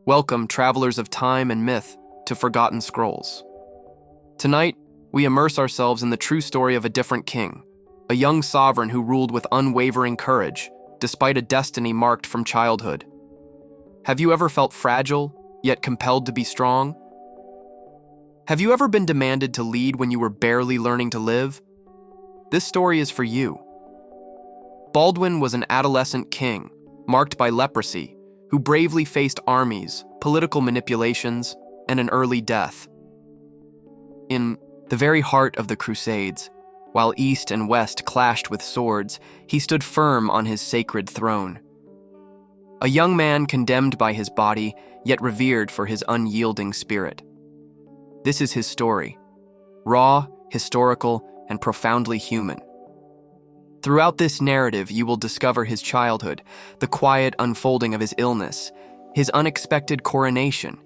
Welcome, travelers of time and myth, to Forgotten Scrolls. Tonight, we immerse ourselves in the true story of a different king, a young sovereign who ruled with unwavering courage, despite a destiny marked from childhood. Have you ever felt fragile, yet compelled to be strong? Have you ever been demanded to lead when you were barely learning to live? This story is for you. Baldwin was an adolescent king, marked by leprosy, who bravely faced armies, political manipulations, and an early death. In the very heart of the Crusades, while East and West clashed with swords, he stood firm on his sacred throne. A young man condemned by his body, yet revered for his unyielding spirit. This is his story, raw, historical, and profoundly human. Throughout this narrative, you will discover his childhood, the quiet unfolding of his illness, his unexpected coronation,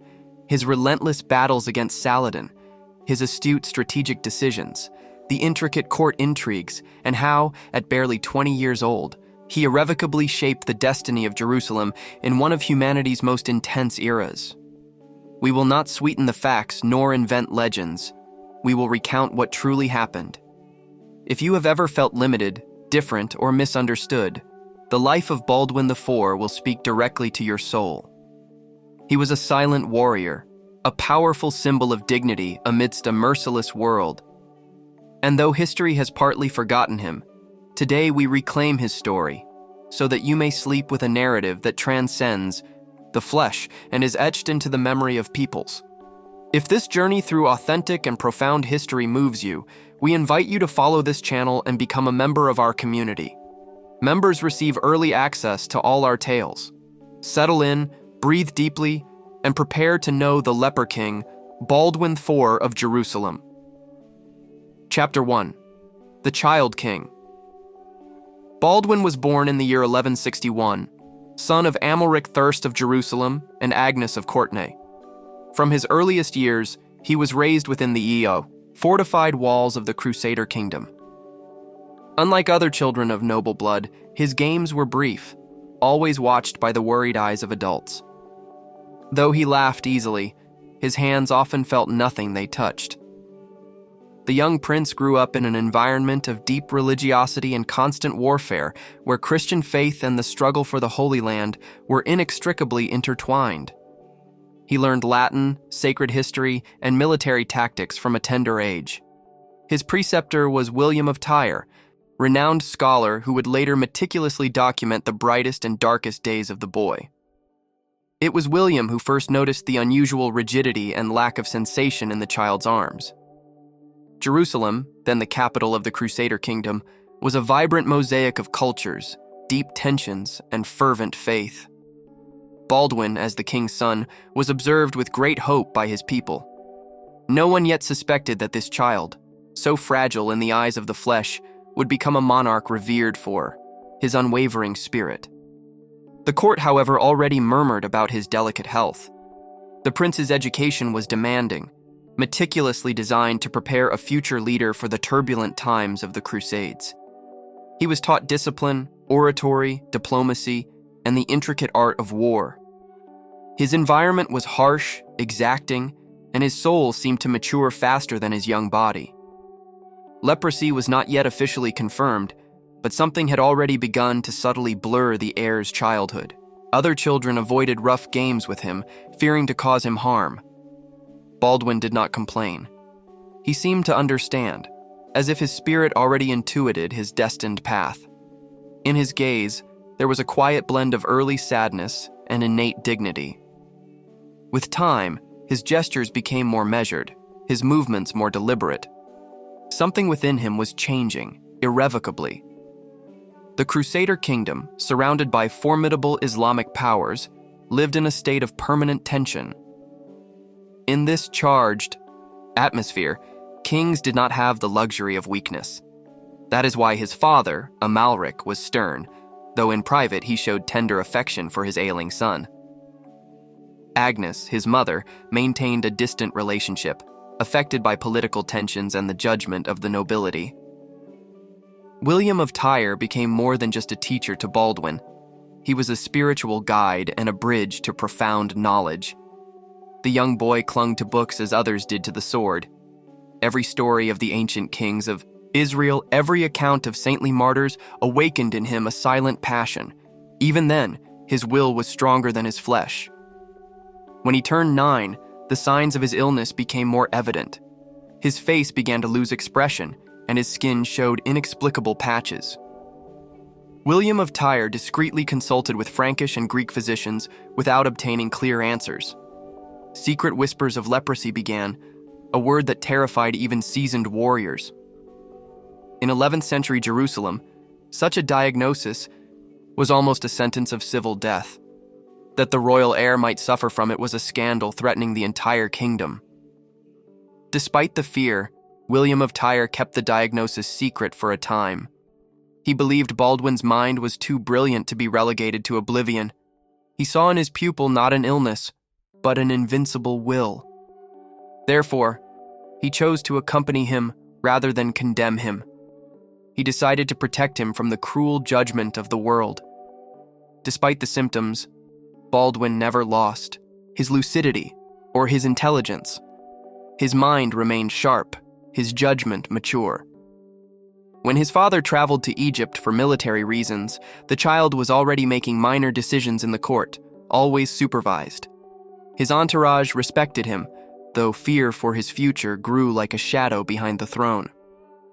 his relentless battles against Saladin, his astute strategic decisions, the intricate court intrigues, and how, at barely 20 years old, he irrevocably shaped the destiny of Jerusalem in one of humanity's most intense eras. We will not sweeten the facts nor invent legends. We will recount what truly happened. If you have ever felt limited, different, or misunderstood, the life of Baldwin IV will speak directly to your soul. He was a silent warrior, a powerful symbol of dignity amidst a merciless world. And though history has partly forgotten him, today we reclaim his story, so that you may sleep with a narrative that transcends the flesh and is etched into the memory of peoples. If this journey through authentic and profound history moves you, we invite you to follow this channel and become a member of our community. Members receive early access to all our tales. Settle in, breathe deeply, and prepare to know the Leper King, Baldwin IV of Jerusalem. Chapter 1. The Child King. Baldwin was born in the year 1161, son of Amalric Thirst of Jerusalem and Agnes of Courtenay. From his earliest years, he was raised within the fortified walls of the Crusader kingdom. Unlike other children of noble blood, his games were brief, always watched by the worried eyes of adults. Though he laughed easily, his hands often felt nothing they touched. The young prince grew up in an environment of deep religiosity and constant warfare, where Christian faith and the struggle for the Holy Land were inextricably intertwined. He learned Latin, sacred history, and military tactics from a tender age. His preceptor was William of Tyre, renowned scholar who would later meticulously document the brightest and darkest days of the boy. It was William who first noticed the unusual rigidity and lack of sensation in the child's arms. Jerusalem, then the capital of the Crusader kingdom, was a vibrant mosaic of cultures, deep tensions, and fervent faith. Baldwin, as the king's son, was observed with great hope by his people. No one yet suspected that this child, so fragile in the eyes of the flesh, would become a monarch revered for his unwavering spirit. The court, however, already murmured about his delicate health. The prince's education was demanding, meticulously designed to prepare a future leader for the turbulent times of the Crusades. He was taught discipline, oratory, diplomacy, and the intricate art of war. His environment was harsh, exacting, and his soul seemed to mature faster than his young body. Leprosy was not yet officially confirmed, but something had already begun to subtly blur the heir's childhood. Other children avoided rough games with him, fearing to cause him harm. Baldwin did not complain. He seemed to understand, as if his spirit already intuited his destined path. In his gaze, there was a quiet blend of early sadness and innate dignity. With time, his gestures became more measured, his movements more deliberate. Something within him was changing, irrevocably. The Crusader kingdom, surrounded by formidable Islamic powers, lived in a state of permanent tension. In this charged atmosphere, kings did not have the luxury of weakness. That is why his father, Amalric, was stern, though in private he showed tender affection for his ailing son. Agnes, his mother, maintained a distant relationship, affected by political tensions and the judgment of the nobility. William of Tyre became more than just a teacher to Baldwin. He was a spiritual guide and a bridge to profound knowledge. The young boy clung to books as others did to the sword. Every story of the ancient kings of Israel, every account of saintly martyrs awakened in him a silent passion. Even then, his will was stronger than his flesh. When he turned 9, the signs of his illness became more evident. His face began to lose expression, and his skin showed inexplicable patches. William of Tyre discreetly consulted with Frankish and Greek physicians without obtaining clear answers. Secret whispers of leprosy began, a word that terrified even seasoned warriors. In 11th century Jerusalem, such a diagnosis was almost a sentence of civil death. That the royal heir might suffer from it was a scandal threatening the entire kingdom. Despite the fear, William of Tyre kept the diagnosis secret for a time. He believed Baldwin's mind was too brilliant to be relegated to oblivion. He saw in his pupil not an illness, but an invincible will. Therefore, he chose to accompany him rather than condemn him. He decided to protect him from the cruel judgment of the world. Despite the symptoms, Baldwin never lost his lucidity or his intelligence. His mind remained sharp, his judgment mature. When his father traveled to Egypt for military reasons, the child was already making minor decisions in the court, always supervised. His entourage respected him, though fear for his future grew like a shadow behind the throne.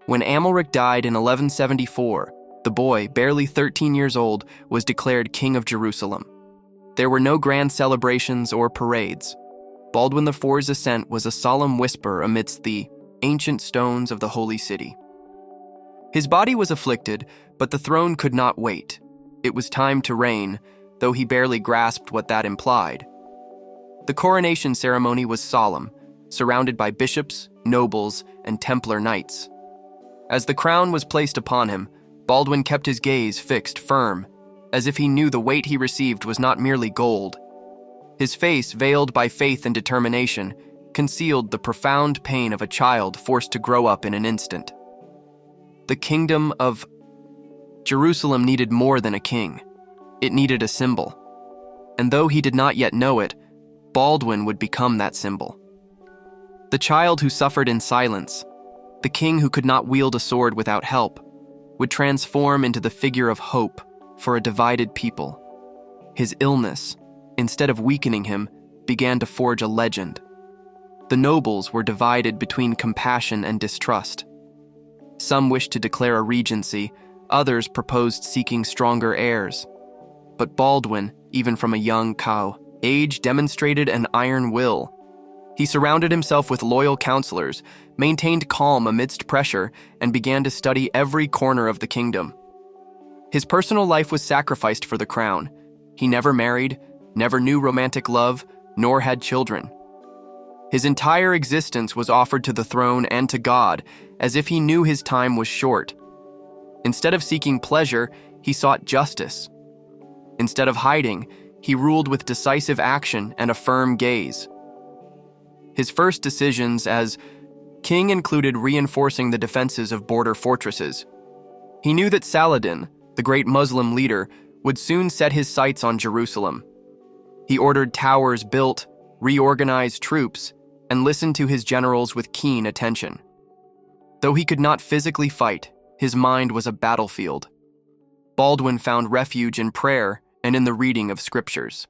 When Amalric died in 1174, the boy, barely 13 years old, was declared King of Jerusalem. There were no grand celebrations or parades. Baldwin IV's ascent was a solemn whisper amidst the ancient stones of the holy city. His body was afflicted, but the throne could not wait. It was time to reign, though he barely grasped what that implied. The coronation ceremony was solemn, surrounded by bishops, nobles, and Templar knights. As the crown was placed upon him, Baldwin kept his gaze fixed firm, as if he knew the weight he received was not merely gold. His face, veiled by faith and determination, concealed the profound pain of a child forced to grow up in an instant. The kingdom of Jerusalem needed more than a king. It needed a symbol. And though he did not yet know it, Baldwin would become that symbol. The child who suffered in silence, the king who could not wield a sword without help, would transform into the figure of hope for a divided people. His illness, instead of weakening him, began to forge a legend. The nobles were divided between compassion and distrust. Some wished to declare a regency, others proposed seeking stronger heirs. But Baldwin, even from a young age, demonstrated an iron will. He surrounded himself with loyal counselors, maintained calm amidst pressure, and began to study every corner of the kingdom. His personal life was sacrificed for the crown. He never married, never knew romantic love, nor had children. His entire existence was offered to the throne and to God, as if he knew his time was short. Instead of seeking pleasure, he sought justice. Instead of hiding, he ruled with decisive action and a firm gaze. His first decisions as king included reinforcing the defenses of border fortresses. He knew that Saladin, the great Muslim leader, would soon set his sights on Jerusalem. He ordered towers built, reorganized troops, and listened to his generals with keen attention. Though he could not physically fight, his mind was a battlefield. Baldwin found refuge in prayer and in the reading of scriptures.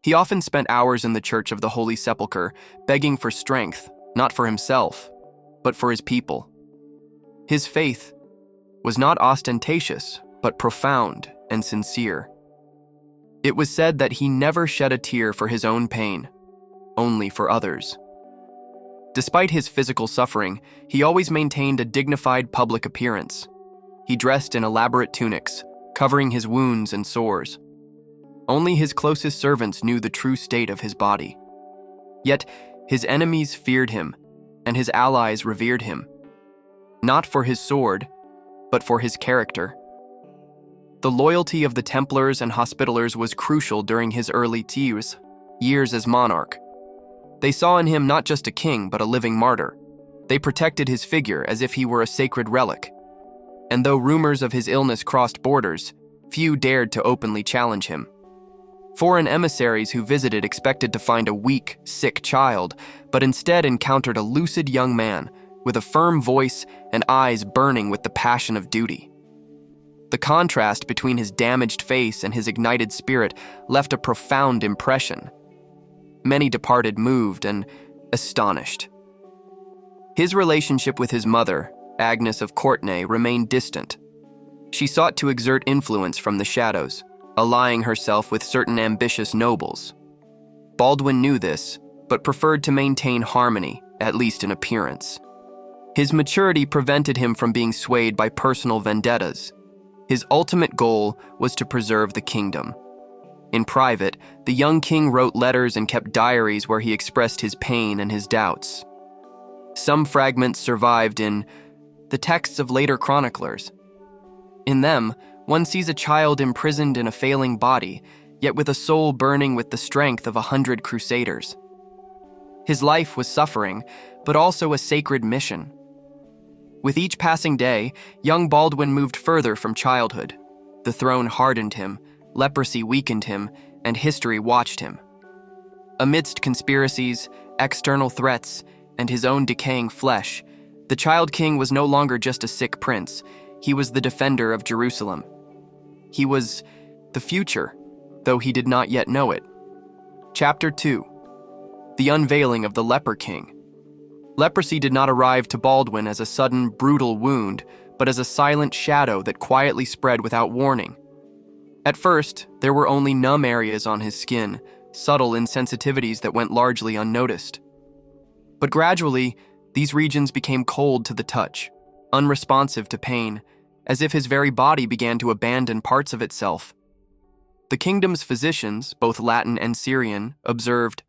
He often spent hours in the Church of the Holy Sepulchre, begging for strength, not for himself, but for his people. His faith was not ostentatious, but profound and sincere. It was said that he never shed a tear for his own pain, only for others. Despite his physical suffering, he always maintained a dignified public appearance. He dressed in elaborate tunics, covering his wounds and sores. Only his closest servants knew the true state of his body. Yet, his enemies feared him, and his allies revered him, not for his sword, but for his character. The loyalty of the Templars and Hospitallers was crucial during his early years as monarch. They saw in him not just a king, but a living martyr. They protected his figure as if he were a sacred relic. And though rumors of his illness crossed borders, Few dared to openly challenge him. Foreign emissaries who visited expected to find a weak, sick child, but instead encountered a lucid young man with a firm voice and eyes burning with the passion of duty. The contrast between his damaged face and his ignited spirit left a profound impression. Many departed moved and astonished. His relationship with his mother, Agnes of Courtenay, remained distant. She sought to exert influence from the shadows, allying herself with certain ambitious nobles. Baldwin knew this, but preferred to maintain harmony, at least in appearance. His maturity prevented him from being swayed by personal vendettas. His ultimate goal was to preserve the kingdom. In private, the young king wrote letters and kept diaries where he expressed his pain and his doubts. Some fragments survived in the texts of later chroniclers. In them, one sees a child imprisoned in a failing body, yet with a soul burning with the strength of 100 crusaders. His life was suffering, but also a sacred mission. With each passing day, young Baldwin moved further from childhood. The throne hardened him, leprosy weakened him, and history watched him. Amidst conspiracies, external threats, and his own decaying flesh, the child king was no longer just a sick prince. He was the defender of Jerusalem. He was the future, though he did not yet know it. Chapter 2. The Unveiling of the Leper King. Leprosy did not arrive to Baldwin as a sudden, brutal wound, but as a silent shadow that quietly spread without warning. At first, there were only numb areas on his skin, subtle insensitivities that went largely unnoticed. But gradually, these regions became cold to the touch, unresponsive to pain, as if his very body began to abandon parts of itself. The kingdom's physicians, both Latin and Syrian, observed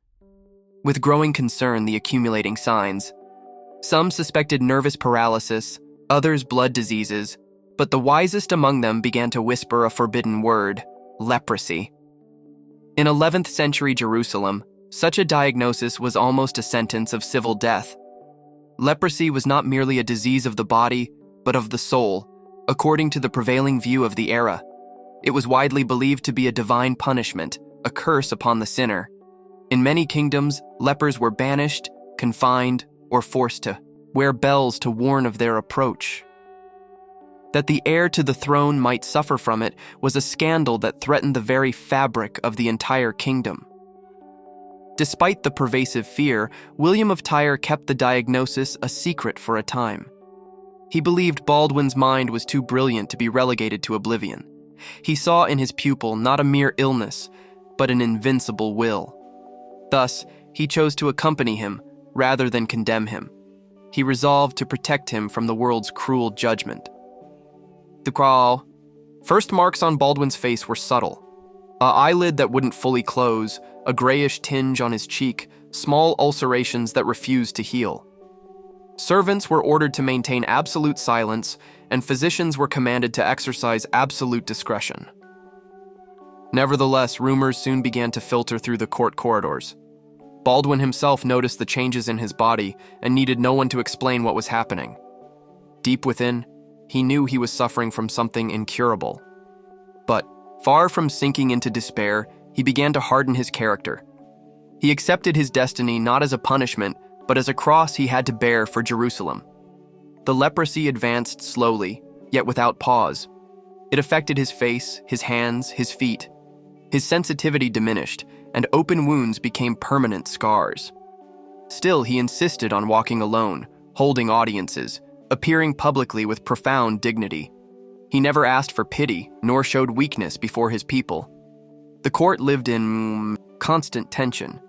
with growing concern the accumulating signs. Some suspected nervous paralysis, others blood diseases, but the wisest among them began to whisper a forbidden word: leprosy. In 11th century Jerusalem, such a diagnosis was almost a sentence of civil death. Leprosy was not merely a disease of the body, but of the soul, according to the prevailing view of the era. It was widely believed to be a divine punishment, a curse upon the sinner. In many kingdoms, lepers were banished, confined, or forced to wear bells to warn of their approach. That the heir to the throne might suffer from it was a scandal that threatened the very fabric of the entire kingdom. Despite the pervasive fear, William of Tyre kept the diagnosis a secret for a time. He believed Baldwin's mind was too brilliant to be relegated to oblivion. He saw in his pupil not a mere illness, but an invincible will. Thus, he chose to accompany him rather than condemn him. He resolved to protect him from the world's cruel judgment. The first marks on Baldwin's face were subtle. An eyelid that wouldn't fully close, a grayish tinge on his cheek, small ulcerations that refused to heal. Servants were ordered to maintain absolute silence, and physicians were commanded to exercise absolute discretion. Nevertheless, rumors soon began to filter through the court corridors. Baldwin himself noticed the changes in his body and needed no one to explain what was happening. Deep within, he knew he was suffering from something incurable. But, far from sinking into despair, he began to harden his character. He accepted his destiny not as a punishment, but as a cross he had to bear for Jerusalem. The leprosy advanced slowly, yet without pause. It affected his face, his hands, his feet. His sensitivity diminished, and open wounds became permanent scars. Still, he insisted on walking alone, holding audiences, appearing publicly with profound dignity. He never asked for pity, nor showed weakness before his people. The court lived in constant tension.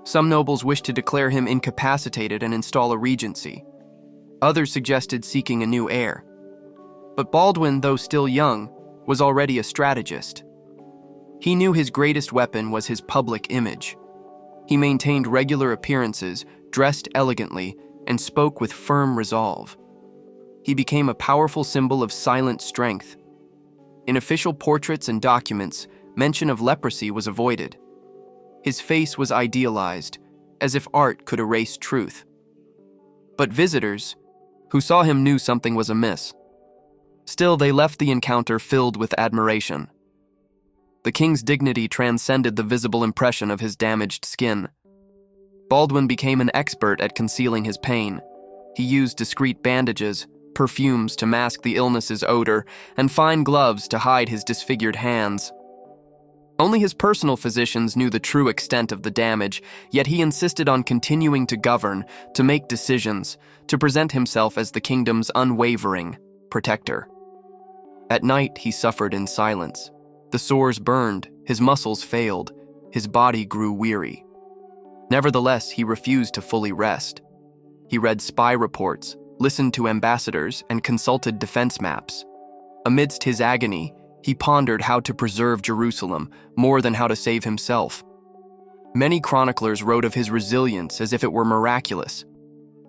Some nobles wished to declare him incapacitated and install a regency. Others suggested seeking a new heir. But Baldwin, though still young, was already a strategist. He knew his greatest weapon was his public image. He maintained regular appearances, dressed elegantly, and spoke with firm resolve. He became a powerful symbol of silent strength. In official portraits and documents, mention of leprosy was avoided. His face was idealized, as if art could erase truth. But visitors, who saw him, knew something was amiss. Still, they left the encounter filled with admiration. The king's dignity transcended the visible impression of his damaged skin. Baldwin became an expert at concealing his pain. He used discreet bandages, perfumes to mask the illness's odor, and fine gloves to hide his disfigured hands. Only his personal physicians knew the true extent of the damage, yet he insisted on continuing to govern, to make decisions, to present himself as the kingdom's unwavering protector. At night, he suffered in silence. The sores burned, his muscles failed, his body grew weary. Nevertheless, he refused to fully rest. He read spy reports, listened to ambassadors, and consulted defense maps. Amidst his agony, he pondered how to preserve Jerusalem more than how to save himself. Many chroniclers wrote of his resilience as if it were miraculous.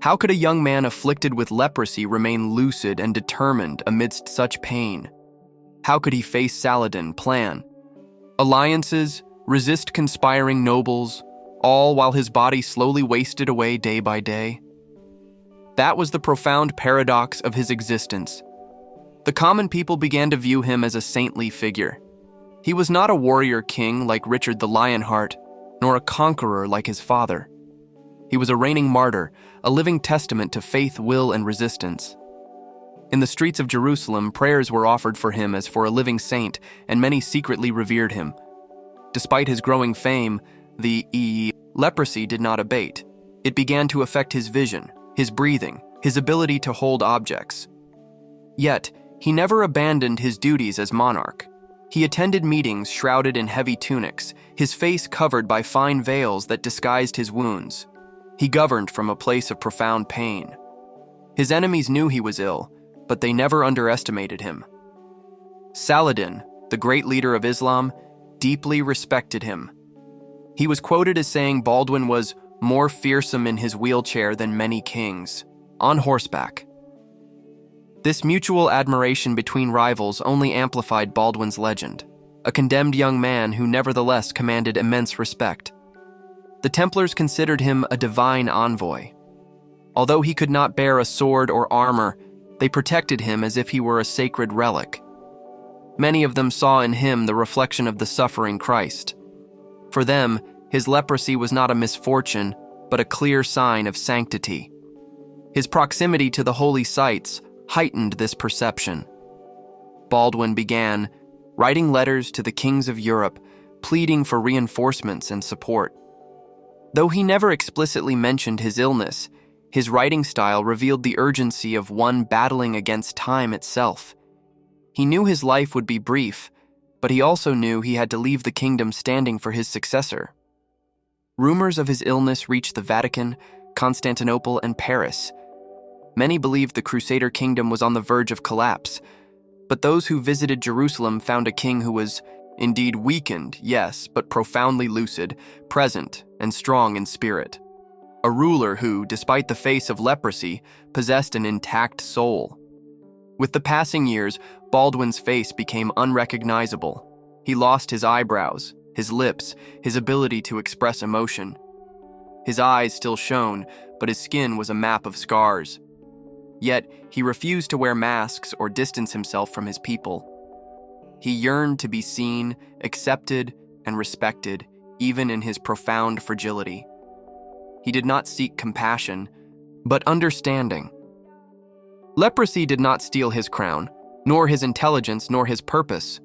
How could a young man afflicted with leprosy remain lucid and determined amidst such pain? How could he face Saladin, plan alliances, resist conspiring nobles, all while his body slowly wasted away day by day? That was the profound paradox of his existence. The common people began to view him as a saintly figure. He was not a warrior king like Richard the Lionheart, nor a conqueror like his father. He was a reigning martyr, a living testament to faith, will, and resistance. In the streets of Jerusalem, prayers were offered for him as for a living saint, and many secretly revered him. Despite his growing fame, the leprosy did not abate. It began to affect his vision, his breathing, his ability to hold objects. Yet, he never abandoned his duties as monarch. He attended meetings shrouded in heavy tunics, his face covered by fine veils that disguised his wounds. He governed from a place of profound pain. His enemies knew he was ill, but they never underestimated him. Saladin, the great leader of Islam, deeply respected him. He was quoted as saying Baldwin was more fearsome in his wheelchair than many kings, on horseback. This mutual admiration between rivals only amplified Baldwin's legend, a condemned young man who nevertheless commanded immense respect. The Templars considered him a divine envoy. Although he could not bear a sword or armor, they protected him as if he were a sacred relic. Many of them saw in him the reflection of the suffering Christ. For them, his leprosy was not a misfortune, but a clear sign of sanctity. His proximity to the holy sites heightened this perception. Baldwin began writing letters to the kings of Europe, pleading for reinforcements and support. Though he never explicitly mentioned his illness, his writing style revealed the urgency of one battling against time itself. He knew his life would be brief, but he also knew he had to leave the kingdom standing for his successor. Rumors of his illness reached the Vatican, Constantinople, and Paris. Many believed the Crusader kingdom was on the verge of collapse, but those who visited Jerusalem found a king who was indeed weakened, yes, but profoundly lucid, present, and strong in spirit. A ruler who, despite the face of leprosy, possessed an intact soul. With the passing years, Baldwin's face became unrecognizable. He lost his eyebrows, his lips, his ability to express emotion. His eyes still shone, but his skin was a map of scars. Yet, he refused to wear masks or distance himself from his people. He yearned to be seen, accepted, and respected, even in his profound fragility. He did not seek compassion, but understanding. Leprosy did not steal his crown, nor his intelligence, nor his purpose.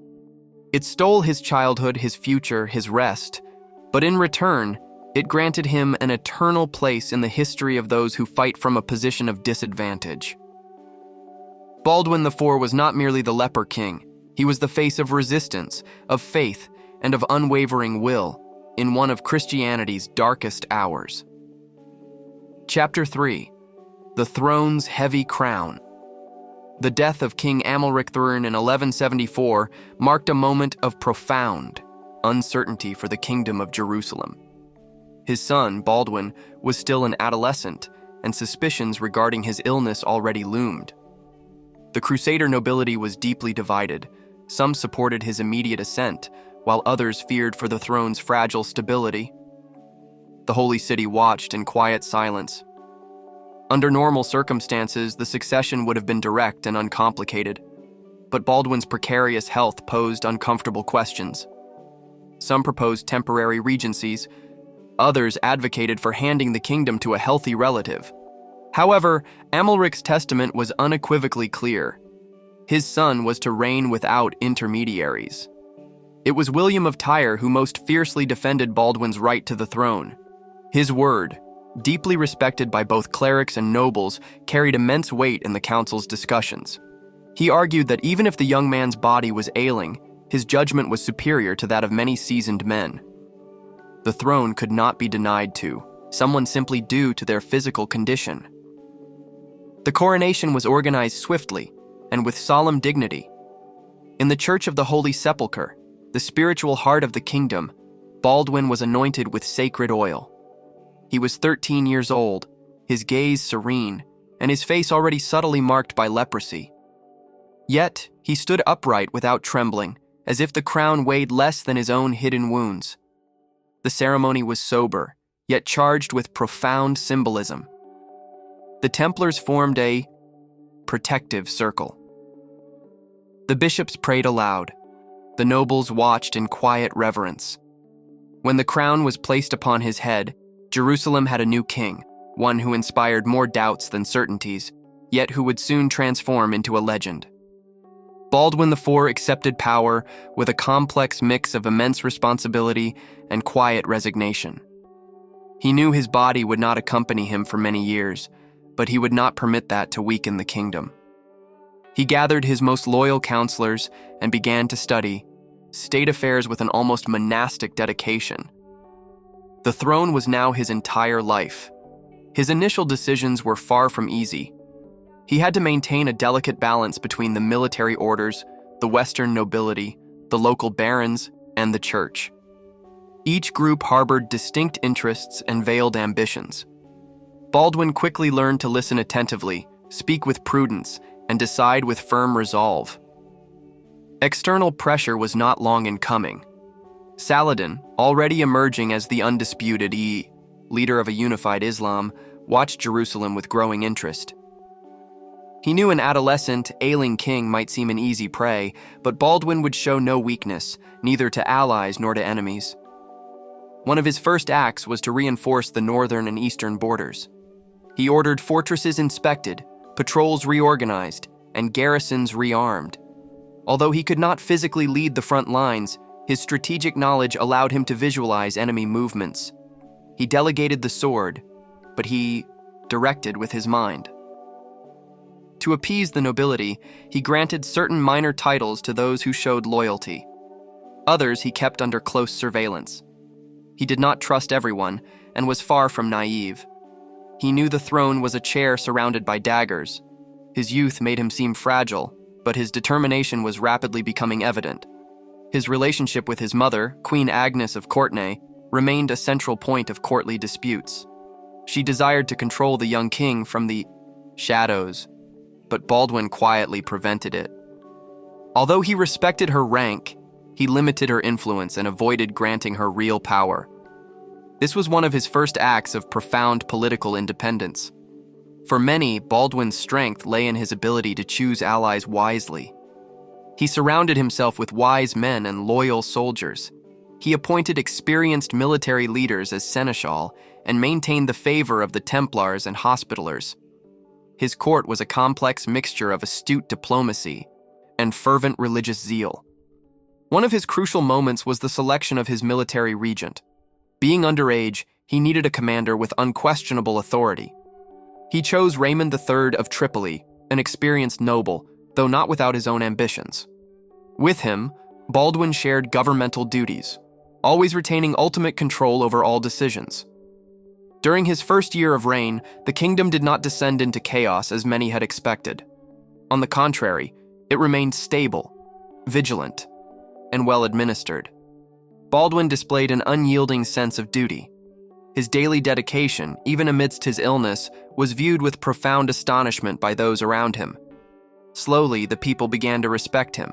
It stole his childhood, his future, his rest, but in return, it granted him an eternal place in the history of those who fight from a position of disadvantage. Baldwin IV was not merely the leper king. He was the face of resistance, of faith, and of unwavering will in one of Christianity's darkest hours. Chapter 3. The Throne's Heavy Crown. The death of King Amalric III in 1174 marked a moment of profound uncertainty for the kingdom of Jerusalem. His son, Baldwin, was still an adolescent, and suspicions regarding his illness already loomed. The Crusader nobility was deeply divided. Some supported his immediate ascent, while others feared for the throne's fragile stability. The holy city watched in quiet silence. Under normal circumstances, the succession would have been direct and uncomplicated. but Baldwin's precarious health posed uncomfortable questions. Some proposed temporary regencies, others advocated for handing the kingdom to a healthy relative. However, Amalric's testament was unequivocally clear. His son was to reign without intermediaries. It was William of Tyre who most fiercely defended Baldwin's right to the throne. His word, deeply respected by both clerics and nobles, carried immense weight in the council's discussions. He argued that even if the young man's body was ailing, his judgment was superior to that of many seasoned men. The throne could not be denied to someone simply due to their physical condition. The coronation was organized swiftly and with solemn dignity. In the Church of the Holy Sepulchre, the spiritual heart of the kingdom, Baldwin was anointed with sacred oil. He was 13 years old, his gaze serene, and his face already subtly marked by leprosy. Yet, he stood upright without trembling, as if the crown weighed less than his own hidden wounds. The ceremony was sober, yet charged with profound symbolism. The Templars formed a protective circle. The bishops prayed aloud. The nobles watched in quiet reverence. When the crown was placed upon his head, Jerusalem had a new king, one who inspired more doubts than certainties, yet who would soon transform into a legend. Baldwin IV accepted power with a complex mix of immense responsibility and quiet resignation. He knew his body would not accompany him for many years, but he would not permit that to weaken the kingdom. He gathered his most loyal counselors and began to study state affairs with an almost monastic dedication. The throne was now his entire life. His initial decisions were far from easy. He had to maintain a delicate balance between the military orders, the Western nobility, the local barons, and the church. Each group harbored distinct interests and veiled ambitions. Baldwin quickly learned to listen attentively, speak with prudence, and decide with firm resolve. External pressure was not long in coming. Saladin, already emerging as the undisputed leader of a unified Islam, watched Jerusalem with growing interest. He knew an adolescent, ailing king might seem an easy prey, but Baldwin would show no weakness, neither to allies nor to enemies. One of his first acts was to reinforce the northern and eastern borders. He ordered fortresses inspected, patrols reorganized, and garrisons rearmed. Although he could not physically lead the front lines, his strategic knowledge allowed him to visualize enemy movements. He delegated the sword, but he directed with his mind. To appease the nobility, he granted certain minor titles to those who showed loyalty. Others he kept under close surveillance. He did not trust everyone and was far from naive. He knew the throne was a chair surrounded by daggers. His youth made him seem fragile, but his determination was rapidly becoming evident. His relationship with his mother, Queen Agnes of Courtenay, remained a central point of courtly disputes. She desired to control the young king from the shadows, but Baldwin quietly prevented it. Although he respected her rank, he limited her influence and avoided granting her real power. This was one of his first acts of profound political independence. For many, Baldwin's strength lay in his ability to choose allies wisely. He surrounded himself with wise men and loyal soldiers. He appointed experienced military leaders as seneschal and maintained the favor of the Templars and Hospitallers. His court was a complex mixture of astute diplomacy and fervent religious zeal. One of his crucial moments was the selection of his military regent. Being underage, he needed a commander with unquestionable authority. He chose Raymond III of Tripoli, an experienced noble, though not without his own ambitions. With him, Baldwin shared governmental duties, always retaining ultimate control over all decisions. During his first year of reign, the kingdom did not descend into chaos as many had expected. On the contrary, it remained stable, vigilant, and well administered. Baldwin displayed an unyielding sense of duty. His daily dedication, even amidst his illness, was viewed with profound astonishment by those around him. Slowly, the people began to respect him.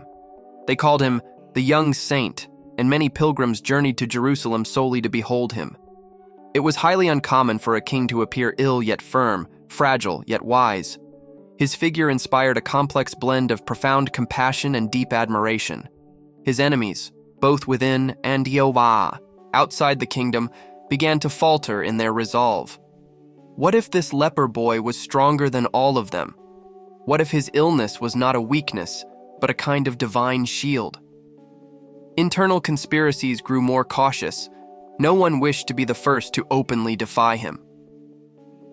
They called him the young saint, and many pilgrims journeyed to Jerusalem solely to behold him. It was highly uncommon for a king to appear ill yet firm, fragile yet wise. His figure inspired a complex blend of profound compassion and deep admiration. His enemies, both within and outside the kingdom, began to falter in their resolve. What if this leper boy was stronger than all of them? What if his illness was not a weakness, but a kind of divine shield? Internal conspiracies grew more cautious. No one wished to be the first to openly defy him.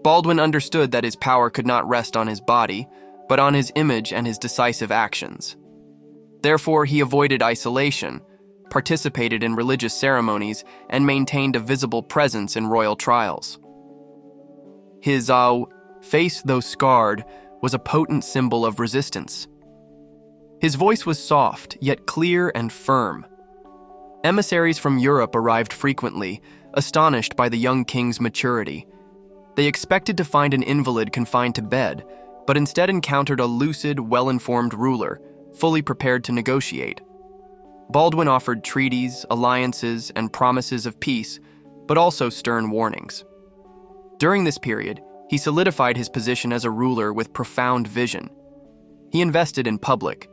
Baldwin understood that his power could not rest on his body, but on his image and his decisive actions. Therefore, he avoided isolation, participated in religious ceremonies, and maintained a visible presence in royal trials. His face, though scarred, was a potent symbol of resistance. His voice was soft, yet clear and firm. Emissaries from Europe arrived frequently, astonished by the young king's maturity. They expected to find an invalid confined to bed, but instead encountered a lucid, well-informed ruler, fully prepared to negotiate. Baldwin offered treaties, alliances, and promises of peace, but also stern warnings. During this period, he solidified his position as a ruler with profound vision. He invested in public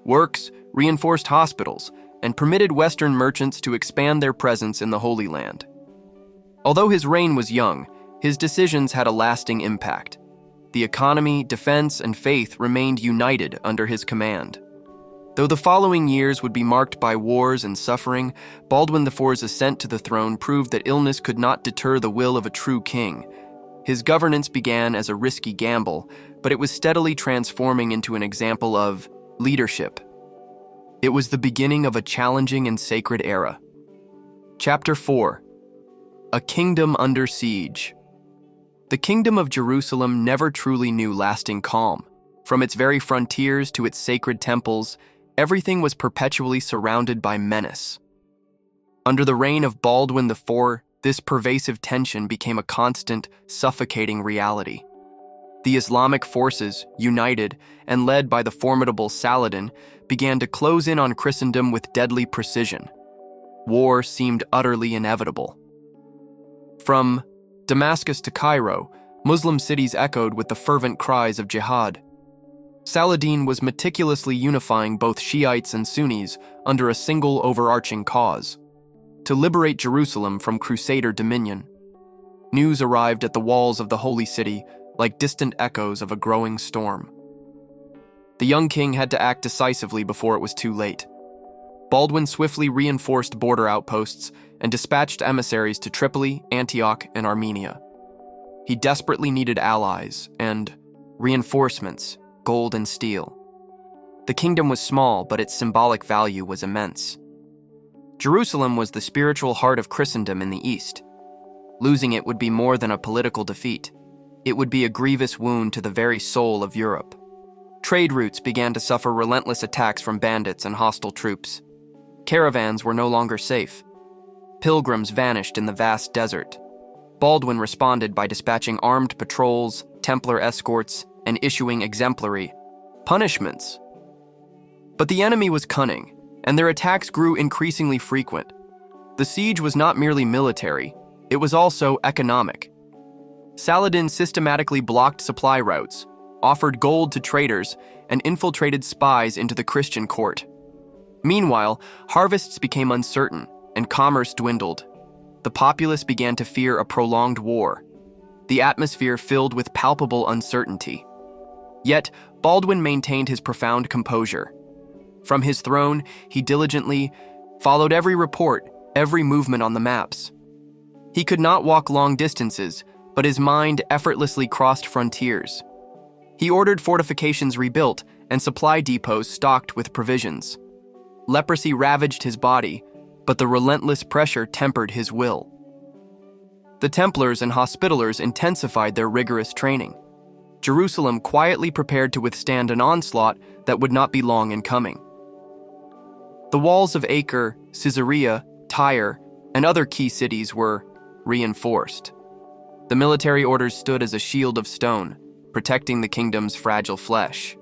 works, reinforced hospitals, and permitted Western merchants to expand their presence in the Holy Land. Although his reign was young, his decisions had a lasting impact. The economy, defense, and faith remained united under his command. Though the following years would be marked by wars and suffering, Baldwin IV's ascent to the throne proved that illness could not deter the will of a true king. His governance began as a risky gamble, but it was steadily transforming into an example of leadership. It was the beginning of a challenging and sacred era. Chapter 4: A Kingdom Under Siege. The Kingdom of Jerusalem never truly knew lasting calm. From its very frontiers to its sacred temples, everything was perpetually surrounded by menace. Under the reign of Baldwin IV, this pervasive tension became a constant, suffocating reality. The Islamic forces, united and led by the formidable Saladin, began to close in on Christendom with deadly precision. War seemed utterly inevitable. From Damascus to Cairo, Muslim cities echoed with the fervent cries of jihad. Saladin was meticulously unifying both Shiites and Sunnis under a single overarching cause: to liberate Jerusalem from Crusader dominion. News arrived at the walls of the holy city like distant echoes of a growing storm. The young king had to act decisively before it was too late. Baldwin swiftly reinforced border outposts and dispatched emissaries to Tripoli, Antioch, and Armenia. He desperately needed allies and reinforcements, gold and steel. The kingdom was small, but its symbolic value was immense. Jerusalem was the spiritual heart of Christendom in the East. Losing it would be more than a political defeat. It would be a grievous wound to the very soul of Europe. Trade routes began to suffer relentless attacks from bandits and hostile troops. Caravans were no longer safe. Pilgrims vanished in the vast desert. Baldwin responded by dispatching armed patrols, Templar escorts, and issuing exemplary punishments. But the enemy was cunning, and their attacks grew increasingly frequent. The siege was not merely military, it was also economic. Saladin systematically blocked supply routes, offered gold to traders, and infiltrated spies into the Christian court. Meanwhile, harvests became uncertain, and commerce dwindled. The populace began to fear a prolonged war. The atmosphere filled with palpable uncertainty. Yet, Baldwin maintained his profound composure. From his throne, he diligently followed every report, every movement on the maps. He could not walk long distances, but his mind effortlessly crossed frontiers. He ordered fortifications rebuilt and supply depots stocked with provisions. Leprosy ravaged his body, but the relentless pressure tempered his will. The Templars and Hospitallers intensified their rigorous training. Jerusalem quietly prepared to withstand an onslaught that would not be long in coming. The walls of Acre, Caesarea, Tyre, and other key cities were reinforced. The military orders stood as a shield of stone, protecting the kingdom's fragile flesh.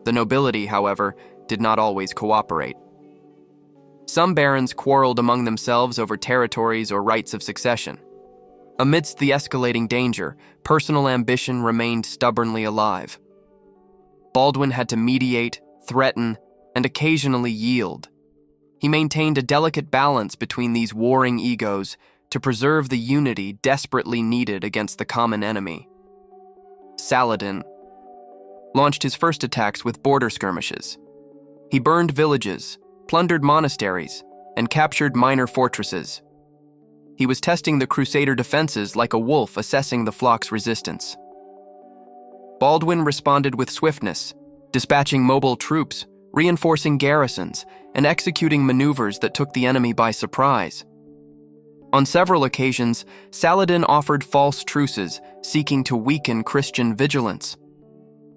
The nobility, however, did not always cooperate. Some barons quarreled among themselves over territories or rights of succession. Amidst the escalating danger, personal ambition remained stubbornly alive. Baldwin had to mediate, threaten, and occasionally yield. He maintained a delicate balance between these warring egos to preserve the unity desperately needed against the common enemy. Saladin launched his first attacks with border skirmishes. He burned villages, plundered monasteries, and captured minor fortresses. He was testing the Crusader defenses like a wolf assessing the flock's resistance. Baldwin responded with swiftness, dispatching mobile troops, reinforcing garrisons, and executing maneuvers that took the enemy by surprise. On several occasions, Saladin offered false truces, seeking to weaken Christian vigilance.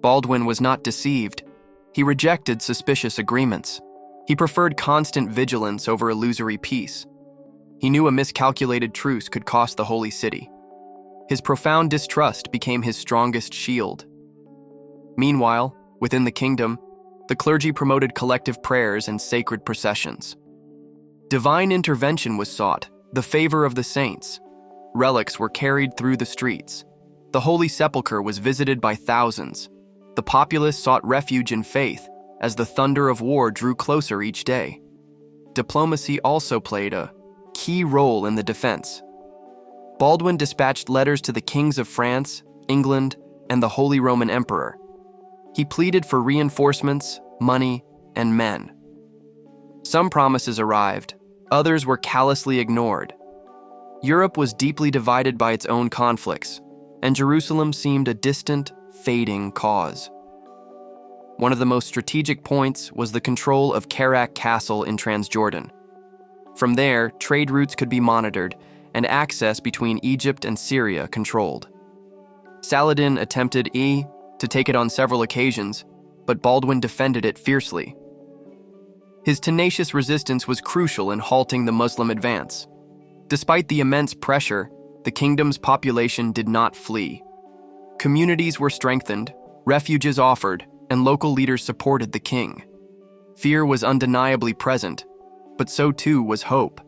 Baldwin was not deceived. He rejected suspicious agreements. He preferred constant vigilance over illusory peace. He knew a miscalculated truce could cost the Holy City. His profound distrust became his strongest shield. Meanwhile, within the kingdom, the clergy promoted collective prayers and sacred processions. Divine intervention was sought, the favor of the saints. Relics were carried through the streets. The Holy Sepulchre was visited by thousands. The populace sought refuge in faith as the thunder of war drew closer each day. Diplomacy also played a key role in the defense. Baldwin dispatched letters to the kings of France, England, and the Holy Roman Emperor. He pleaded for reinforcements, money, and men. Some promises arrived, others were callously ignored. Europe was deeply divided by its own conflicts, and Jerusalem seemed a distant, fading cause. One of the most strategic points was the control of Kerak Castle in Transjordan. From there, trade routes could be monitored and access between Egypt and Syria controlled. Saladin attempted to take it on several occasions, but Baldwin defended it fiercely. His tenacious resistance was crucial in halting the Muslim advance. Despite the immense pressure, the kingdom's population did not flee. Communities were strengthened, refuges offered, and local leaders supported the king. Fear was undeniably present, but so too was hope.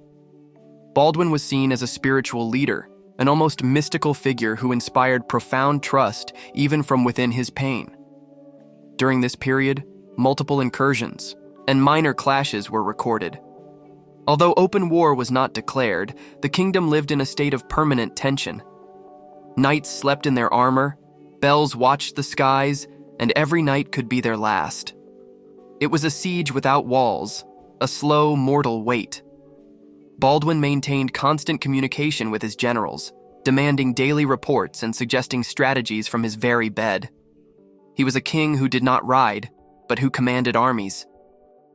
Baldwin was seen as a spiritual leader, an almost mystical figure who inspired profound trust even from within his pain. During this period, multiple incursions and minor clashes were recorded. Although open war was not declared, the kingdom lived in a state of permanent tension. Knights slept in their armor, bells watched the skies, and every night could be their last. It was a siege without walls, a slow, mortal wait. Baldwin maintained constant communication with his generals, demanding daily reports and suggesting strategies from his very bed. He was a king who did not ride, but who commanded armies.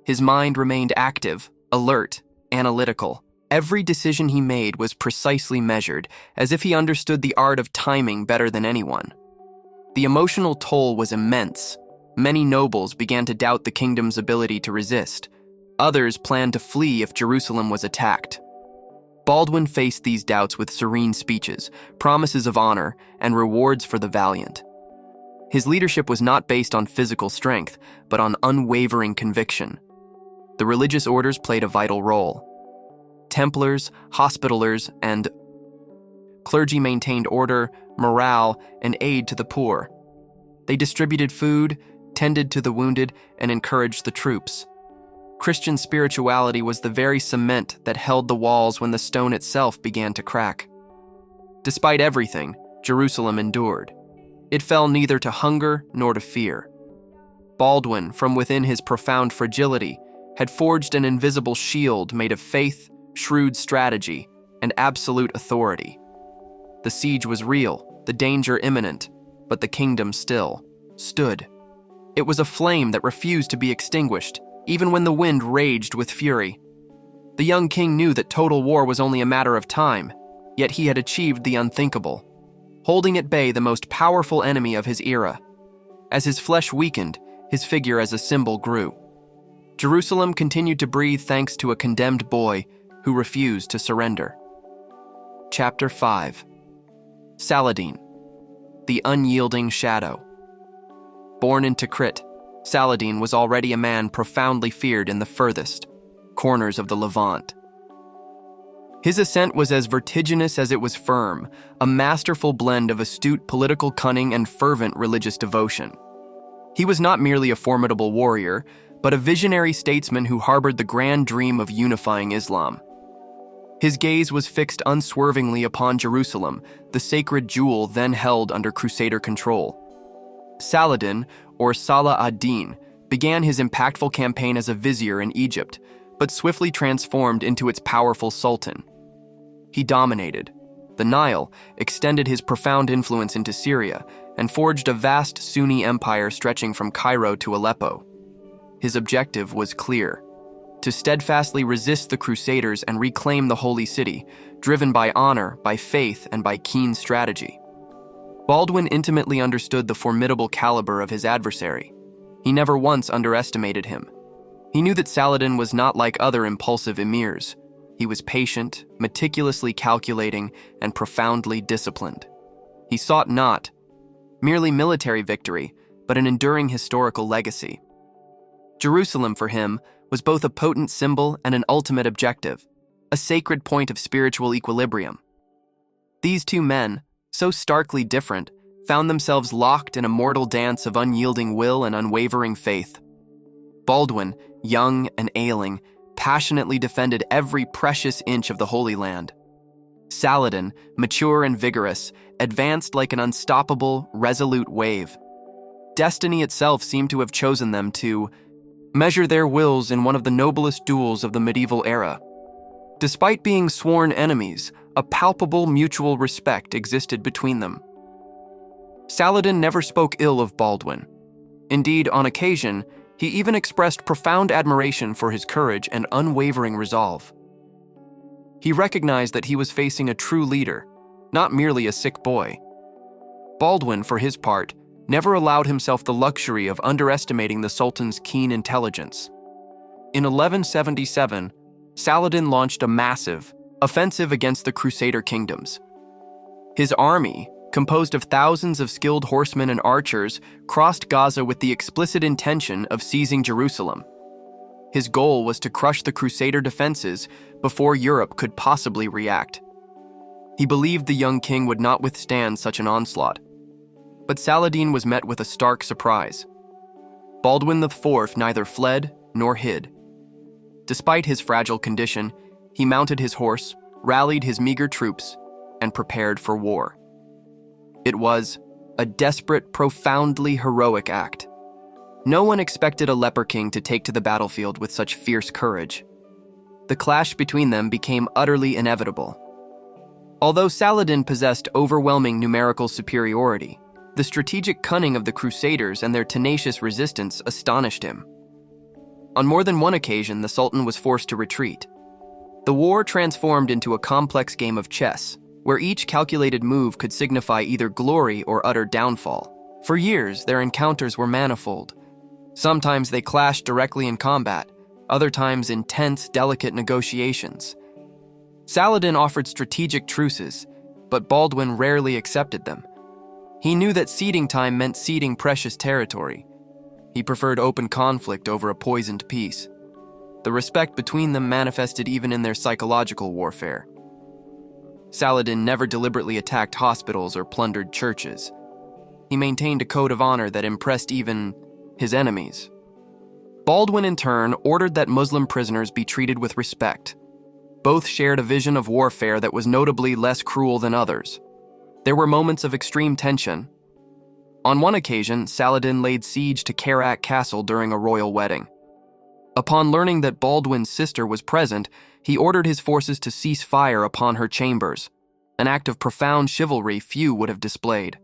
His mind remained active, alert, analytical. Every decision he made was precisely measured, as if he understood the art of timing better than anyone. The emotional toll was immense. Many nobles began to doubt the kingdom's ability to resist. Others planned to flee if Jerusalem was attacked. Baldwin faced these doubts with serene speeches, promises of honor, and rewards for the valiant. His leadership was not based on physical strength, but on unwavering conviction. The religious orders played a vital role. Templars, Hospitallers, and clergy maintained order, morale, and aid to the poor. They distributed food, tended to the wounded, and encouraged the troops. Christian spirituality was the very cement that held the walls when the stone itself began to crack. Despite everything, Jerusalem endured. It fell neither to hunger nor to fear. Baldwin, from within his profound fragility, had forged an invisible shield made of faith, shrewd strategy, and absolute authority. The siege was real, the danger imminent, but the kingdom still stood. It was a flame that refused to be extinguished, even when the wind raged with fury. The young king knew that total war was only a matter of time, yet he had achieved the unthinkable, holding at bay the most powerful enemy of his era. As his flesh weakened, his figure as a symbol grew. Jerusalem continued to breathe thanks to a condemned boy who refused to surrender. Chapter 5. Saladin, the unyielding shadow. Born in Tikrit, Saladin was already a man profoundly feared in the furthest corners of the Levant. His ascent was as vertiginous as it was firm, a masterful blend of astute political cunning and fervent religious devotion. He was not merely a formidable warrior, but a visionary statesman who harbored the grand dream of unifying Islam. His gaze was fixed unswervingly upon Jerusalem, the sacred jewel then held under Crusader control. Saladin, or Salah ad-Din, began his impactful campaign as a vizier in Egypt, but swiftly transformed into its powerful sultan. He dominated the Nile, extended his profound influence into Syria, and forged a vast Sunni empire stretching from Cairo to Aleppo. His objective was clear: to steadfastly resist the Crusaders and reclaim the Holy City, driven by honor, by faith, and by keen strategy. Baldwin intimately understood the formidable caliber of his adversary. He never once underestimated him. He knew that Saladin was not like other impulsive emirs. He was patient, meticulously calculating, and profoundly disciplined. He sought not merely military victory, but an enduring historical legacy. Jerusalem, for him, was both a potent symbol and an ultimate objective, a sacred point of spiritual equilibrium. These two men, so starkly different, found themselves locked in a mortal dance of unyielding will and unwavering faith. Baldwin, young and ailing, passionately defended every precious inch of the Holy Land. Saladin, mature and vigorous, advanced like an unstoppable, resolute wave. Destiny itself seemed to have chosen them to measure their wills in one of the noblest duels of the medieval era. Despite being sworn enemies, a palpable mutual respect existed between them. Saladin never spoke ill of Baldwin. Indeed, on occasion, he even expressed profound admiration for his courage and unwavering resolve. He recognized that he was facing a true leader, not merely a sick boy. Baldwin, for his part, never allowed himself the luxury of underestimating the Sultan's keen intelligence. In 1177, Saladin launched a massive offensive against the Crusader kingdoms. His army, composed of thousands of skilled horsemen and archers, crossed Gaza with the explicit intention of seizing Jerusalem. His goal was to crush the Crusader defenses before Europe could possibly react. He believed the young king would not withstand such an onslaught. But Saladin was met with a stark surprise. Baldwin IV neither fled nor hid. Despite his fragile condition, he mounted his horse, rallied his meager troops, and prepared for war. It was a desperate, profoundly heroic act. No one expected a leper king to take to the battlefield with such fierce courage. The clash between them became utterly inevitable. Although Saladin possessed overwhelming numerical superiority, the strategic cunning of the Crusaders and their tenacious resistance astonished him. On more than one occasion, the Sultan was forced to retreat. The war transformed into a complex game of chess, where each calculated move could signify either glory or utter downfall. For years, their encounters were manifold. Sometimes they clashed directly in combat, other times in tense, delicate negotiations. Saladin offered strategic truces, but Baldwin rarely accepted them. He knew that ceding time meant ceding precious territory. He preferred open conflict over a poisoned peace. The respect between them manifested even in their psychological warfare. Saladin never deliberately attacked hospitals or plundered churches. He maintained a code of honor that impressed even his enemies. Baldwin, in turn, ordered that Muslim prisoners be treated with respect. Both shared a vision of warfare that was notably less cruel than others. There were moments of extreme tension. On one occasion, Saladin laid siege to Kerak Castle during a royal wedding. Upon learning that Baldwin's sister was present, he ordered his forces to cease fire upon her chambers, an act of profound chivalry few would have displayed.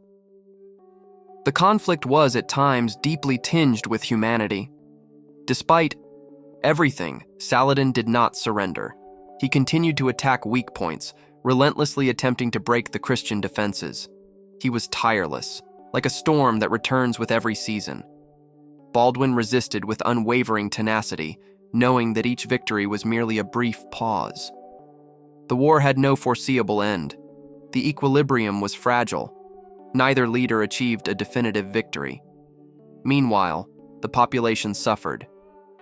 The conflict was, at times, deeply tinged with humanity. Despite everything, Saladin did not surrender. He continued to attack weak points, relentlessly attempting to break the Christian defenses. He was tireless, like a storm that returns with every season. Baldwin resisted with unwavering tenacity, knowing that each victory was merely a brief pause. The war had no foreseeable end. The equilibrium was fragile. Neither leader achieved a definitive victory. Meanwhile, the population suffered.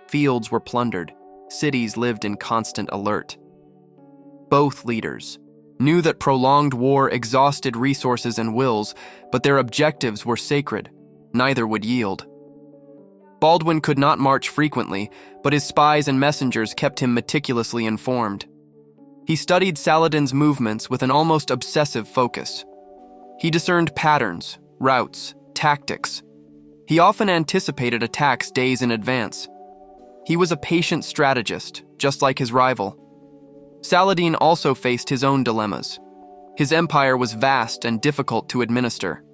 Fields were plundered. Cities lived in constant alert. Both leaders knew that prolonged war exhausted resources and wills, but their objectives were sacred. Neither would yield. Baldwin could not march frequently, but his spies and messengers kept him meticulously informed. He studied Saladin's movements with an almost obsessive focus. He discerned patterns, routes, tactics. He often anticipated attacks days in advance. He was a patient strategist, just like his rival. Saladin also faced his own dilemmas. His empire was vast and difficult to administer.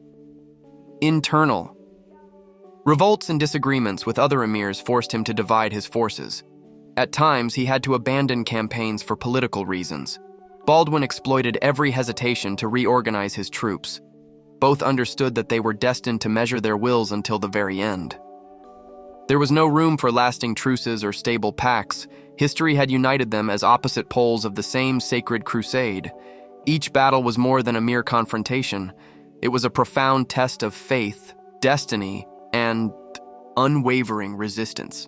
Internal. Revolts and disagreements with other emirs forced him to divide his forces. At times, he had to abandon campaigns for political reasons. Baldwin exploited every hesitation to reorganize his troops. Both understood that they were destined to measure their wills until the very end. There was no room for lasting truces or stable pacts. History had united them as opposite poles of the same sacred crusade. Each battle was more than a mere confrontation. It was a profound test of faith, destiny, and unwavering resistance.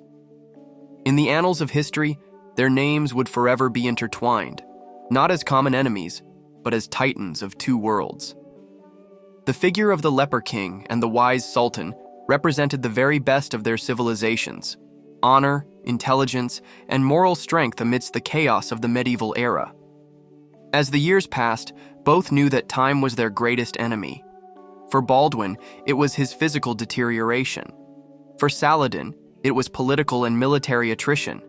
In the annals of history, their names would forever be intertwined, not as common enemies, but as titans of two worlds. The figure of the Leper King and the wise Sultan represented the very best of their civilizations: honor, intelligence, and moral strength amidst the chaos of the medieval era. As the years passed, both knew that time was their greatest enemy. For Baldwin, it was his physical deterioration. For Saladin, it was political and military attrition.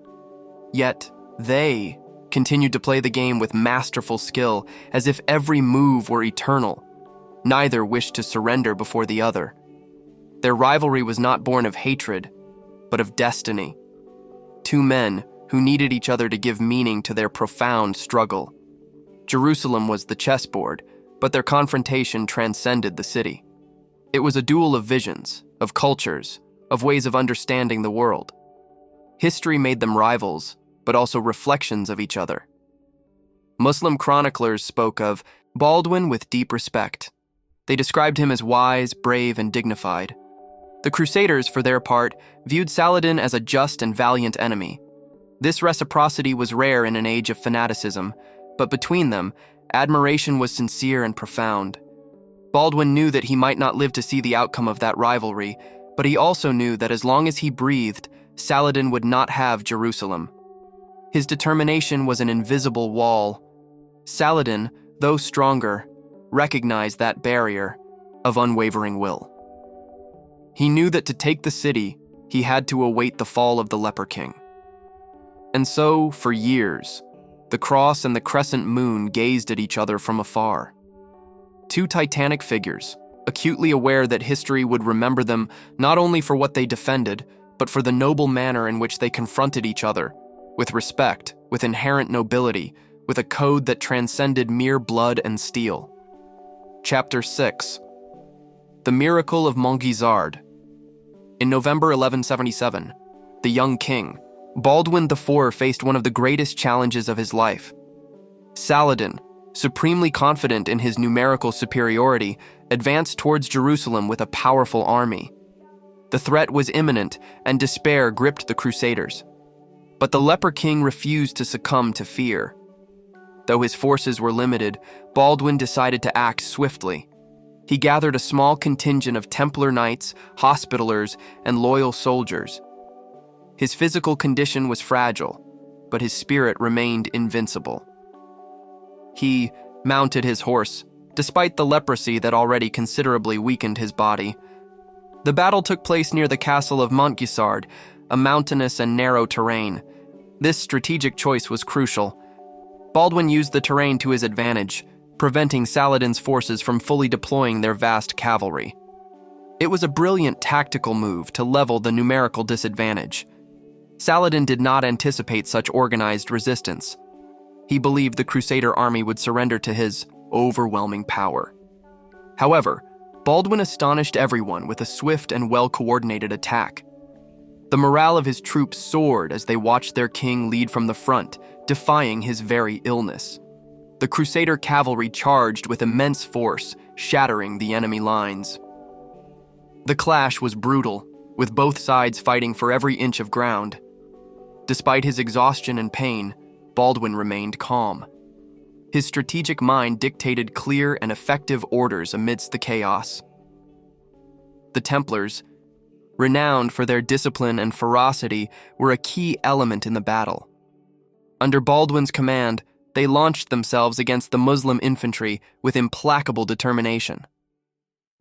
Yet, they continued to play the game with masterful skill, as if every move were eternal. Neither wished to surrender before the other. Their rivalry was not born of hatred, but of destiny. Two men who needed each other to give meaning to their profound struggle. Jerusalem was the chessboard, but their confrontation transcended the city. It was a duel of visions, of cultures, of ways of understanding the world. History made them rivals, but also reflections of each other. Muslim chroniclers spoke of Baldwin with deep respect. They described him as wise, brave, and dignified. The Crusaders, for their part, viewed Saladin as a just and valiant enemy. This reciprocity was rare in an age of fanaticism, but between them, admiration was sincere and profound. Baldwin knew that he might not live to see the outcome of that rivalry, but he also knew that as long as he breathed, Saladin would not have Jerusalem. His determination was an invisible wall. Saladin, though stronger, recognized that barrier of unwavering will. He knew that to take the city, he had to await the fall of the Leper King. And so, for years, the cross and the crescent moon gazed at each other from afar. Two titanic figures, acutely aware that history would remember them not only for what they defended, but for the noble manner in which they confronted each other, with respect, with inherent nobility, with a code that transcended mere blood and steel. Chapter 6. The Miracle of Montgisard. In November 1177, the young king, Baldwin IV, faced one of the greatest challenges of his life. Saladin, supremely confident in his numerical superiority, advanced towards Jerusalem with a powerful army. The threat was imminent, and despair gripped the Crusaders. But the Leper King refused to succumb to fear. Though his forces were limited, Baldwin decided to act swiftly. He gathered a small contingent of Templar knights, hospitallers, and loyal soldiers. His physical condition was fragile, but his spirit remained invincible. He mounted his horse, despite the leprosy that already considerably weakened his body. The battle took place near the castle of Montgisard, a mountainous and narrow terrain. This strategic choice was crucial. Baldwin used the terrain to his advantage, preventing Saladin's forces from fully deploying their vast cavalry. It was a brilliant tactical move to level the numerical disadvantage. Saladin did not anticipate such organized resistance. He believed the Crusader army would surrender to his overwhelming power. However, Baldwin astonished everyone with a swift and well-coordinated attack. The morale of his troops soared as they watched their king lead from the front, defying his very illness. The Crusader cavalry charged with immense force, shattering the enemy lines. The clash was brutal, with both sides fighting for every inch of ground. Despite his exhaustion and pain, Baldwin remained calm. His strategic mind dictated clear and effective orders amidst the chaos. The Templars, renowned for their discipline and ferocity, were a key element in the battle. Under Baldwin's command, they launched themselves against the Muslim infantry with implacable determination.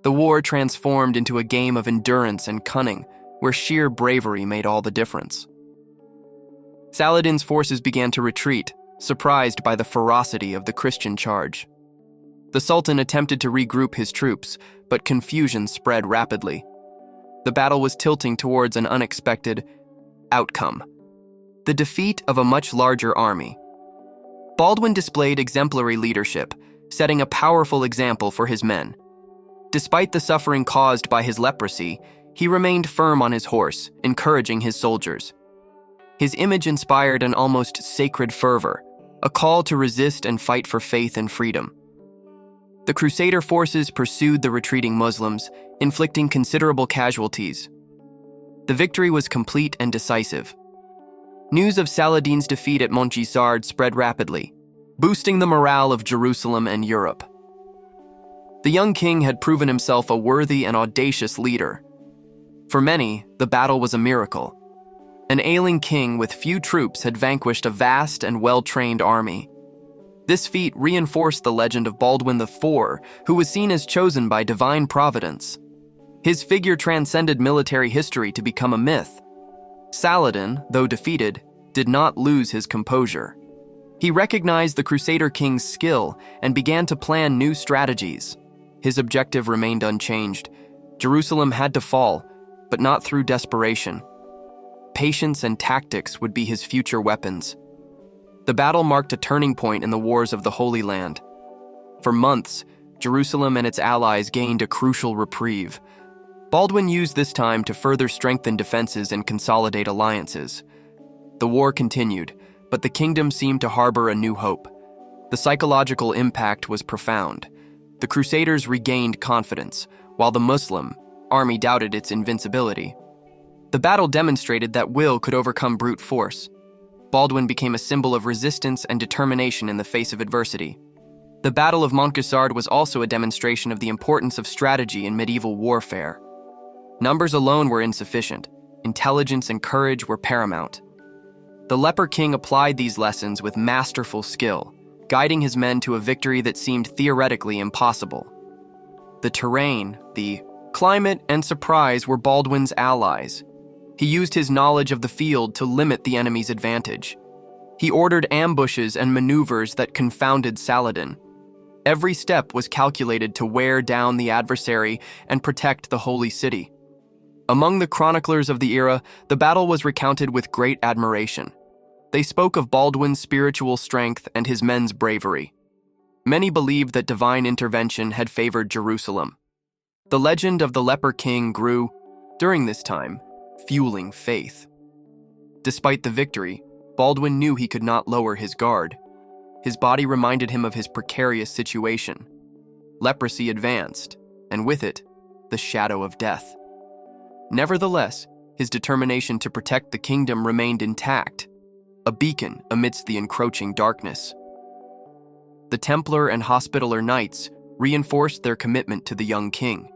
The war transformed into a game of endurance and cunning, where sheer bravery made all the difference. Saladin's forces began to retreat, surprised by the ferocity of the Christian charge. The Sultan attempted to regroup his troops, but confusion spread rapidly. The battle was tilting towards an unexpected outcome: the defeat of a much larger army. Baldwin displayed exemplary leadership, setting a powerful example for his men. Despite the suffering caused by his leprosy, he remained firm on his horse, encouraging his soldiers. His image inspired an almost sacred fervor, a call to resist and fight for faith and freedom. The Crusader forces pursued the retreating Muslims, inflicting considerable casualties. The victory was complete and decisive. News of Saladin's defeat at Montgisard spread rapidly, boosting the morale of Jerusalem and Europe. The young king had proven himself a worthy and audacious leader. For many, the battle was a miracle. An ailing king with few troops had vanquished a vast and well-trained army. This feat reinforced the legend of Baldwin IV, who was seen as chosen by divine providence. His figure transcended military history to become a myth. Saladin, though defeated, did not lose his composure. He recognized the Crusader king's skill and began to plan new strategies. His objective remained unchanged. Jerusalem had to fall, but not through desperation. Patience and tactics would be his future weapons. The battle marked a turning point in the wars of the Holy Land. For months, Jerusalem and its allies gained a crucial reprieve. Baldwin used this time to further strengthen defenses and consolidate alliances. The war continued, but the kingdom seemed to harbor a new hope. The psychological impact was profound. The Crusaders regained confidence, while the Muslim army doubted its invincibility. The battle demonstrated that will could overcome brute force. Baldwin became a symbol of resistance and determination in the face of adversity. The Battle of Montgisard was also a demonstration of the importance of strategy in medieval warfare. Numbers alone were insufficient. Intelligence and courage were paramount. The Leper King applied these lessons with masterful skill, guiding his men to a victory that seemed theoretically impossible. The terrain, the climate, and surprise were Baldwin's allies. He used his knowledge of the field to limit the enemy's advantage. He ordered ambushes and maneuvers that confounded Saladin. Every step was calculated to wear down the adversary and protect the holy city. Among the chroniclers of the era, the battle was recounted with great admiration. They spoke of Baldwin's spiritual strength and his men's bravery. Many believed that divine intervention had favored Jerusalem. The legend of the Leper King grew during this time, fueling faith. Despite the victory, Baldwin knew he could not lower his guard. His body reminded him of his precarious situation. Leprosy advanced, and with it, the shadow of death. Nevertheless, his determination to protect the kingdom remained intact, a beacon amidst the encroaching darkness. The Templar and Hospitaller Knights reinforced their commitment to the young king.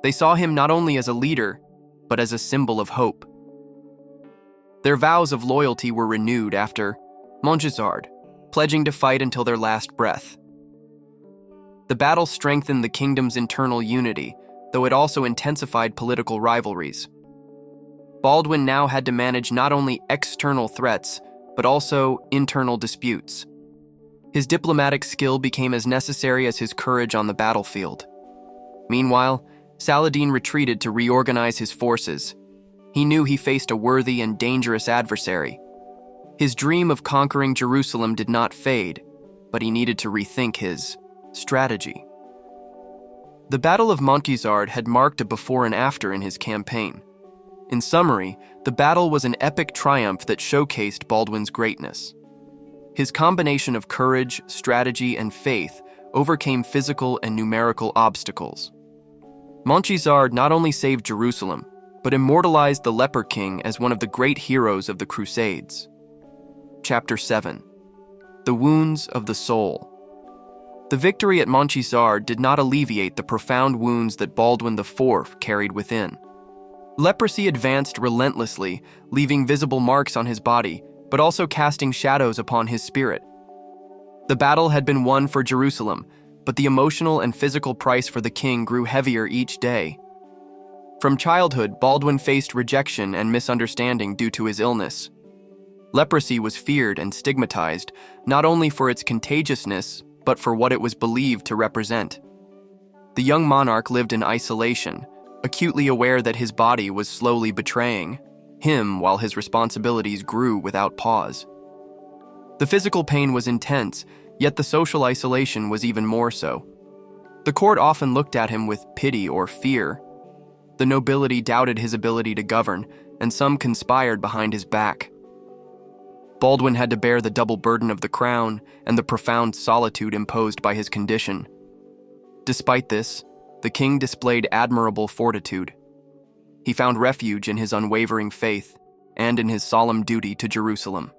They saw him not only as a leader, but as a symbol of hope. Their vows of loyalty were renewed after Montgisard, pledging to fight until their last breath. The battle strengthened the kingdom's internal unity, though it also intensified political rivalries. Baldwin now had to manage not only external threats, but also internal disputes. His diplomatic skill became as necessary as his courage on the battlefield. Meanwhile, Saladin retreated to reorganize his forces. He knew he faced a worthy and dangerous adversary. His dream of conquering Jerusalem did not fade, but he needed to rethink his strategy. The Battle of Montgisard had marked a before and after in his campaign. In summary, the battle was an epic triumph that showcased Baldwin's greatness. His combination of courage, strategy, and faith overcame physical and numerical obstacles. Montgisard not only saved Jerusalem, but immortalized the Leper King as one of the great heroes of the Crusades. Chapter 7. The Wounds of the Soul. The victory at Montgisard did not alleviate the profound wounds that Baldwin IV carried within. Leprosy advanced relentlessly, leaving visible marks on his body, but also casting shadows upon his spirit. The battle had been won for Jerusalem, but the emotional and physical price for the king grew heavier each day. From childhood, Baldwin faced rejection and misunderstanding due to his illness. Leprosy was feared and stigmatized, not only for its contagiousness, but for what it was believed to represent. The young monarch lived in isolation, acutely aware that his body was slowly betraying him while his responsibilities grew without pause. The physical pain was intense, yet the social isolation was even more so. The court often looked at him with pity or fear. The nobility doubted his ability to govern, and some conspired behind his back. Baldwin had to bear the double burden of the crown and the profound solitude imposed by his condition. Despite this, the king displayed admirable fortitude. He found refuge in his unwavering faith and in his solemn duty to Jerusalem.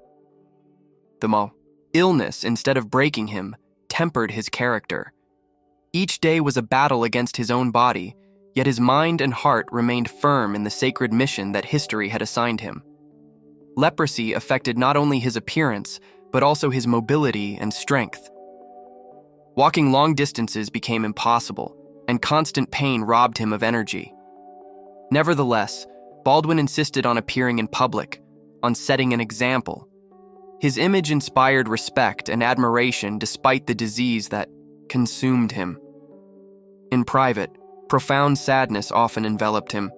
The illness, instead of breaking him, tempered his character. Each day was a battle against his own body, yet his mind and heart remained firm in the sacred mission that history had assigned him. Leprosy affected not only his appearance, but also his mobility and strength. Walking long distances became impossible, and constant pain robbed him of energy. Nevertheless, Baldwin insisted on appearing in public, on setting an example. His image inspired respect and admiration despite the disease that consumed him. In private, profound sadness often enveloped him.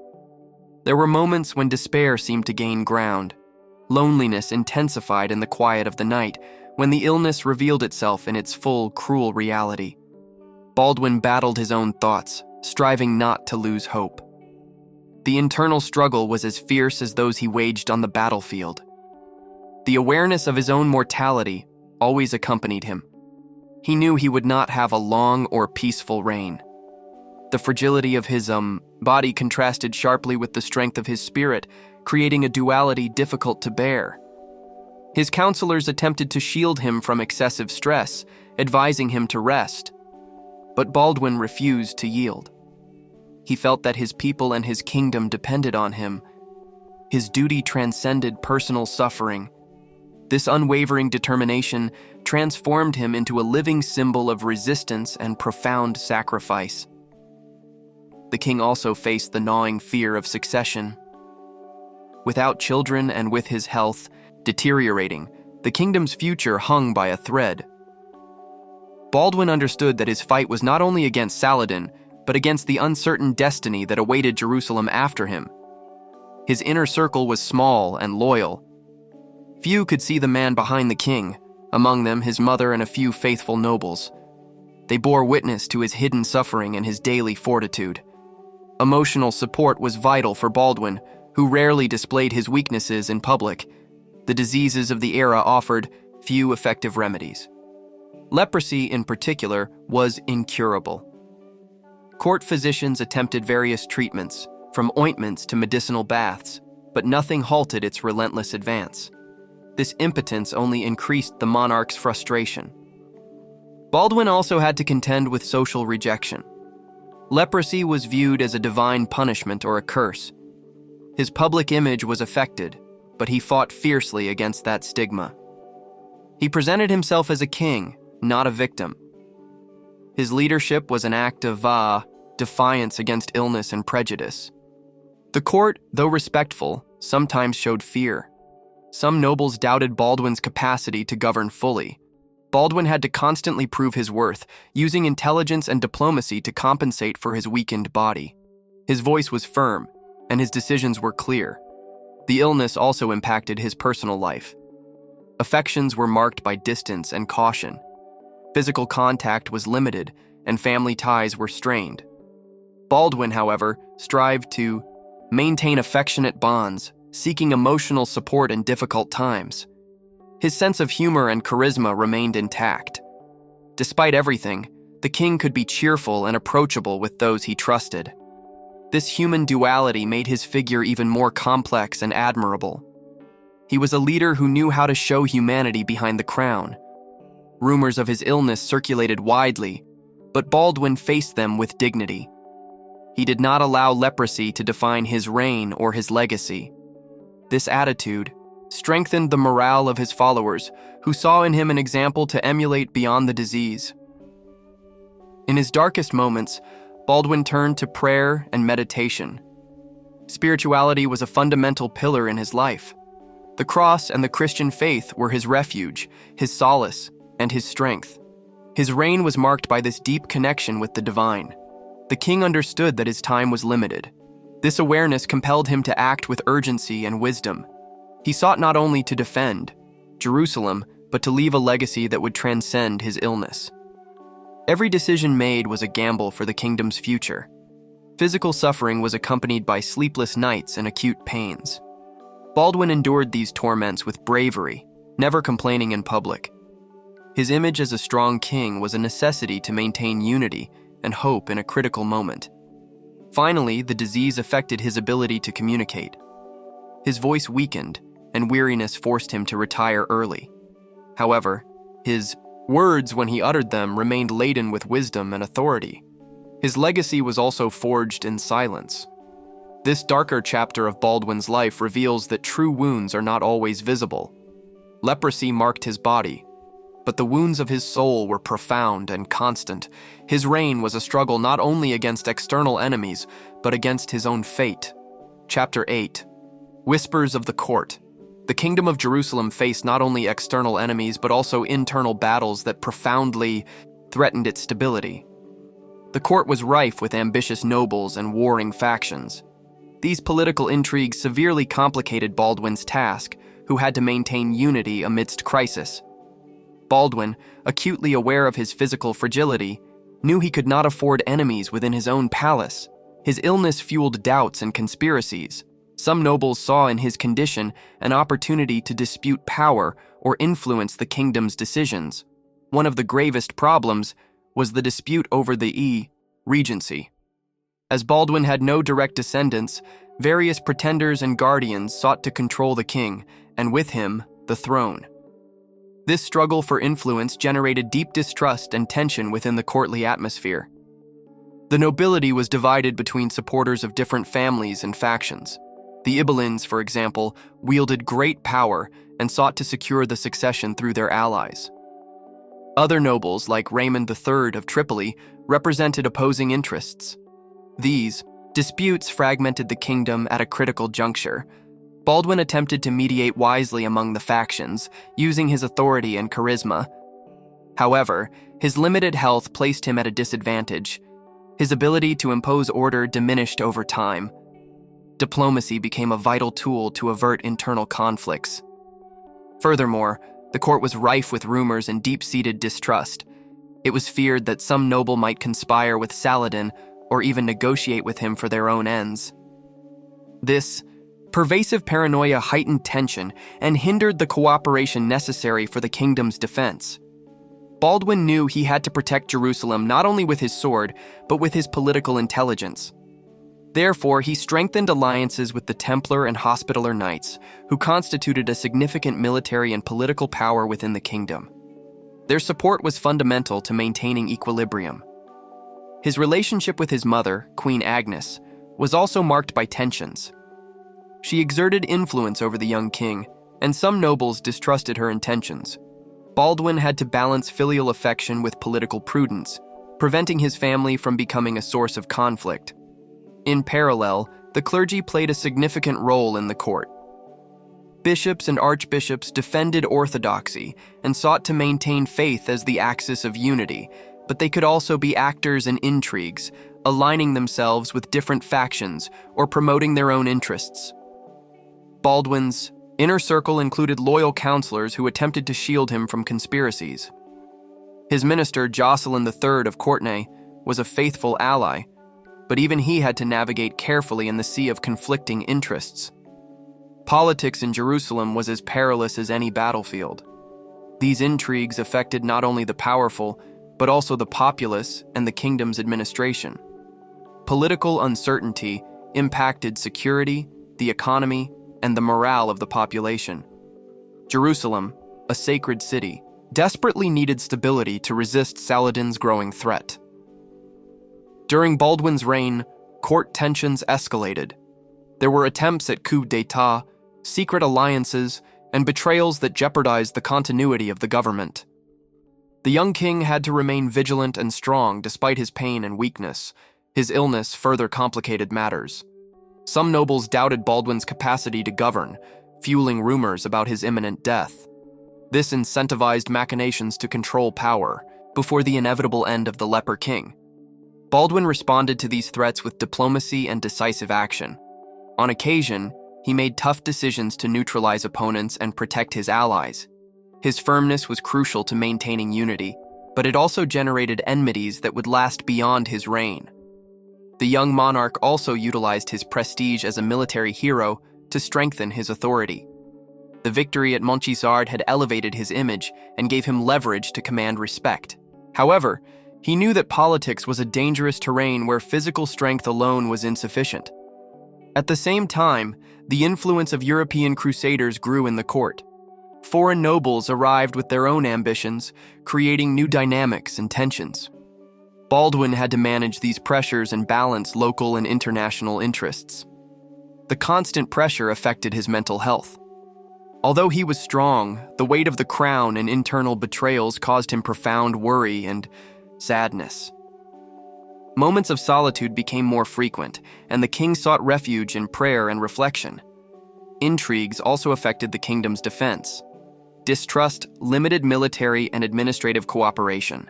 There were moments when despair seemed to gain ground. Loneliness intensified in the quiet of the night, when the illness revealed itself in its full, cruel reality. Baldwin battled his own thoughts, striving not to lose hope. The internal struggle was as fierce as those he waged on the battlefield. The awareness of his own mortality always accompanied him. He knew he would not have a long or peaceful reign. The fragility of his body contrasted sharply with the strength of his spirit, creating a duality difficult to bear. His counselors attempted to shield him from excessive stress, advising him to rest. But Baldwin refused to yield. He felt that his people and his kingdom depended on him. His duty transcended personal suffering. This unwavering determination transformed him into a living symbol of resistance and profound sacrifice. The king also faced the gnawing fear of succession. Without children and with his health deteriorating, the kingdom's future hung by a thread. Baldwin understood that his fight was not only against Saladin, but against the uncertain destiny that awaited Jerusalem after him. His inner circle was small and loyal. Few could see the man behind the king, among them his mother and a few faithful nobles. They bore witness to his hidden suffering and his daily fortitude. Emotional support was vital for Baldwin, who rarely displayed his weaknesses in public. The diseases of the era offered few effective remedies. Leprosy, in particular, was incurable. Court physicians attempted various treatments, from ointments to medicinal baths, but nothing halted its relentless advance. This impotence only increased the monarch's frustration. Baldwin also had to contend with social rejection. Leprosy was viewed as a divine punishment or a curse. His public image was affected, but he fought fiercely against that stigma. He presented himself as a king, not a victim. His leadership was an act of defiance against illness and prejudice. The court, though respectful, sometimes showed fear. Some nobles doubted Baldwin's capacity to govern fully. Baldwin had to constantly prove his worth, using intelligence and diplomacy to compensate for his weakened body. His voice was firm, and his decisions were clear. The illness also impacted his personal life. Affections were marked by distance and caution. Physical contact was limited, and family ties were strained. Baldwin, however, strived to maintain affectionate bonds, seeking emotional support in difficult times. His sense of humor and charisma remained intact. Despite everything, the king could be cheerful and approachable with those he trusted. This human duality made his figure even more complex and admirable. He was a leader who knew how to show humanity behind the crown. Rumors of his illness circulated widely, but Baldwin faced them with dignity. He did not allow leprosy to define his reign or his legacy. This attitude strengthened the morale of his followers, who saw in him an example to emulate beyond the disease. In his darkest moments, Baldwin turned to prayer and meditation. Spirituality was a fundamental pillar in his life. The cross and the Christian faith were his refuge, his solace, and his strength. His reign was marked by this deep connection with the divine. The king understood that his time was limited. This awareness compelled him to act with urgency and wisdom. He sought not only to defend Jerusalem, but to leave a legacy that would transcend his illness. Every decision made was a gamble for the kingdom's future. Physical suffering was accompanied by sleepless nights and acute pains. Baldwin endured these torments with bravery, never complaining in public. His image as a strong king was a necessity to maintain unity and hope in a critical moment. Finally, the disease affected his ability to communicate. His voice weakened, and weariness forced him to retire early. However, his words, when he uttered them, remained laden with wisdom and authority. His legacy was also forged in silence. This darker chapter of Baldwin's life reveals that true wounds are not always visible. Leprosy marked his body, but the wounds of his soul were profound and constant. His reign was a struggle not only against external enemies, but against his own fate. Chapter 8. Whispers of the Court. The kingdom of Jerusalem faced not only external enemies, but also internal battles that profoundly threatened its stability. The court was rife with ambitious nobles and warring factions. These political intrigues severely complicated Baldwin's task, who had to maintain unity amidst crisis. Baldwin, acutely aware of his physical fragility, knew he could not afford enemies within his own palace. His illness fueled doubts and conspiracies. Some nobles saw in his condition an opportunity to dispute power or influence the kingdom's decisions. One of the gravest problems was the dispute over the regency. As Baldwin had no direct descendants, various pretenders and guardians sought to control the king, and with him, the throne. This struggle for influence generated deep distrust and tension within the courtly atmosphere. The nobility was divided between supporters of different families and factions. The Ibelins, for example, wielded great power and sought to secure the succession through their allies. Other nobles, like Raymond III of Tripoli, represented opposing interests. These disputes fragmented the kingdom at a critical juncture. Baldwin attempted to mediate wisely among the factions, using his authority and charisma. However, his limited health placed him at a disadvantage. His ability to impose order diminished over time. Diplomacy became a vital tool to avert internal conflicts. Furthermore, the court was rife with rumors and deep-seated distrust. It was feared that some noble might conspire with Saladin or even negotiate with him for their own ends. This pervasive paranoia heightened tension and hindered the cooperation necessary for the kingdom's defense. Baldwin knew he had to protect Jerusalem not only with his sword, but with his political intelligence. Therefore, he strengthened alliances with the Templar and Hospitaller Knights, who constituted a significant military and political power within the kingdom. Their support was fundamental to maintaining equilibrium. His relationship with his mother, Queen Agnes, was also marked by tensions. She exerted influence over the young king, and some nobles distrusted her intentions. Baldwin had to balance filial affection with political prudence, preventing his family from becoming a source of conflict. In parallel, the clergy played a significant role in the court. Bishops and archbishops defended orthodoxy and sought to maintain faith as the axis of unity, but they could also be actors in intrigues, aligning themselves with different factions or promoting their own interests. Baldwin's inner circle included loyal counselors who attempted to shield him from conspiracies. His minister, Jocelyn III of Courtenay, was a faithful ally, but even he had to navigate carefully in the sea of conflicting interests. Politics in Jerusalem was as perilous as any battlefield. These intrigues affected not only the powerful, but also the populace and the kingdom's administration. Political uncertainty impacted security, the economy, and the morale of the population. Jerusalem, a sacred city, desperately needed stability to resist Saladin's growing threat. During Baldwin's reign, court tensions escalated. There were attempts at coups d'état, secret alliances, and betrayals that jeopardized the continuity of the government. The young king had to remain vigilant and strong despite his pain and weakness. His illness further complicated matters. Some nobles doubted Baldwin's capacity to govern, fueling rumors about his imminent death. This incentivized machinations to control power before the inevitable end of the Leper King. Baldwin responded to these threats with diplomacy and decisive action. On occasion, he made tough decisions to neutralize opponents and protect his allies. His firmness was crucial to maintaining unity, but it also generated enmities that would last beyond his reign. The young monarch also utilized his prestige as a military hero to strengthen his authority. The victory at Montgisard had elevated his image and gave him leverage to command respect. However, he knew that politics was a dangerous terrain where physical strength alone was insufficient. At the same time, the influence of European crusaders grew in the court. Foreign nobles arrived with their own ambitions, creating new dynamics and tensions. Baldwin had to manage these pressures and balance local and international interests. The constant pressure affected his mental health. Although he was strong, the weight of the crown and internal betrayals caused him profound worry and sadness. Moments of solitude became more frequent, and the king sought refuge in prayer and reflection. Intrigues also affected the kingdom's defense. Distrust limited military and administrative cooperation.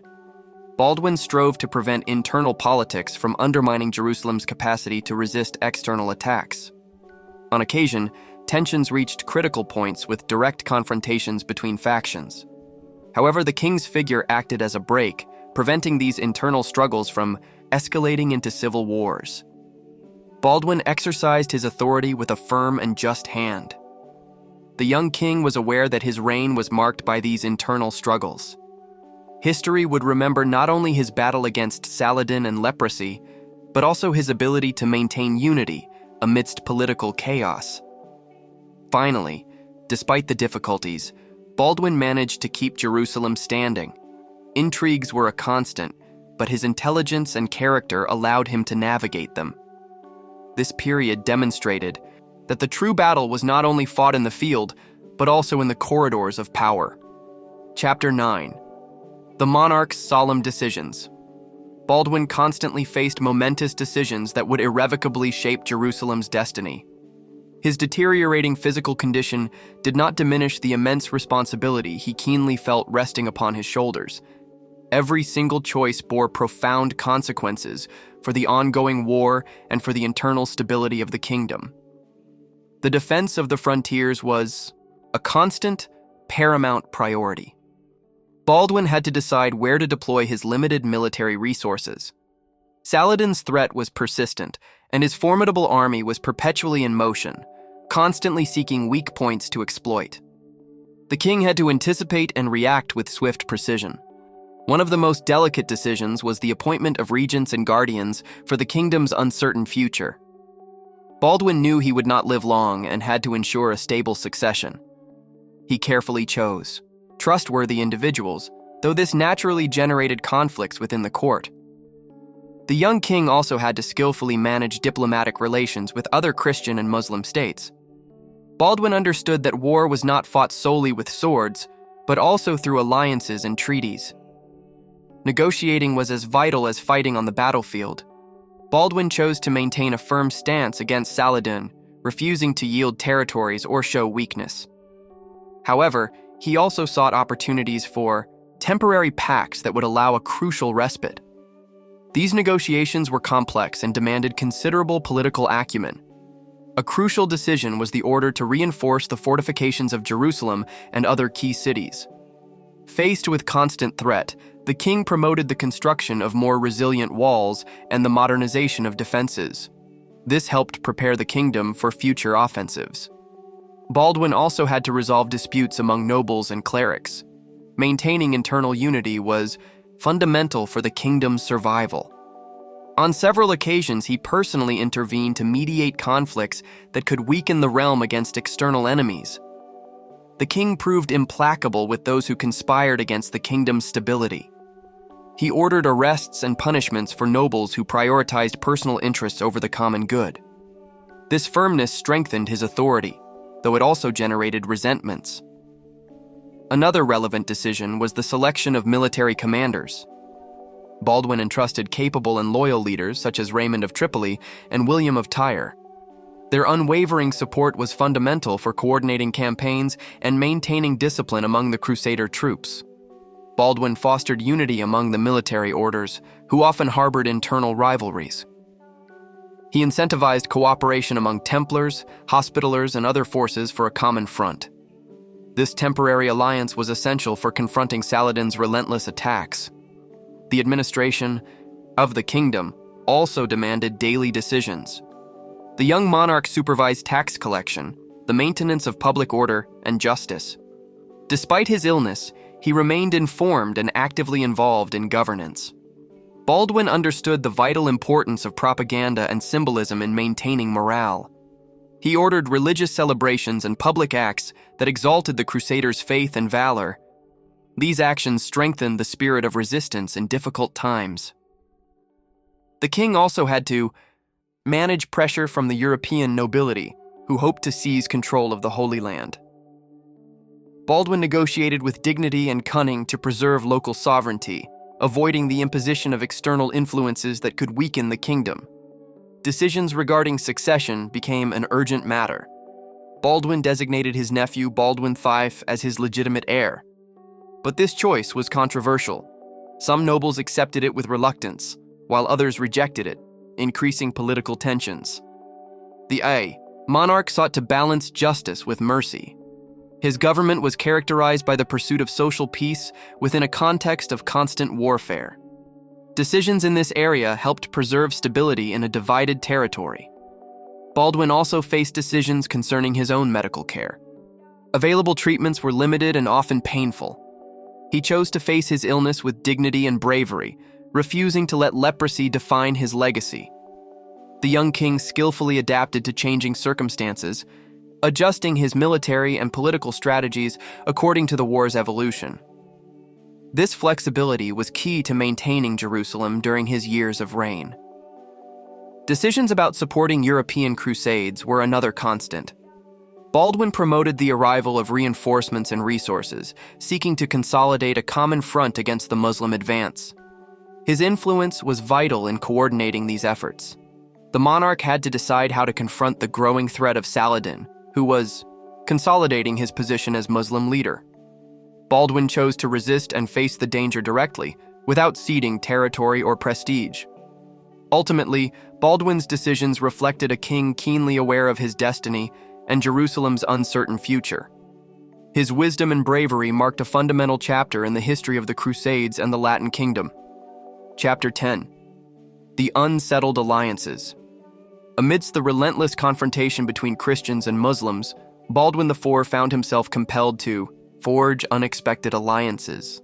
Baldwin strove to prevent internal politics from undermining Jerusalem's capacity to resist external attacks. On occasion, tensions reached critical points with direct confrontations between factions. However, the king's figure acted as a brake, preventing these internal struggles from escalating into civil wars. Baldwin exercised his authority with a firm and just hand. The young king was aware that his reign was marked by these internal struggles. History would remember not only his battle against Saladin and leprosy, but also his ability to maintain unity amidst political chaos. Finally, despite the difficulties, Baldwin managed to keep Jerusalem standing. Intrigues were a constant, but his intelligence and character allowed him to navigate them. This period demonstrated that the true battle was not only fought in the field, but also in the corridors of power. Chapter 9. The monarch's solemn decisions. Baldwin constantly faced momentous decisions that would irrevocably shape Jerusalem's destiny. His deteriorating physical condition did not diminish the immense responsibility he keenly felt resting upon his shoulders. Every single choice bore profound consequences for the ongoing war and for the internal stability of the kingdom. The defense of the frontiers was a constant, paramount priority. Baldwin had to decide where to deploy his limited military resources. Saladin's threat was persistent, and his formidable army was perpetually in motion, constantly seeking weak points to exploit. The king had to anticipate and react with swift precision. One of the most delicate decisions was the appointment of regents and guardians for the kingdom's uncertain future. Baldwin knew he would not live long and had to ensure a stable succession. He carefully chose trustworthy individuals, though this naturally generated conflicts within the court. The young king also had to skillfully manage diplomatic relations with other Christian and Muslim states. Baldwin understood that war was not fought solely with swords, but also through alliances and treaties. Negotiating was as vital as fighting on the battlefield. Baldwin chose to maintain a firm stance against Saladin, refusing to yield territories or show weakness. However, he also sought opportunities for temporary pacts that would allow a crucial respite. These negotiations were complex and demanded considerable political acumen. A crucial decision was the order to reinforce the fortifications of Jerusalem and other key cities. Faced with constant threat, the king promoted the construction of more resilient walls and the modernization of defenses. This helped prepare the kingdom for future offensives. Baldwin also had to resolve disputes among nobles and clerics. Maintaining internal unity was fundamental for the kingdom's survival. On several occasions, he personally intervened to mediate conflicts that could weaken the realm against external enemies. The king proved implacable with those who conspired against the kingdom's stability. He ordered arrests and punishments for nobles who prioritized personal interests over the common good. This firmness strengthened his authority, though it also generated resentments. Another relevant decision was the selection of military commanders. Baldwin entrusted capable and loyal leaders such as Raymond of Tripoli and William of Tyre. Their unwavering support was fundamental for coordinating campaigns and maintaining discipline among the Crusader troops. Baldwin fostered unity among the military orders, who often harbored internal rivalries. He incentivized cooperation among Templars, Hospitallers, and other forces for a common front. This temporary alliance was essential for confronting Saladin's relentless attacks. The administration of the kingdom also demanded daily decisions. The young monarch supervised tax collection, the maintenance of public order, and justice. Despite his illness, he remained informed and actively involved in governance. Baldwin understood the vital importance of propaganda and symbolism in maintaining morale. He ordered religious celebrations and public acts that exalted the Crusaders' faith and valor. These actions strengthened the spirit of resistance in difficult times. The king also had to manage pressure from the European nobility, who hoped to seize control of the Holy Land. Baldwin negotiated with dignity and cunning to preserve local sovereignty, avoiding the imposition of external influences that could weaken the kingdom. Decisions regarding succession became an urgent matter. Baldwin designated his nephew Baldwin IV as his legitimate heir. But this choice was controversial. Some nobles accepted it with reluctance, while others rejected it, increasing political tensions. The monarch sought to balance justice with mercy. His government was characterized by the pursuit of social peace within a context of constant warfare. Decisions in this area helped preserve stability in a divided territory. Baldwin also faced decisions concerning his own medical care. Available treatments were limited and often painful. He chose to face his illness with dignity and bravery, refusing to let leprosy define his legacy. The young king skillfully adapted to changing circumstances, adjusting his military and political strategies according to the war's evolution. This flexibility was key to maintaining Jerusalem during his years of reign. Decisions about supporting European crusades were another constant. Baldwin promoted the arrival of reinforcements and resources, seeking to consolidate a common front against the Muslim advance. His influence was vital in coordinating these efforts. The monarch had to decide how to confront the growing threat of Saladin, who was consolidating his position as Muslim leader. Baldwin chose to resist and face the danger directly, without ceding territory or prestige. Ultimately, Baldwin's decisions reflected a king keenly aware of his destiny and Jerusalem's uncertain future. His wisdom and bravery marked a fundamental chapter in the history of the Crusades and the Latin Kingdom. Chapter 10. The Unsettled Alliances. Amidst the relentless confrontation between Christians and Muslims, Baldwin IV found himself compelled to forge unexpected alliances.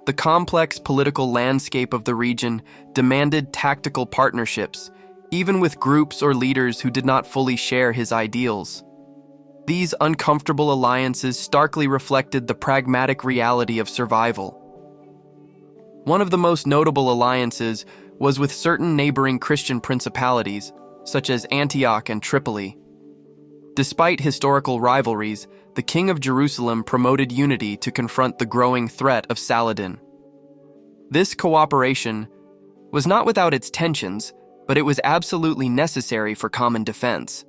The complex political landscape of the region demanded tactical partnerships, even with groups or leaders who did not fully share his ideals. These uncomfortable alliances starkly reflected the pragmatic reality of survival. One of the most notable alliances was with certain neighboring Christian principalities, such as Antioch and Tripoli. Despite historical rivalries, the King of Jerusalem promoted unity to confront the growing threat of Saladin. This cooperation was not without its tensions, but it was absolutely necessary for common defense.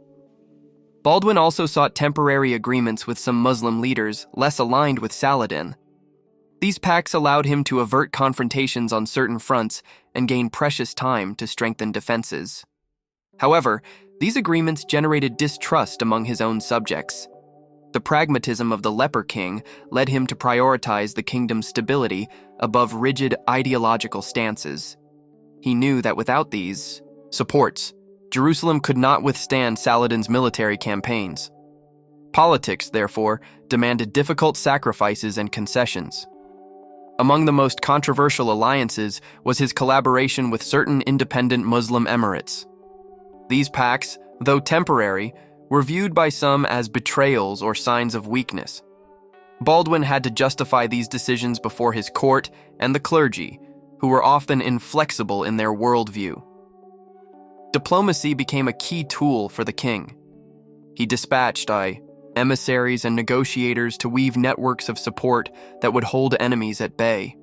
Baldwin also sought temporary agreements with some Muslim leaders less aligned with Saladin. These pacts allowed him to avert confrontations on certain fronts and gain precious time to strengthen defenses. However, these agreements generated distrust among his own subjects. The pragmatism of the Leper King led him to prioritize the kingdom's stability above rigid ideological stances. He knew that without these supports, Jerusalem could not withstand Saladin's military campaigns. Politics, therefore, demanded difficult sacrifices and concessions. Among the most controversial alliances was his collaboration with certain independent Muslim emirates. These pacts, though temporary, were viewed by some as betrayals or signs of weakness. Baldwin had to justify these decisions before his court and the clergy, who were often inflexible in their worldview. Diplomacy became a key tool for the king. He dispatched emissaries and negotiators to weave networks of support that would hold enemies at bay.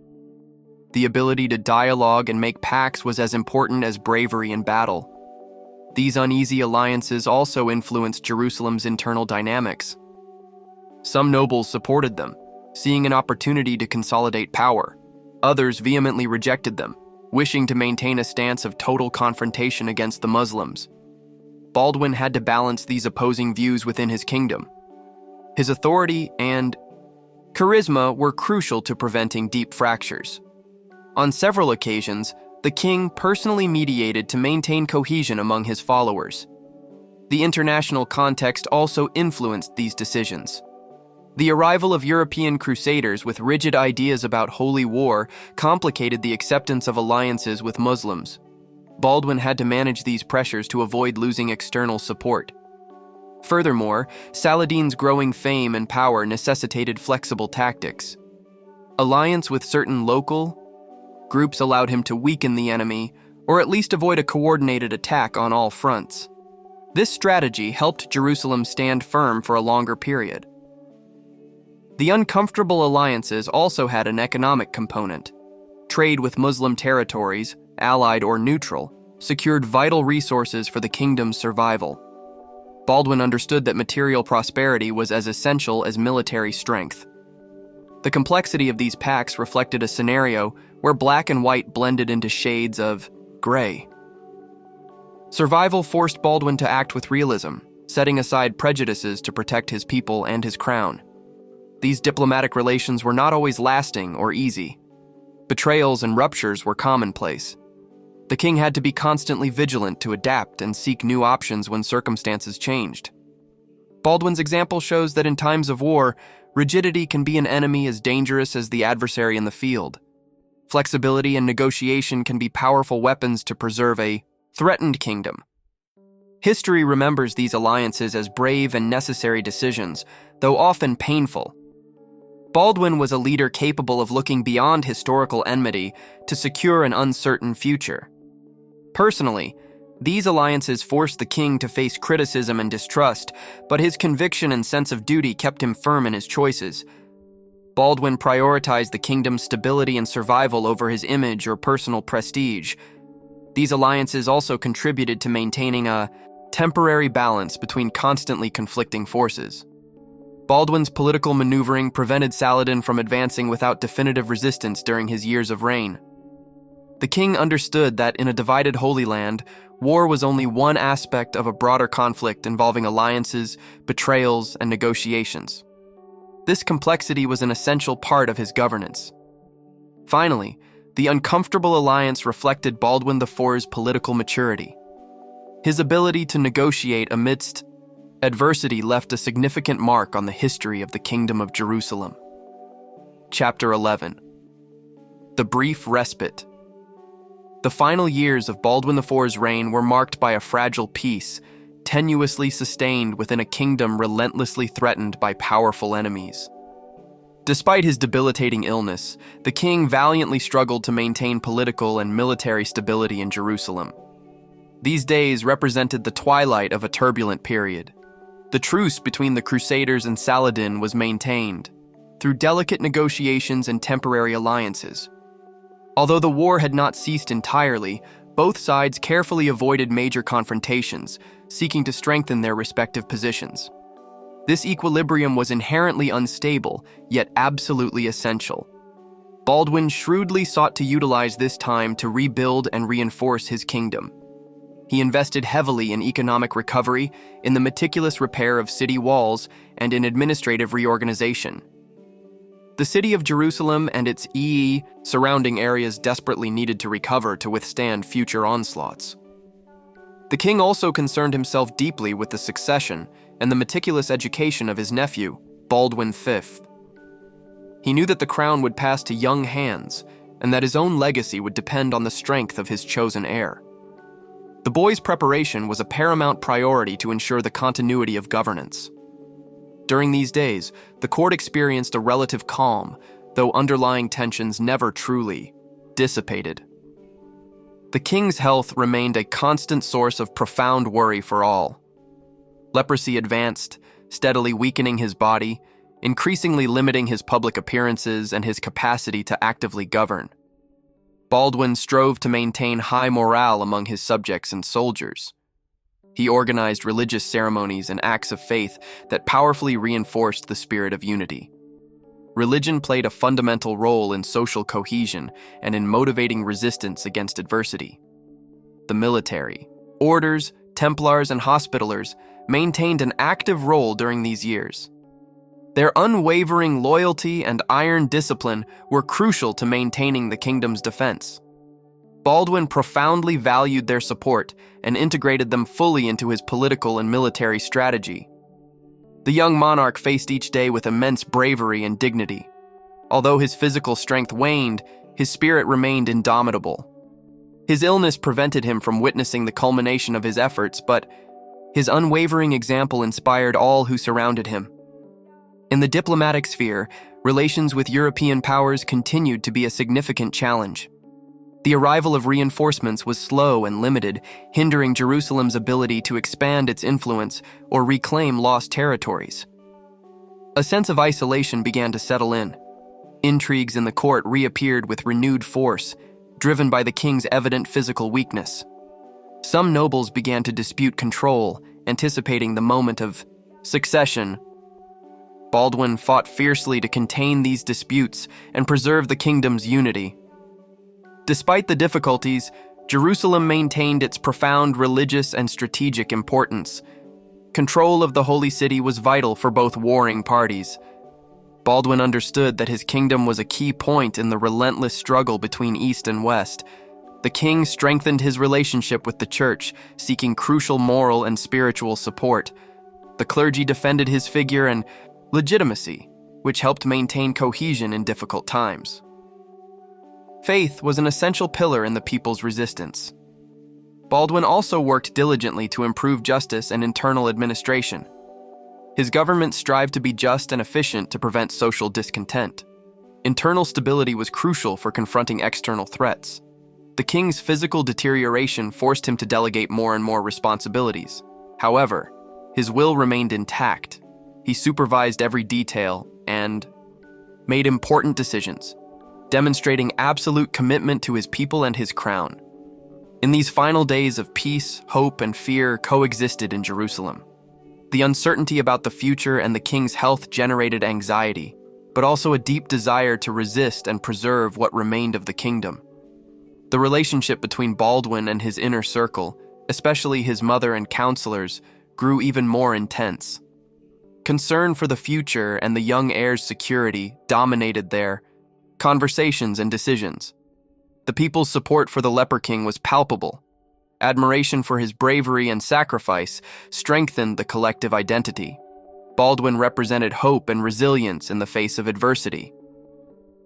The ability to dialogue and make pacts was as important as bravery in battle. These uneasy alliances also influenced Jerusalem's internal dynamics. Some nobles supported them, seeing an opportunity to consolidate power. Others vehemently rejected them, wishing to maintain a stance of total confrontation against the Muslims. Baldwin had to balance these opposing views within his kingdom. His authority and charisma were crucial to preventing deep fractures. On several occasions, the king personally mediated to maintain cohesion among his followers. The international context also influenced these decisions. The arrival of European crusaders with rigid ideas about holy war complicated the acceptance of alliances with Muslims. Baldwin had to manage these pressures to avoid losing external support. Furthermore, Saladin's growing fame and power necessitated flexible tactics. Alliance with certain local groups allowed him to weaken the enemy, or at least avoid a coordinated attack on all fronts. This strategy helped Jerusalem stand firm for a longer period. The uncomfortable alliances also had an economic component. Trade with Muslim territories, allied or neutral, secured vital resources for the kingdom's survival. Baldwin understood that material prosperity was as essential as military strength. The complexity of these pacts reflected a scenario where black and white blended into shades of gray. Survival forced Baldwin to act with realism, setting aside prejudices to protect his people and his crown. These diplomatic relations were not always lasting or easy. Betrayals and ruptures were commonplace. The king had to be constantly vigilant to adapt and seek new options when circumstances changed. Baldwin's example shows that in times of war, rigidity can be an enemy as dangerous as the adversary in the field. Flexibility and negotiation can be powerful weapons to preserve a threatened kingdom. History remembers these alliances as brave and necessary decisions, though often painful. Baldwin was a leader capable of looking beyond historical enmity to secure an uncertain future. Personally, these alliances forced the king to face criticism and distrust, but his conviction and sense of duty kept him firm in his choices. Baldwin prioritized the kingdom's stability and survival over his image or personal prestige. These alliances also contributed to maintaining a temporary balance between constantly conflicting forces. Baldwin's political maneuvering prevented Saladin from advancing without definitive resistance during his years of reign. The king understood that in a divided Holy Land, war was only one aspect of a broader conflict involving alliances, betrayals, and negotiations. This complexity was an essential part of his governance. Finally, the uncomfortable alliance reflected Baldwin IV's political maturity. His ability to negotiate amidst adversity left a significant mark on the history of the Kingdom of Jerusalem. Chapter 11. The Brief Respite. The final years of Baldwin IV's reign were marked by a fragile peace, tenuously sustained within a kingdom relentlessly threatened by powerful enemies. Despite his debilitating illness, the king valiantly struggled to maintain political and military stability in Jerusalem. These days represented the twilight of a turbulent period. The truce between the Crusaders and Saladin was maintained through delicate negotiations and temporary alliances. Although the war had not ceased entirely, both sides carefully avoided major confrontations, seeking to strengthen their respective positions. This equilibrium was inherently unstable, yet absolutely essential. Baldwin shrewdly sought to utilize this time to rebuild and reinforce his kingdom. He invested heavily in economic recovery, in the meticulous repair of city walls, and in administrative reorganization. The city of Jerusalem and its surrounding areas desperately needed to recover to withstand future onslaughts. The king also concerned himself deeply with the succession and the meticulous education of his nephew, Baldwin V. He knew that the crown would pass to young hands, and that his own legacy would depend on the strength of his chosen heir. The boy's preparation was a paramount priority to ensure the continuity of governance. During these days, the court experienced a relative calm, though underlying tensions never truly dissipated. The king's health remained a constant source of profound worry for all. Leprosy advanced, steadily weakening his body, increasingly limiting his public appearances and his capacity to actively govern. Baldwin strove to maintain high morale among his subjects and soldiers. He organized religious ceremonies and acts of faith that powerfully reinforced the spirit of unity. Religion played a fundamental role in social cohesion and in motivating resistance against adversity. The military, orders, Templars, and Hospitallers maintained an active role during these years. Their unwavering loyalty and iron discipline were crucial to maintaining the kingdom's defense. Baldwin profoundly valued their support and integrated them fully into his political and military strategy. The young monarch faced each day with immense bravery and dignity. Although his physical strength waned, his spirit remained indomitable. His illness prevented him from witnessing the culmination of his efforts, but his unwavering example inspired all who surrounded him. In the diplomatic sphere, relations with European powers continued to be a significant challenge. The arrival of reinforcements was slow and limited, hindering Jerusalem's ability to expand its influence or reclaim lost territories. A sense of isolation began to settle in. Intrigues in the court reappeared with renewed force, driven by the king's evident physical weakness. Some nobles began to dispute control, anticipating the moment of succession. Baldwin fought fiercely to contain these disputes and preserve the kingdom's unity. Despite the difficulties, Jerusalem maintained its profound religious and strategic importance. Control of the Holy City was vital for both warring parties. Baldwin understood that his kingdom was a key point in the relentless struggle between East and West. The king strengthened his relationship with the church, seeking crucial moral and spiritual support. The clergy defended his figure and legitimacy, which helped maintain cohesion in difficult times. Faith was an essential pillar in the people's resistance. Baldwin also worked diligently to improve justice and internal administration. His government strived to be just and efficient to prevent social discontent. Internal stability was crucial for confronting external threats. The king's physical deterioration forced him to delegate more and more responsibilities. However, his will remained intact. He supervised every detail and made important decisions, demonstrating absolute commitment to his people and his crown. In these final days of peace, hope, and fear coexisted in Jerusalem. The uncertainty about the future and the king's health generated anxiety, but also a deep desire to resist and preserve what remained of the kingdom. The relationship between Baldwin and his inner circle, especially his mother and counselors, grew even more intense. Concern for the future and the young heir's security dominated their conversations and decisions. The people's support for the Leper King was palpable. Admiration for his bravery and sacrifice strengthened the collective identity. Baldwin represented hope and resilience in the face of adversity.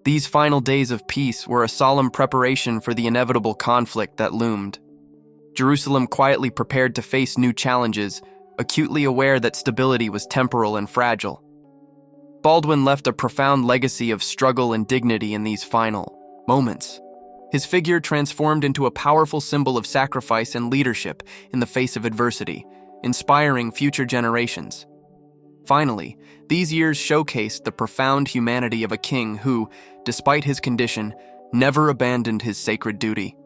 These final days of peace were a solemn preparation for the inevitable conflict that loomed. Jerusalem quietly prepared to face new challenges, acutely aware that stability was temporal and fragile. Baldwin left a profound legacy of struggle and dignity in these final moments. His figure transformed into a powerful symbol of sacrifice and leadership in the face of adversity, inspiring future generations. Finally, these years showcased the profound humanity of a king who, despite his condition, never abandoned his sacred duty.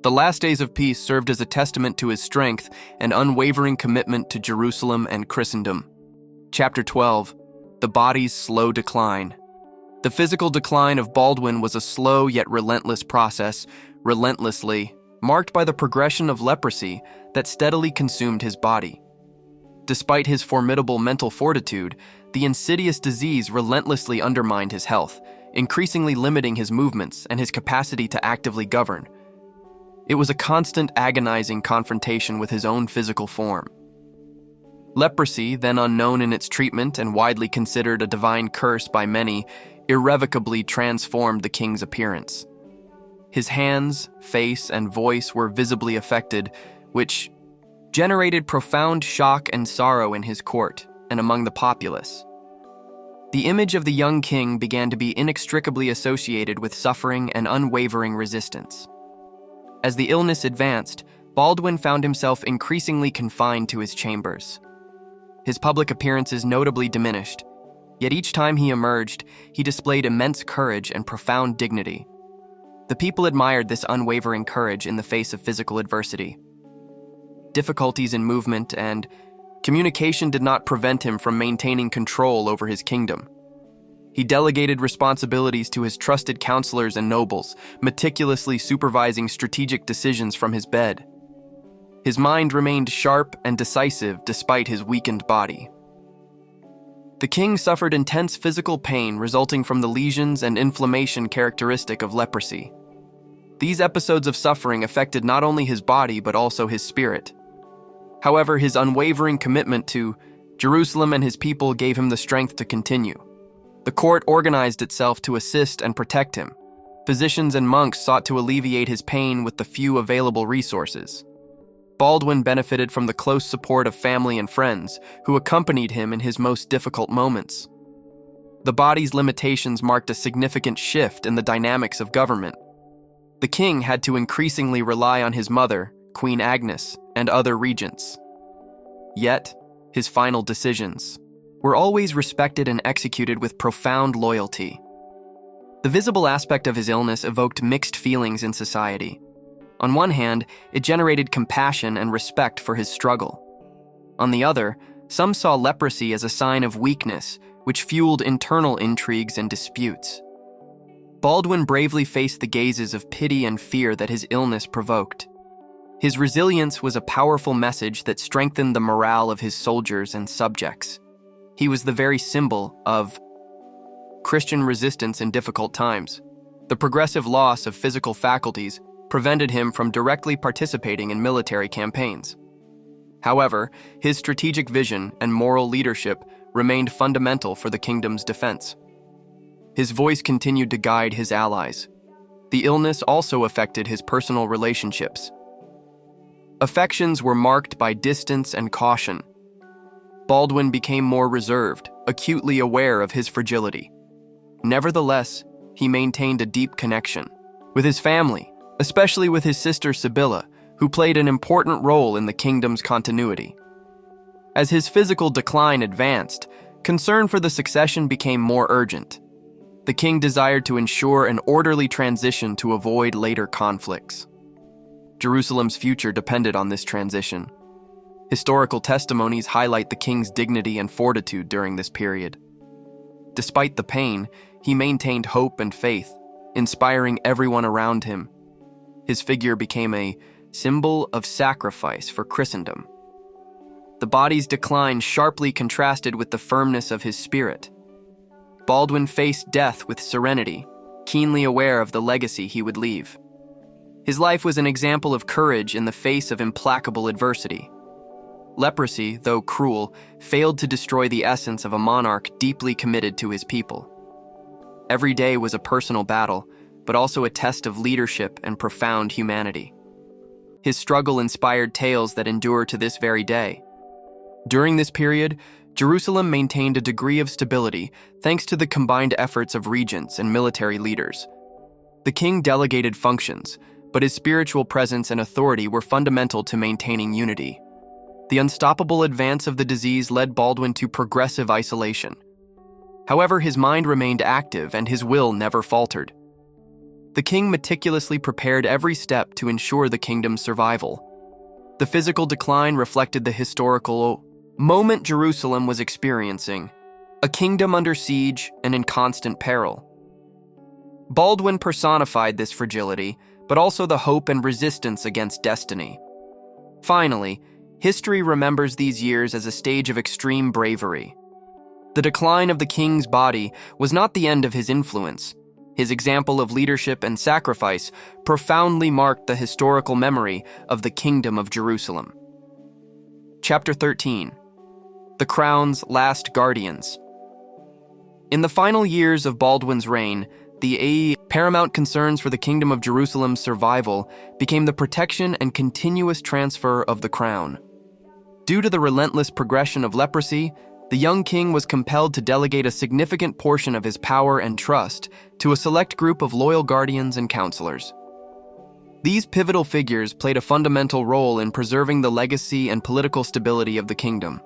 The last days of peace served as a testament to his strength and unwavering commitment to Jerusalem and Christendom. Chapter 12. The body's slow decline. The physical decline of Baldwin was a slow yet relentless process, relentlessly marked by the progression of leprosy that steadily consumed his body. Despite his formidable mental fortitude, the insidious disease relentlessly undermined his health, increasingly limiting his movements and his capacity to actively govern. It was a constant, agonizing confrontation with his own physical form. Leprosy, then unknown in its treatment and widely considered a divine curse by many, irrevocably transformed the king's appearance. His hands, face, and voice were visibly affected, which generated profound shock and sorrow in his court and among the populace. The image of the young king began to be inextricably associated with suffering and unwavering resistance. As the illness advanced, Baldwin found himself increasingly confined to his chambers. His public appearances notably diminished, yet each time he emerged, he displayed immense courage and profound dignity. The people admired this unwavering courage in the face of physical adversity. Difficulties in movement and communication did not prevent him from maintaining control over his kingdom. He delegated responsibilities to his trusted counselors and nobles, meticulously supervising strategic decisions from his bed. His mind remained sharp and decisive despite his weakened body. The king suffered intense physical pain resulting from the lesions and inflammation characteristic of leprosy. These episodes of suffering affected not only his body but also his spirit. However, his unwavering commitment to Jerusalem and his people gave him the strength to continue. The court organized itself to assist and protect him. Physicians and monks sought to alleviate his pain with the few available resources. Baldwin benefited from the close support of family and friends who accompanied him in his most difficult moments. The body's limitations marked a significant shift in the dynamics of government. The king had to increasingly rely on his mother, Queen Agnes, and other regents. Yet, his final decisions were always respected and executed with profound loyalty. The visible aspect of his illness evoked mixed feelings in society. On one hand, it generated compassion and respect for his struggle. On the other, some saw leprosy as a sign of weakness, which fueled internal intrigues and disputes. Baldwin bravely faced the gazes of pity and fear that his illness provoked. His resilience was a powerful message that strengthened the morale of his soldiers and subjects. He was the very symbol of Christian resistance in difficult times. The progressive loss of physical faculties prevented him from directly participating in military campaigns. However, his strategic vision and moral leadership remained fundamental for the kingdom's defense. His voice continued to guide his allies. The illness also affected his personal relationships. Affections were marked by distance and caution. Baldwin became more reserved, acutely aware of his fragility. Nevertheless, he maintained a deep connection with his family, especially with his sister Sibylla, who played an important role in the kingdom's continuity. As his physical decline advanced, concern for the succession became more urgent. The king desired to ensure an orderly transition to avoid later conflicts. Jerusalem's future depended on this transition. Historical testimonies highlight the king's dignity and fortitude during this period. Despite the pain, he maintained hope and faith, inspiring everyone around him. His figure became a symbol of sacrifice for Christendom. The body's decline sharply contrasted with the firmness of his spirit. Baldwin faced death with serenity, keenly aware of the legacy he would leave. His life was an example of courage in the face of implacable adversity. Leprosy, though cruel, failed to destroy the essence of a monarch deeply committed to his people. Every day was a personal battle, but also a test of leadership and profound humanity. His struggle inspired tales that endure to this very day. During this period, Jerusalem maintained a degree of stability thanks to the combined efforts of regents and military leaders. The king delegated functions, but his spiritual presence and authority were fundamental to maintaining unity. The unstoppable advance of the disease led Baldwin to progressive isolation. However, his mind remained active and his will never faltered. The king meticulously prepared every step to ensure the kingdom's survival. The physical decline reflected the historical moment Jerusalem was experiencing, a kingdom under siege and in constant peril. Baldwin personified this fragility, but also the hope and resistance against destiny. Finally, history remembers these years as a stage of extreme bravery. The decline of the king's body was not the end of his influence. His example of leadership and sacrifice profoundly marked the historical memory of the Kingdom of Jerusalem. Chapter 13. The Crown's Last Guardians. In the final years of Baldwin's reign, the paramount concerns for the Kingdom of Jerusalem's survival became the protection and continuous transfer of the crown. Due to the relentless progression of leprosy, the young king was compelled to delegate a significant portion of his power and trust to a select group of loyal guardians and counselors. These pivotal figures played a fundamental role in preserving the legacy and political stability of the kingdom.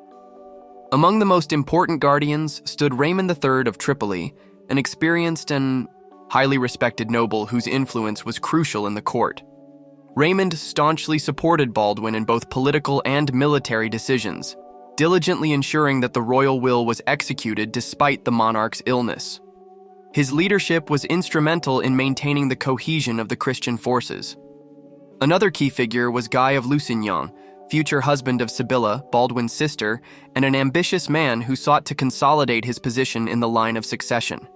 Among the most important guardians stood Raymond III of Tripoli, an experienced and highly respected noble whose influence was crucial in the court. Raymond staunchly supported Baldwin in both political and military decisions, diligently ensuring that the royal will was executed despite the monarch's illness. His leadership was instrumental in maintaining the cohesion of the Christian forces. Another key figure was Guy of Lusignan, future husband of Sibylla, Baldwin's sister, and an ambitious man who sought to consolidate his position in the line of succession.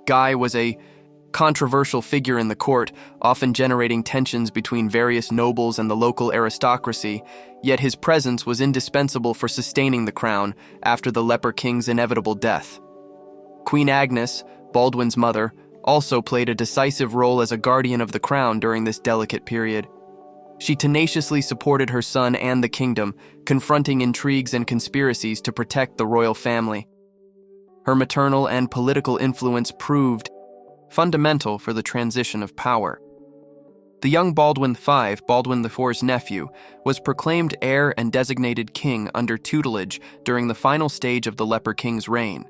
Guy was a controversial figure in the court, often generating tensions between various nobles and the local aristocracy, yet his presence was indispensable for sustaining the crown after the Leper King's inevitable death. Queen Agnes, Baldwin's mother, also played a decisive role as a guardian of the crown during this delicate period. She tenaciously supported her son and the kingdom, confronting intrigues and conspiracies to protect the royal family. Her maternal and political influence proved fundamental for the transition of power. The young Baldwin V, Baldwin IV's nephew, was proclaimed heir and designated king under tutelage during the final stage of the Leper King's reign.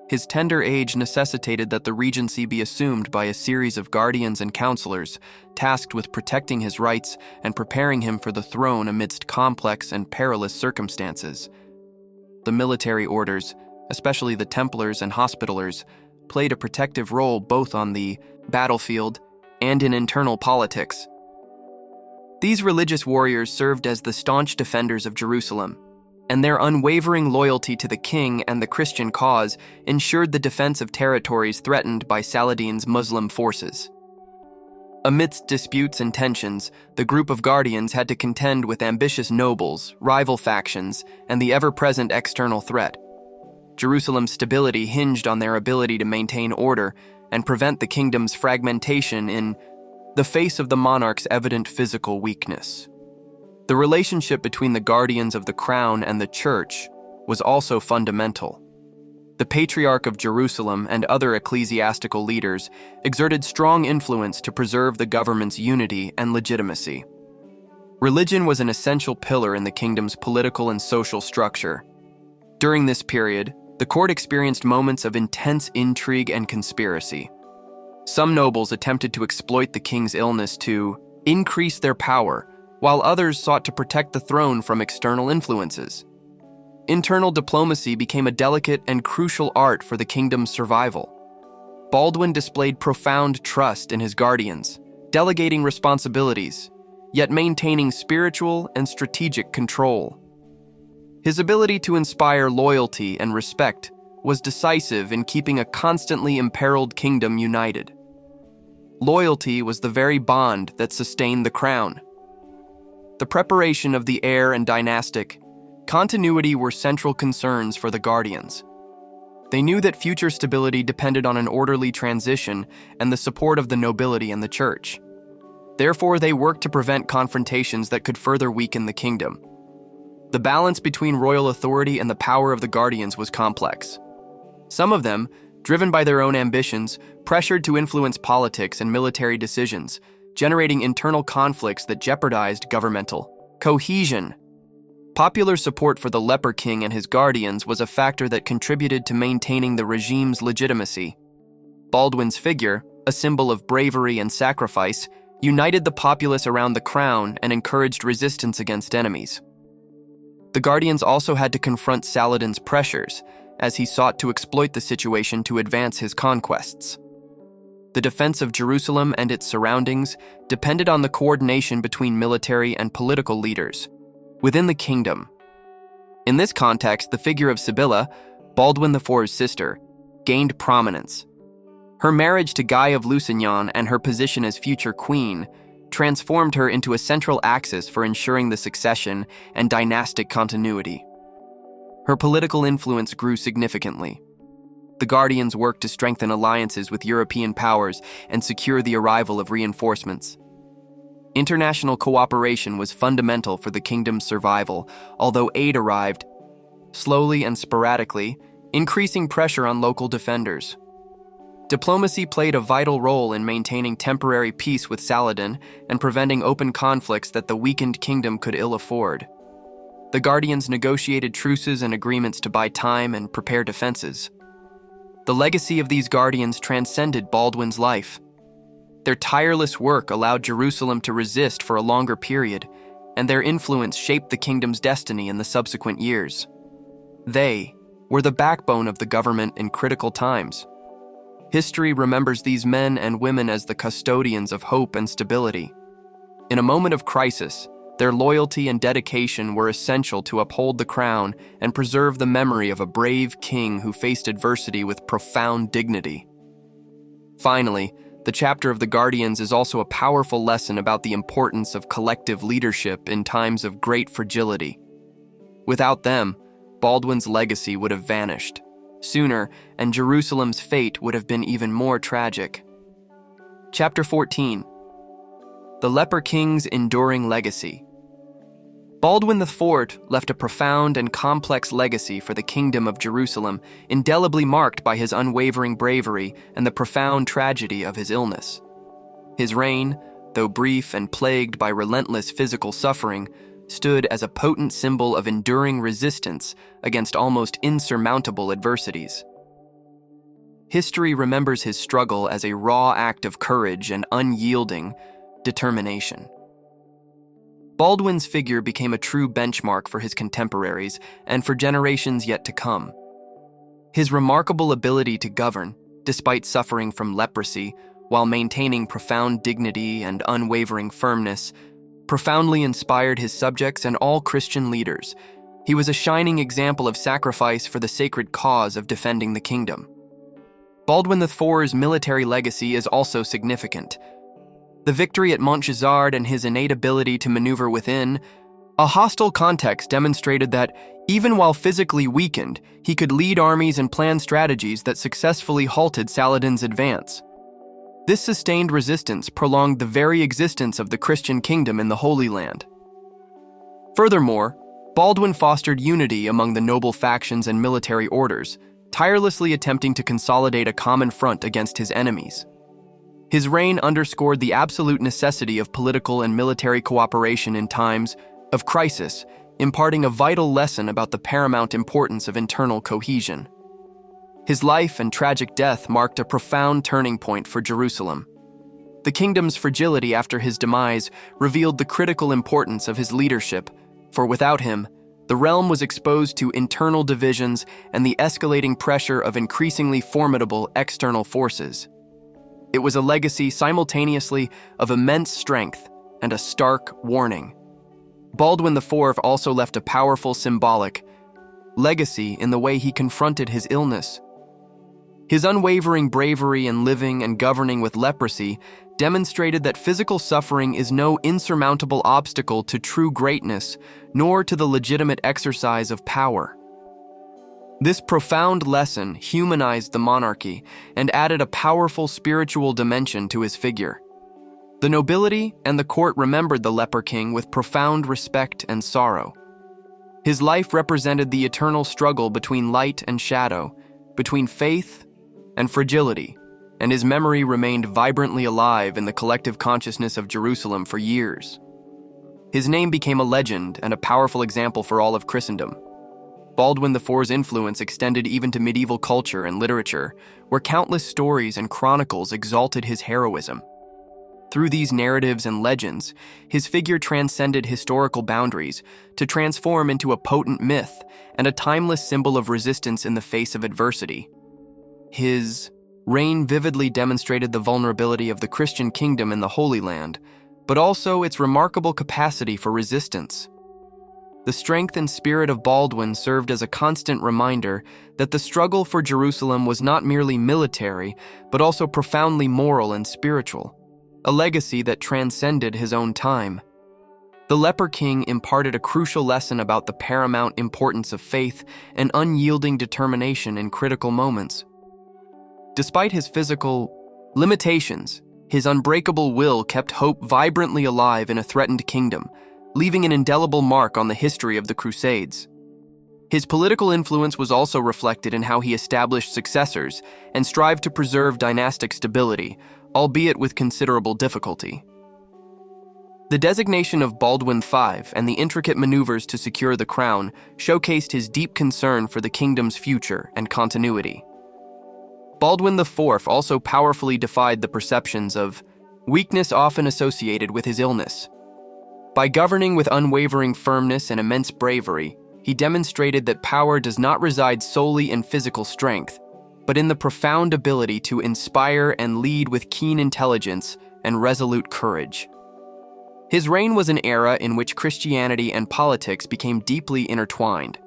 His tender age necessitated that the regency be assumed by a series of guardians and counselors, tasked with protecting his rights and preparing him for the throne amidst complex and perilous circumstances. The military orders, especially the Templars and Hospitallers, played a protective role both on the battlefield and in internal politics. These religious warriors served as the staunch defenders of Jerusalem, and their unwavering loyalty to the king and the Christian cause ensured the defense of territories threatened by Saladin's Muslim forces. Amidst disputes and tensions, the group of guardians had to contend with ambitious nobles, rival factions, and the ever-present external threat. Jerusalem's stability hinged on their ability to maintain order and prevent the kingdom's fragmentation in the face of the monarch's evident physical weakness. The relationship between the guardians of the crown and the church was also fundamental. The Patriarch of Jerusalem and other ecclesiastical leaders exerted strong influence to preserve the government's unity and legitimacy. Religion was an essential pillar in the kingdom's political and social structure. During this period, the court experienced moments of intense intrigue and conspiracy. Some nobles attempted to exploit the king's illness to increase their power, while others sought to protect the throne from external influences. Internal diplomacy became a delicate and crucial art for the kingdom's survival. Baldwin displayed profound trust in his guardians, delegating responsibilities, yet maintaining spiritual and strategic control. His ability to inspire loyalty and respect was decisive in keeping a constantly imperiled kingdom united. Loyalty was the very bond that sustained the crown. The preparation of the heir and dynastic continuity were central concerns for the guardians. They knew that future stability depended on an orderly transition and the support of the nobility and the church. Therefore, they worked to prevent confrontations that could further weaken the kingdom. The balance between royal authority and the power of the guardians was complex. Some of them, driven by their own ambitions, pressured to influence politics and military decisions, generating internal conflicts that jeopardized governmental cohesion. Popular support for the Leper King and his guardians was a factor that contributed to maintaining the regime's legitimacy. Baldwin's figure, a symbol of bravery and sacrifice, united the populace around the crown and encouraged resistance against enemies. The guardians also had to confront Saladin's pressures, as he sought to exploit the situation to advance his conquests. The defense of Jerusalem and its surroundings depended on the coordination between military and political leaders within the kingdom. In this context, the figure of Sibylla, Baldwin IV's sister, gained prominence. Her marriage to Guy of Lusignan and her position as future queen transformed her into a central axis for ensuring the succession and dynastic continuity. Her political influence grew significantly. The Guardians worked to strengthen alliances with European powers and secure the arrival of reinforcements. International cooperation was fundamental for the kingdom's survival, although aid arrived slowly and sporadically, increasing pressure on local defenders. Diplomacy played a vital role in maintaining temporary peace with Saladin and preventing open conflicts that the weakened kingdom could ill afford. The Guardians negotiated truces and agreements to buy time and prepare defenses. The legacy of these Guardians transcended Baldwin's life. Their tireless work allowed Jerusalem to resist for a longer period, and their influence shaped the kingdom's destiny in the subsequent years. They were the backbone of the government in critical times. History remembers these men and women as the custodians of hope and stability. In a moment of crisis, their loyalty and dedication were essential to uphold the crown and preserve the memory of a brave king who faced adversity with profound dignity. Finally, the chapter of the Guardians is also a powerful lesson about the importance of collective leadership in times of great fragility. Without them, Baldwin's legacy would have vanished sooner, and Jerusalem's fate would have been even more tragic. Chapter 14. The Leper King's Enduring Legacy. Baldwin IV left a profound and complex legacy for the Kingdom of Jerusalem, indelibly marked by his unwavering bravery and the profound tragedy of his illness. His reign, though brief and plagued by relentless physical suffering, stood as a potent symbol of enduring resistance against almost insurmountable adversities. History remembers his struggle as a raw act of courage and unyielding determination. Baldwin's figure became a true benchmark for his contemporaries and for generations yet to come. His remarkable ability to govern, despite suffering from leprosy, while maintaining profound dignity and unwavering firmness, profoundly inspired his subjects and all Christian leaders. He was a shining example of sacrifice for the sacred cause of defending the kingdom. Baldwin IV's military legacy is also significant. The victory at Montgisard and his innate ability to maneuver within a hostile context demonstrated that, even while physically weakened, he could lead armies and plan strategies that successfully halted Saladin's advance. This sustained resistance prolonged the very existence of the Christian kingdom in the Holy Land. Furthermore, Baldwin fostered unity among the noble factions and military orders, tirelessly attempting to consolidate a common front against his enemies. His reign underscored the absolute necessity of political and military cooperation in times of crisis, imparting a vital lesson about the paramount importance of internal cohesion. His life and tragic death marked a profound turning point for Jerusalem. The kingdom's fragility after his demise revealed the critical importance of his leadership, for without him, the realm was exposed to internal divisions and the escalating pressure of increasingly formidable external forces. It was a legacy simultaneously of immense strength and a stark warning. Baldwin IV also left a powerful symbolic legacy in the way he confronted his illness. His unwavering bravery in living and governing with leprosy demonstrated that physical suffering is no insurmountable obstacle to true greatness, nor to the legitimate exercise of power. This profound lesson humanized the monarchy and added a powerful spiritual dimension to his figure. The nobility and the court remembered the Leper King with profound respect and sorrow. His life represented the eternal struggle between light and shadow, between faith and fragility, and his memory remained vibrantly alive in the collective consciousness of Jerusalem for years. His name became a legend and a powerful example for all of Christendom. Baldwin IV's influence extended even to medieval culture and literature, where countless stories and chronicles exalted his heroism. Through these narratives and legends, his figure transcended historical boundaries to transform into a potent myth and a timeless symbol of resistance in the face of adversity. His reign vividly demonstrated the vulnerability of the Christian kingdom in the Holy Land, but also its remarkable capacity for resistance. The strength and spirit of Baldwin served as a constant reminder that the struggle for Jerusalem was not merely military, but also profoundly moral and spiritual, a legacy that transcended his own time. The Leper King imparted a crucial lesson about the paramount importance of faith and unyielding determination in critical moments. Despite his physical limitations, his unbreakable will kept hope vibrantly alive in a threatened kingdom, leaving an indelible mark on the history of the Crusades. His political influence was also reflected in how he established successors and strived to preserve dynastic stability, albeit with considerable difficulty. The designation of Baldwin V and the intricate maneuvers to secure the crown showcased his deep concern for the kingdom's future and continuity. Baldwin IV also powerfully defied the perceptions of weakness often associated with his illness. By governing with unwavering firmness and immense bravery, he demonstrated that power does not reside solely in physical strength, but in the profound ability to inspire and lead with keen intelligence and resolute courage. His reign was an era in which Christianity and politics became deeply intertwined.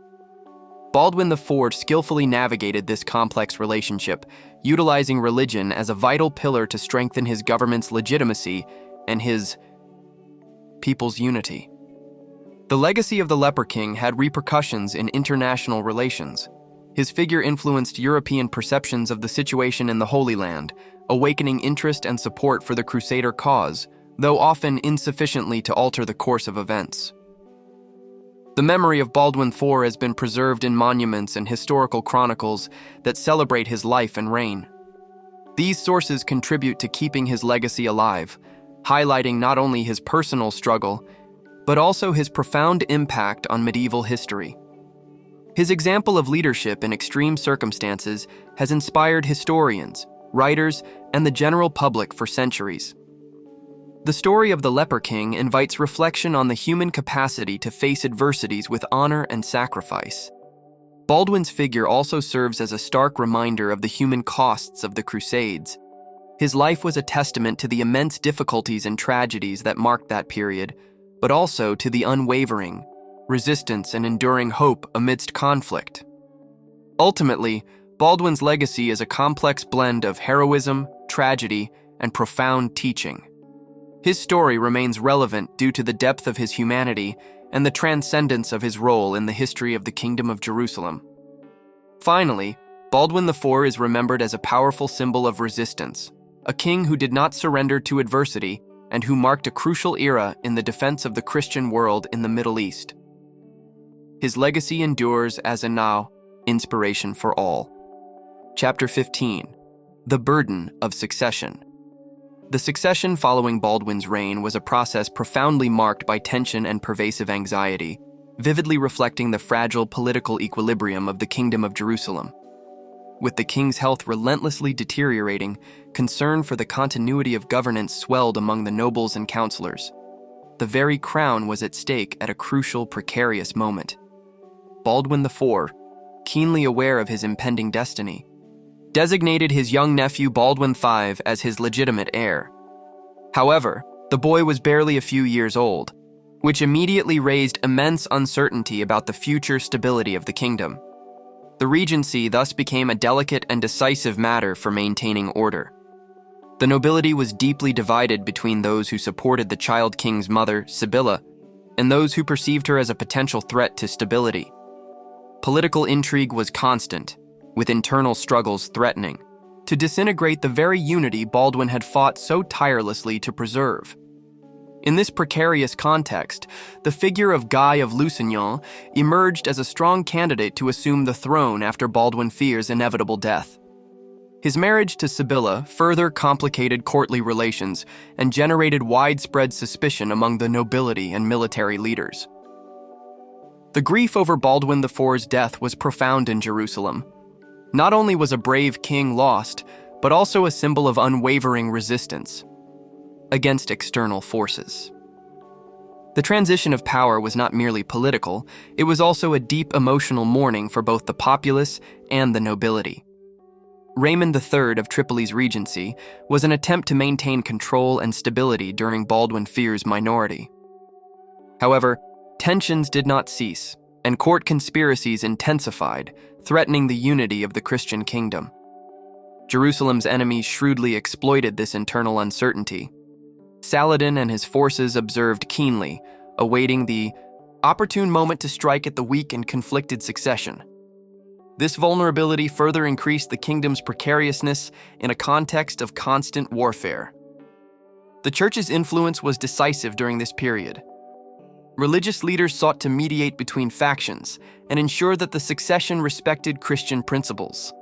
Baldwin IV skillfully navigated this complex relationship, utilizing religion as a vital pillar to strengthen his government's legitimacy and his people's unity. The legacy of the Leper King had repercussions in international relations. His figure influenced European perceptions of the situation in the Holy Land, awakening interest and support for the Crusader cause, though often insufficiently to alter the course of events. The memory of Baldwin IV has been preserved in monuments and historical chronicles that celebrate his life and reign. These sources contribute to keeping his legacy alive, highlighting not only his personal struggle, but also his profound impact on medieval history. His example of leadership in extreme circumstances has inspired historians, writers, and the general public for centuries. The story of the Leper King invites reflection on the human capacity to face adversities with honor and sacrifice. Baldwin's figure also serves as a stark reminder of the human costs of the Crusades. His life was a testament to the immense difficulties and tragedies that marked that period, but also to the unwavering resistance and enduring hope amidst conflict. Ultimately, Baldwin's legacy is a complex blend of heroism, tragedy, and profound teaching. His story remains relevant due to the depth of his humanity and the transcendence of his role in the history of the Kingdom of Jerusalem. Finally, Baldwin IV is remembered as a powerful symbol of resistance, a king who did not surrender to adversity and who marked a crucial era in the defense of the Christian world in the Middle East. His legacy endures as a now inspiration for all. Chapter 15: The Burden of Succession. The succession following Baldwin's reign was a process profoundly marked by tension and pervasive anxiety, vividly reflecting the fragile political equilibrium of the Kingdom of Jerusalem. With the king's health relentlessly deteriorating, concern for the continuity of governance swelled among the nobles and counselors. The very crown was at stake at a crucial, precarious moment. Baldwin IV, keenly aware of his impending destiny, designated his young nephew Baldwin V as his legitimate heir. However, the boy was barely a few years old, which immediately raised immense uncertainty about the future stability of the kingdom. The regency thus became a delicate and decisive matter for maintaining order. The nobility was deeply divided between those who supported the child king's mother, Sibylla, and those who perceived her as a potential threat to stability. Political intrigue was constant, with internal struggles threatening to disintegrate the very unity Baldwin had fought so tirelessly to preserve. In this precarious context, the figure of Guy of Lusignan emerged as a strong candidate to assume the throne after Baldwin IV's inevitable death. His marriage to Sibylla further complicated courtly relations and generated widespread suspicion among the nobility and military leaders. The grief over Baldwin IV's death was profound in Jerusalem. Not only was a brave king lost, but also a symbol of unwavering resistance against external forces. The transition of power was not merely political, it was also a deep emotional mourning for both the populace and the nobility. Raymond III of Tripoli's regency was an attempt to maintain control and stability during Baldwin IV's minority. However, tensions did not cease, and court conspiracies intensified, threatening the unity of the Christian kingdom. Jerusalem's enemies shrewdly exploited this internal uncertainty. Saladin and his forces observed keenly, awaiting the opportune moment to strike at the weak and conflicted succession. This vulnerability further increased the kingdom's precariousness in a context of constant warfare. The church's influence was decisive during this period. Religious leaders sought to mediate between factions and ensure that the succession respected Christian principles.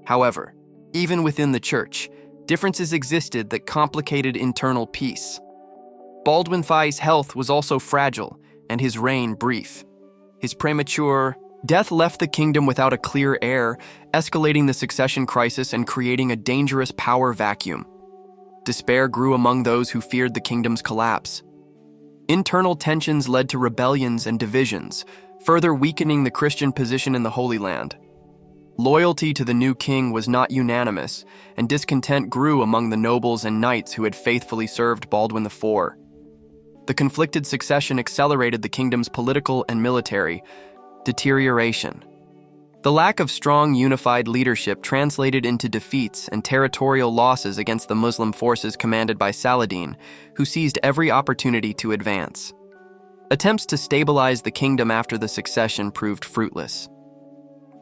However, even within the church, differences existed that complicated internal peace. Baldwin IV's health was also fragile and his reign brief. His premature death left the kingdom without a clear heir, escalating the succession crisis and creating a dangerous power vacuum. Despair grew among those who feared the kingdom's collapse. Internal tensions led to rebellions and divisions, further weakening the Christian position in the Holy Land. Loyalty to the new king was not unanimous, and discontent grew among the nobles and knights who had faithfully served Baldwin IV. The conflicted succession accelerated the kingdom's political and military deterioration. The lack of strong, unified leadership translated into defeats and territorial losses against the Muslim forces commanded by Saladin, who seized every opportunity to advance. Attempts to stabilize the kingdom after the succession proved fruitless.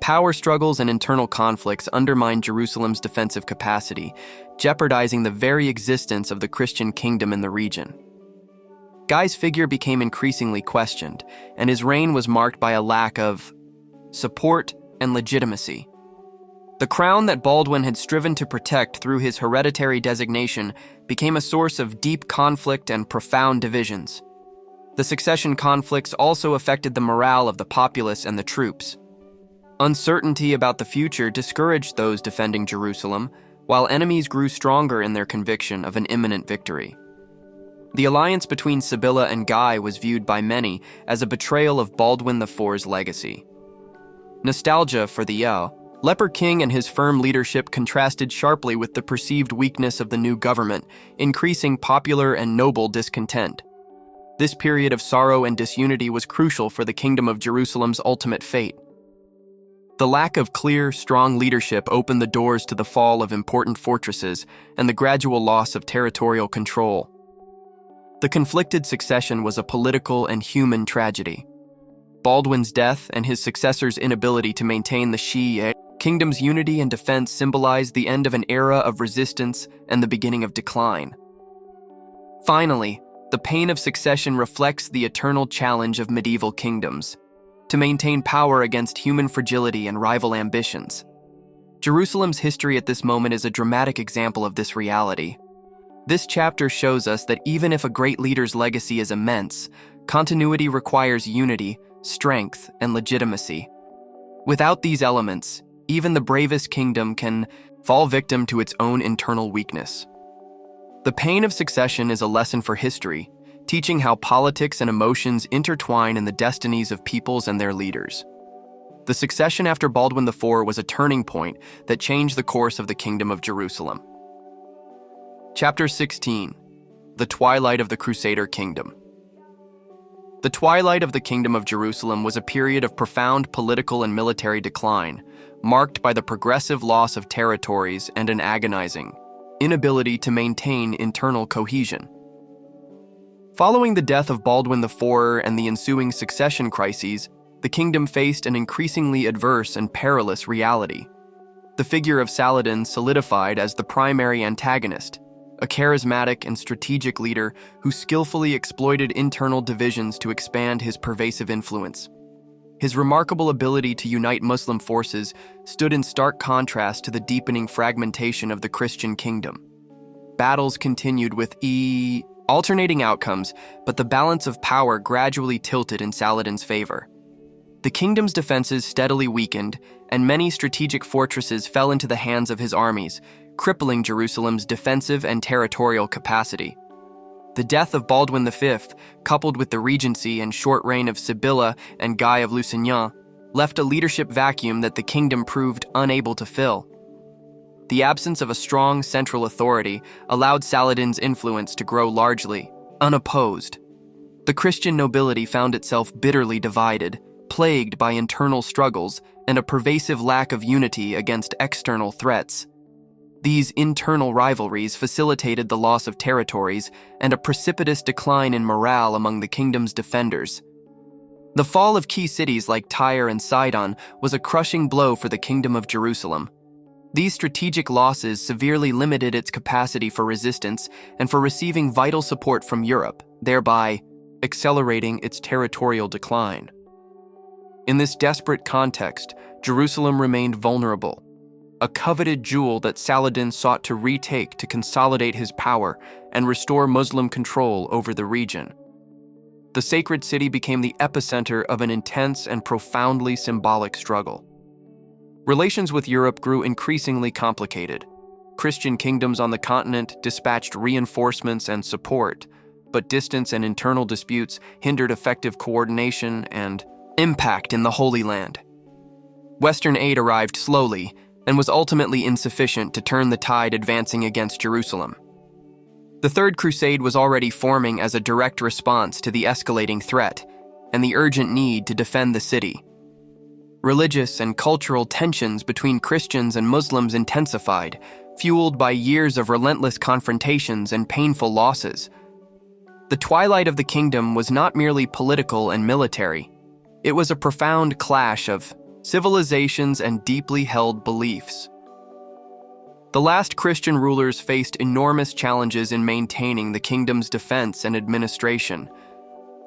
Power struggles and internal conflicts undermined Jerusalem's defensive capacity, jeopardizing the very existence of the Christian kingdom in the region. Guy's figure became increasingly questioned, and his reign was marked by a lack of support and legitimacy. The crown that Baldwin had striven to protect through his hereditary designation became a source of deep conflict and profound divisions. The succession conflicts also affected the morale of the populace and the troops. Uncertainty about the future discouraged those defending Jerusalem, while enemies grew stronger in their conviction of an imminent victory. The alliance between Sibylla and Guy was viewed by many as a betrayal of Baldwin IV's legacy. Nostalgia for the Leper King and his firm leadership contrasted sharply with the perceived weakness of the new government, increasing popular and noble discontent. This period of sorrow and disunity was crucial for the Kingdom of Jerusalem's ultimate fate. The lack of clear, strong leadership opened the doors to the fall of important fortresses and the gradual loss of territorial control. The conflicted succession was a political and human tragedy. Baldwin's death and his successor's inability to maintain the Shia kingdom's unity and defense symbolized the end of an era of resistance and the beginning of decline. Finally, the pain of succession reflects the eternal challenge of medieval kingdoms: to maintain power against human fragility and rival ambitions. Jerusalem's history at this moment is a dramatic example of this reality. This chapter shows us that even if a great leader's legacy is immense, continuity requires unity, strength, and legitimacy. Without these elements, even the bravest kingdom can fall victim to its own internal weakness. The pain of succession is a lesson for history, teaching how politics and emotions intertwine in the destinies of peoples and their leaders. The succession after Baldwin IV was a turning point that changed the course of the Kingdom of Jerusalem. Chapter 16: The Twilight of the Crusader Kingdom. The twilight of the Kingdom of Jerusalem was a period of profound political and military decline, marked by the progressive loss of territories and an agonizing inability to maintain internal cohesion. Following the death of Baldwin IV and the ensuing succession crises, the kingdom faced an increasingly adverse and perilous reality. The figure of Saladin solidified as the primary antagonist, a charismatic and strategic leader who skillfully exploited internal divisions to expand his pervasive influence. His remarkable ability to unite Muslim forces stood in stark contrast to the deepening fragmentation of the Christian kingdom. Battles continued with alternating outcomes, but the balance of power gradually tilted in Saladin's favor. The kingdom's defenses steadily weakened, and many strategic fortresses fell into the hands of his armies, crippling Jerusalem's defensive and territorial capacity. The death of Baldwin V, coupled with the regency and short reign of Sibylla and Guy of Lusignan, left a leadership vacuum that the kingdom proved unable to fill. The absence of a strong central authority allowed Saladin's influence to grow largely unopposed. The Christian nobility found itself bitterly divided, plagued by internal struggles and a pervasive lack of unity against external threats. These internal rivalries facilitated the loss of territories and a precipitous decline in morale among the kingdom's defenders. The fall of key cities like Tyre and Sidon was a crushing blow for the Kingdom of Jerusalem. These strategic losses severely limited its capacity for resistance and for receiving vital support from Europe, thereby accelerating its territorial decline. In this desperate context, Jerusalem remained vulnerable, a coveted jewel that Saladin sought to retake to consolidate his power and restore Muslim control over the region. The sacred city became the epicenter of an intense and profoundly symbolic struggle. Relations with Europe grew increasingly complicated. Christian kingdoms on the continent dispatched reinforcements and support, but distance and internal disputes hindered effective coordination and impact in the Holy Land. Western aid arrived slowly and was ultimately insufficient to turn the tide advancing against Jerusalem. The Third Crusade was already forming as a direct response to the escalating threat and the urgent need to defend the city. Religious and cultural tensions between Christians and Muslims intensified, fueled by years of relentless confrontations and painful losses. The twilight of the kingdom was not merely political and military. It was a profound clash of civilizations and deeply held beliefs. The last Christian rulers faced enormous challenges in maintaining the kingdom's defense and administration.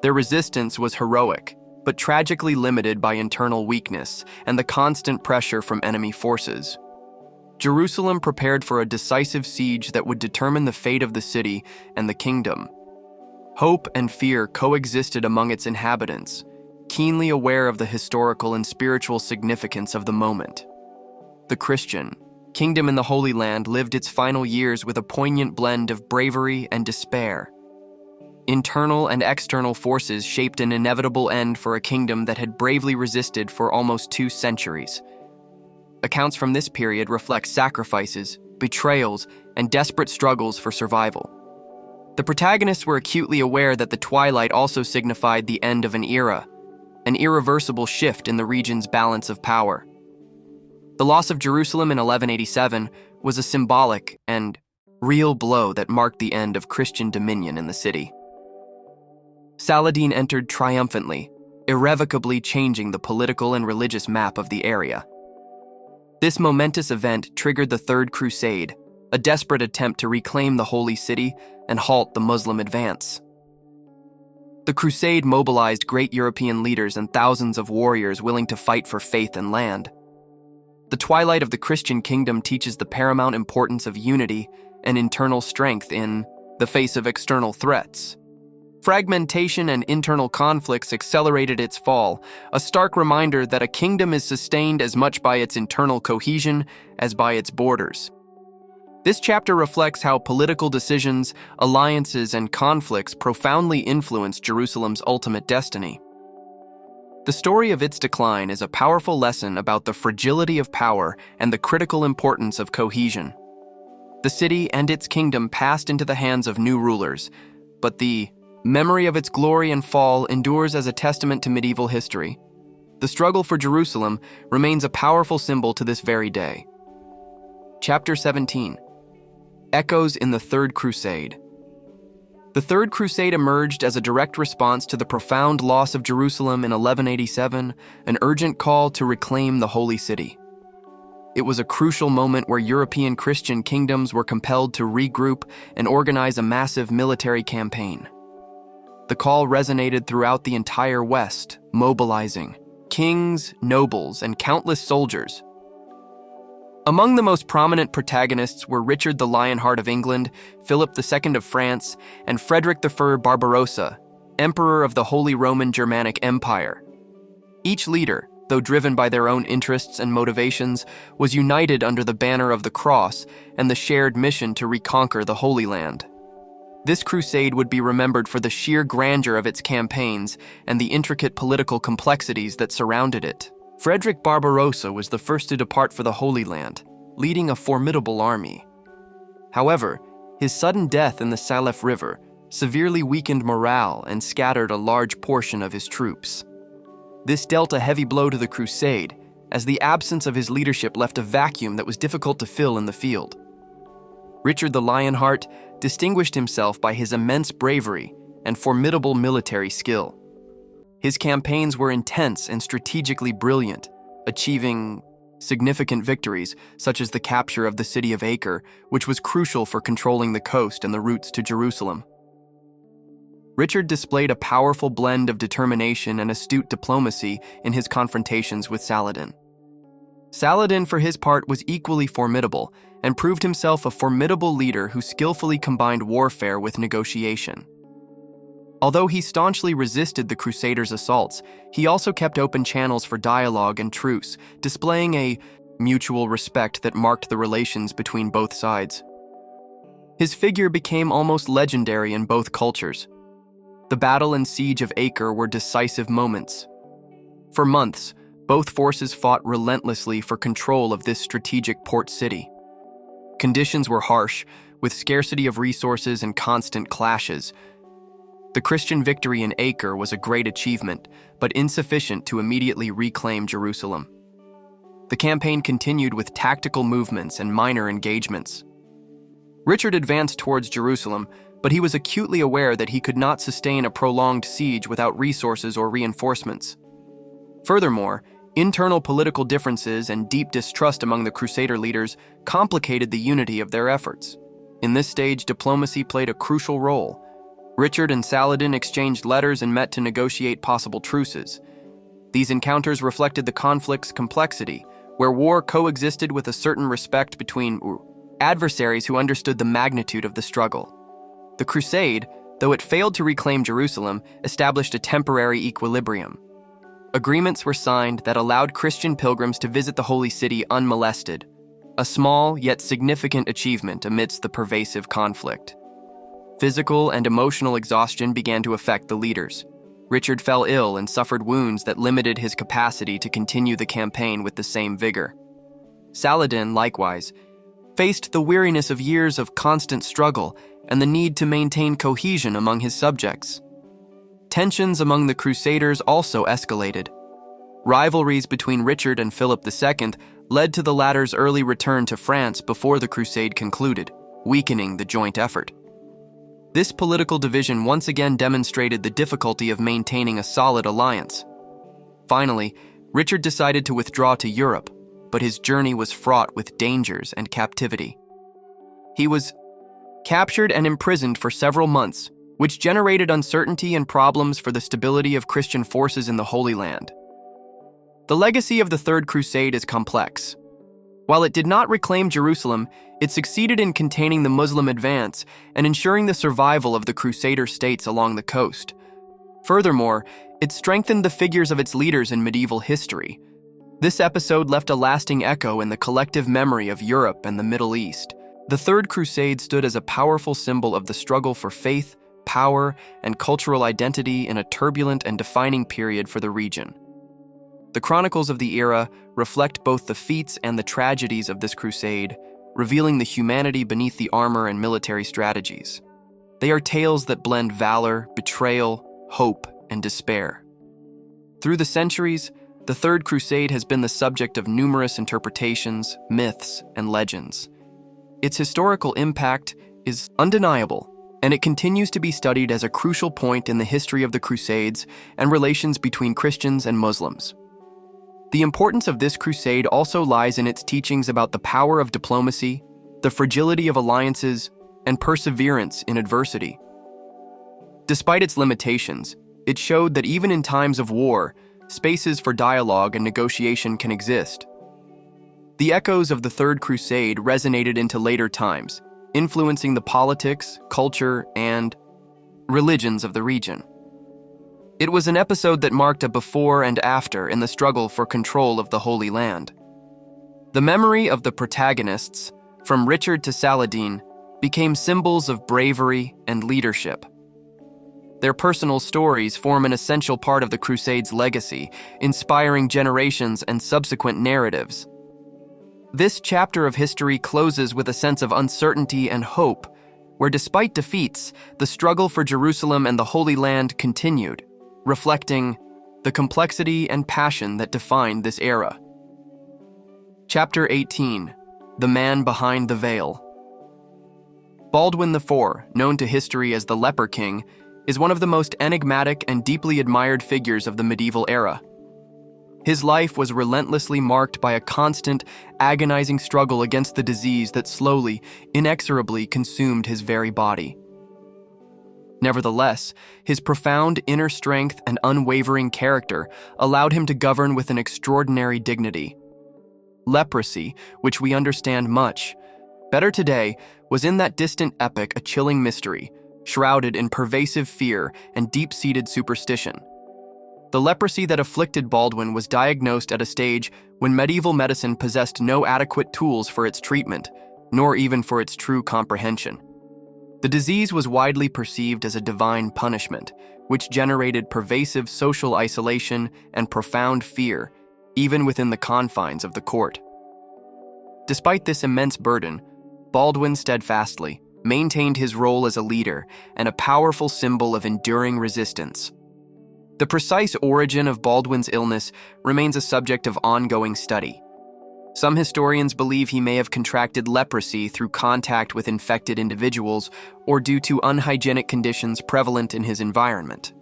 Their resistance was heroic, but tragically limited by internal weakness and the constant pressure from enemy forces. Jerusalem prepared for a decisive siege that would determine the fate of the city and the kingdom. Hope and fear coexisted among its inhabitants, keenly aware of the historical and spiritual significance of the moment. The Christian kingdom in the Holy Land lived its final years with a poignant blend of bravery and despair. Internal and external forces shaped an inevitable end for a kingdom that had bravely resisted for almost 2 centuries. Accounts from this period reflect sacrifices, betrayals, and desperate struggles for survival. The protagonists were acutely aware that the twilight also signified the end of an era, an irreversible shift in the region's balance of power. The loss of Jerusalem in 1187 was a symbolic and real blow that marked the end of Christian dominion in the city. Saladin entered triumphantly, irrevocably changing the political and religious map of the area. This momentous event triggered the Third Crusade, a desperate attempt to reclaim the Holy City and halt the Muslim advance. The Crusade mobilized great European leaders and thousands of warriors willing to fight for faith and land. The twilight of the Christian kingdom teaches the paramount importance of unity and internal strength in the face of external threats. Fragmentation and internal conflicts accelerated its fall, a stark reminder that a kingdom is sustained as much by its internal cohesion as by its borders. This chapter reflects how political decisions, alliances, and conflicts profoundly influenced Jerusalem's ultimate destiny. The story of its decline is a powerful lesson about the fragility of power and the critical importance of cohesion. The city and its kingdom passed into the hands of new rulers, but the memory of its glory and fall endures as a testament to medieval history. The struggle for Jerusalem remains a powerful symbol to this very day. Chapter 17. Echoes in the Third Crusade. The Third Crusade emerged as a direct response to the profound loss of Jerusalem in 1187, an urgent call to reclaim the Holy City. It was a crucial moment where European Christian kingdoms were compelled to regroup and organize a massive military campaign. The call resonated throughout the entire West, mobilizing kings, nobles, and countless soldiers. Among the most prominent protagonists were Richard the Lionheart of England, Philip II of France, and Frederick I Barbarossa, Emperor of the Holy Roman Germanic Empire. Each leader, though driven by their own interests and motivations, was united under the banner of the cross and the shared mission to reconquer the Holy Land. This crusade would be remembered for the sheer grandeur of its campaigns and the intricate political complexities that surrounded it. Frederick Barbarossa was the first to depart for the Holy Land, leading a formidable army. However, his sudden death in the Salef River severely weakened morale and scattered a large portion of his troops. This dealt a heavy blow to the crusade, as the absence of his leadership left a vacuum that was difficult to fill in the field. Richard the Lionheart distinguished himself by his immense bravery and formidable military skill. His campaigns were intense and strategically brilliant, achieving significant victories, such as the capture of the city of Acre, which was crucial for controlling the coast and the routes to Jerusalem. Richard displayed a powerful blend of determination and astute diplomacy in his confrontations with Saladin. Saladin, for his part, was equally formidable and proved himself a formidable leader who skillfully combined warfare with negotiation. Although he staunchly resisted the Crusaders' assaults, he also kept open channels for dialogue and truce, displaying a mutual respect that marked the relations between both sides. His figure became almost legendary in both cultures. The battle and siege of Acre were decisive moments. For months, both forces fought relentlessly for control of this strategic port city. Conditions were harsh, with scarcity of resources and constant clashes. The Christian victory in Acre was a great achievement, but insufficient to immediately reclaim Jerusalem. The campaign continued with tactical movements and minor engagements. Richard advanced towards Jerusalem, but he was acutely aware that he could not sustain a prolonged siege without resources or reinforcements. Furthermore, internal political differences and deep distrust among the Crusader leaders complicated the unity of their efforts. In this stage, diplomacy played a crucial role. Richard and Saladin exchanged letters and met to negotiate possible truces. These encounters reflected the conflict's complexity, where war coexisted with a certain respect between adversaries who understood the magnitude of the struggle. The Crusade, though it failed to reclaim Jerusalem, established a temporary equilibrium. Agreements were signed that allowed Christian pilgrims to visit the Holy City unmolested, a small yet significant achievement amidst the pervasive conflict. Physical and emotional exhaustion began to affect the leaders. Richard fell ill and suffered wounds that limited his capacity to continue the campaign with the same vigor. Saladin, likewise, faced the weariness of years of constant struggle and the need to maintain cohesion among his subjects. Tensions among the Crusaders also escalated. Rivalries between Richard and Philip II led to the latter's early return to France before the crusade concluded, weakening the joint effort. This political division once again demonstrated the difficulty of maintaining a solid alliance. Finally, Richard decided to withdraw to Europe, but his journey was fraught with dangers and captivity. He was captured and imprisoned for several months, which generated uncertainty and problems for the stability of Christian forces in the Holy Land. The legacy of the Third Crusade is complex. While it did not reclaim Jerusalem, it succeeded in containing the Muslim advance and ensuring the survival of the Crusader states along the coast. Furthermore, it strengthened the figures of its leaders in medieval history. This episode left a lasting echo in the collective memory of Europe and the Middle East. The Third Crusade stood as a powerful symbol of the struggle for faith, power, and cultural identity in a turbulent and defining period for the region. The chronicles of the era reflect both the feats and the tragedies of this crusade, revealing the humanity beneath the armor and military strategies. They are tales that blend valor, betrayal, hope, and despair. Through the centuries, the Third Crusade has been the subject of numerous interpretations, myths, and legends. Its historical impact is undeniable, and it continues to be studied as a crucial point in the history of the Crusades and relations between Christians and Muslims. The importance of this crusade also lies in its teachings about the power of diplomacy, the fragility of alliances, and perseverance in adversity. Despite its limitations, it showed that even in times of war, spaces for dialogue and negotiation can exist. The echoes of the Third Crusade resonated into later times, influencing the politics, culture, and religions of the region. It was an episode that marked a before and after in the struggle for control of the Holy Land. The memory of the protagonists, from Richard to Saladin, became symbols of bravery and leadership. Their personal stories form an essential part of the Crusade's legacy, inspiring generations and subsequent narratives. This chapter of history closes with a sense of uncertainty and hope, where despite defeats, the struggle for Jerusalem and the Holy Land continued, reflecting the complexity and passion that defined this era. Chapter 18: The Man Behind the Veil. Baldwin IV, known to history as the Leper King, is one of the most enigmatic and deeply admired figures of the medieval era. His life was relentlessly marked by a constant, agonizing struggle against the disease that slowly, inexorably consumed his very body. Nevertheless, his profound inner strength and unwavering character allowed him to govern with an extraordinary dignity. Leprosy, which we understand much better today, was in that distant epoch a chilling mystery, shrouded in pervasive fear and deep-seated superstition. The leprosy that afflicted Baldwin was diagnosed at a stage when medieval medicine possessed no adequate tools for its treatment, nor even for its true comprehension. The disease was widely perceived as a divine punishment, which generated pervasive social isolation and profound fear, even within the confines of the court. Despite this immense burden, Baldwin steadfastly maintained his role as a leader and a powerful symbol of enduring resistance. The precise origin of Baldwin's illness remains a subject of ongoing study. Some historians believe he may have contracted leprosy through contact with infected individuals or due to unhygienic conditions prevalent in his environment.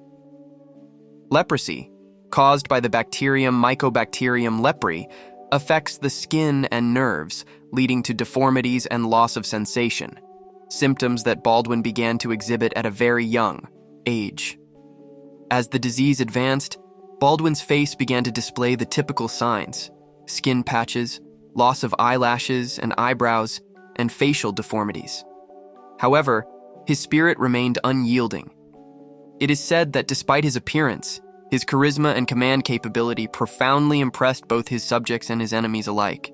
Leprosy, caused by the bacterium Mycobacterium leprae, affects the skin and nerves, leading to deformities and loss of sensation, symptoms that Baldwin began to exhibit at a very young age. As the disease advanced, Baldwin's face began to display the typical signs: skin patches, loss of eyelashes and eyebrows, and facial deformities. However, his spirit remained unyielding. It is said that despite his appearance, his charisma and command capability profoundly impressed both his subjects and his enemies alike.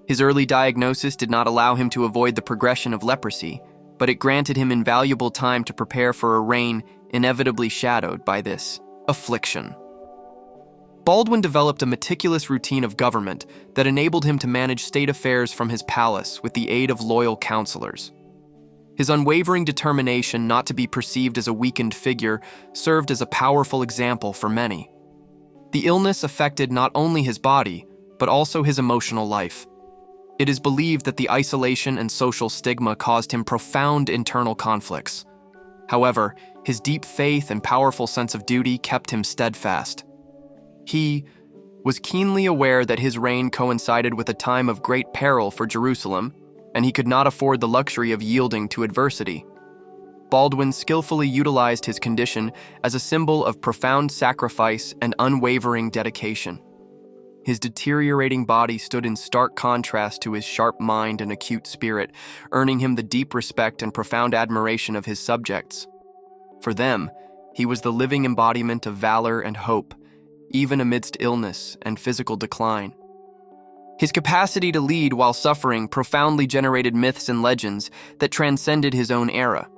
His early diagnosis did not allow him to avoid the progression of leprosy, but it granted him invaluable time to prepare for a reign inevitably shadowed by this affliction. Baldwin developed a meticulous routine of government that enabled him to manage state affairs from his palace with the aid of loyal counselors. His unwavering determination not to be perceived as a weakened figure served as a powerful example for many. The illness affected not only his body, but also his emotional life. It is believed that the isolation and social stigma caused him profound internal conflicts. However, his deep faith and powerful sense of duty kept him steadfast. He was keenly aware that his reign coincided with a time of great peril for Jerusalem, and he could not afford the luxury of yielding to adversity. Baldwin skillfully utilized his condition as a symbol of profound sacrifice and unwavering dedication. His deteriorating body stood in stark contrast to his sharp mind and acute spirit, earning him the deep respect and profound admiration of his subjects. For them, he was the living embodiment of valor and hope, even amidst illness and physical decline. His capacity to lead while suffering profoundly generated myths and legends that transcended his own era.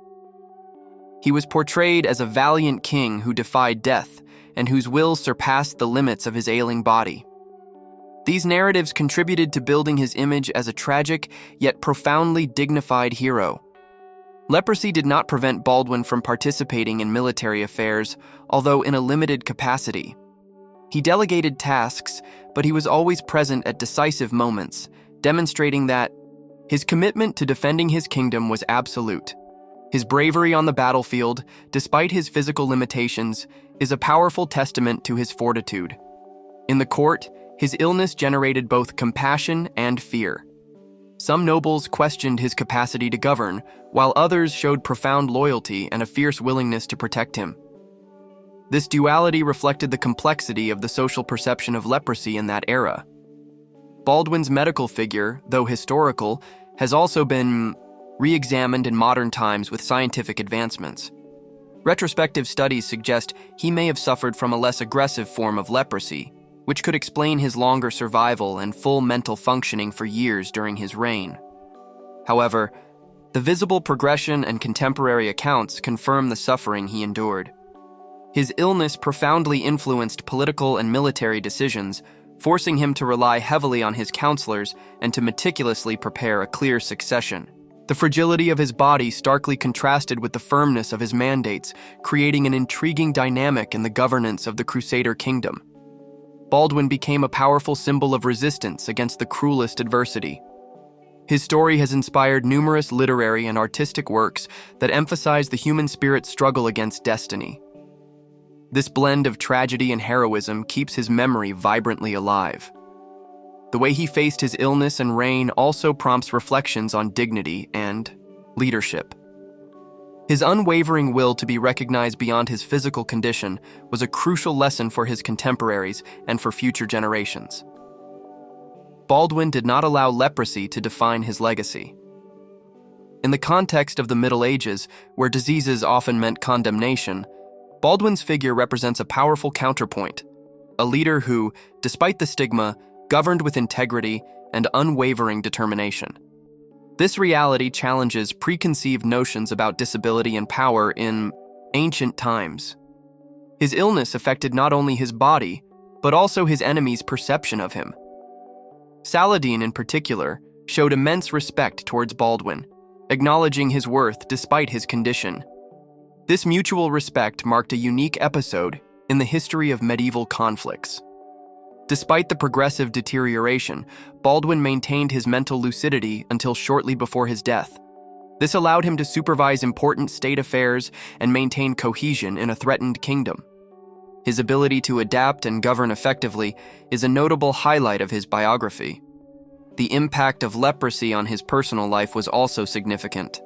He was portrayed as a valiant king who defied death and whose will surpassed the limits of his ailing body. These narratives contributed to building his image as a tragic yet profoundly dignified hero. Leprosy did not prevent Baldwin from participating in military affairs, although in a limited capacity. He delegated tasks, but he was always present at decisive moments, demonstrating that his commitment to defending his kingdom was absolute. His bravery on the battlefield, despite his physical limitations, is a powerful testament to his fortitude. In the court, his illness generated both compassion and fear. Some nobles questioned his capacity to govern, while others showed profound loyalty and a fierce willingness to protect him. This duality reflected the complexity of the social perception of leprosy in that era. Baldwin's medical figure, though historical, has also been re-examined in modern times with scientific advancements. Retrospective studies suggest he may have suffered from a less aggressive form of leprosy, which could explain his longer survival and full mental functioning for years during his reign. However, the visible progression and contemporary accounts confirm the suffering he endured. His illness profoundly influenced political and military decisions, forcing him to rely heavily on his counselors and to meticulously prepare a clear succession. The fragility of his body starkly contrasted with the firmness of his mandates, creating an intriguing dynamic in the governance of the Crusader kingdom. Baldwin became a powerful symbol of resistance against the cruelest adversity. His story has inspired numerous literary and artistic works that emphasize the human spirit's struggle against destiny. This blend of tragedy and heroism keeps his memory vibrantly alive. The way he faced his illness and reign also prompts reflections on dignity and leadership. His unwavering will to be recognized beyond his physical condition was a crucial lesson for his contemporaries and for future generations. Baldwin did not allow leprosy to define his legacy. In the context of the Middle Ages, where diseases often meant condemnation, Baldwin's figure represents a powerful counterpoint, a leader who, despite the stigma, governed with integrity and unwavering determination. This reality challenges preconceived notions about disability and power in ancient times. His illness affected not only his body, but also his enemies' perception of him. Saladin, in particular, showed immense respect towards Baldwin, acknowledging his worth despite his condition. This mutual respect marked a unique episode in the history of medieval conflicts. Despite the progressive deterioration, Baldwin maintained his mental lucidity until shortly before his death. This allowed him to supervise important state affairs and maintain cohesion in a threatened kingdom. His ability to adapt and govern effectively is a notable highlight of his biography. The impact of leprosy on his personal life was also significant.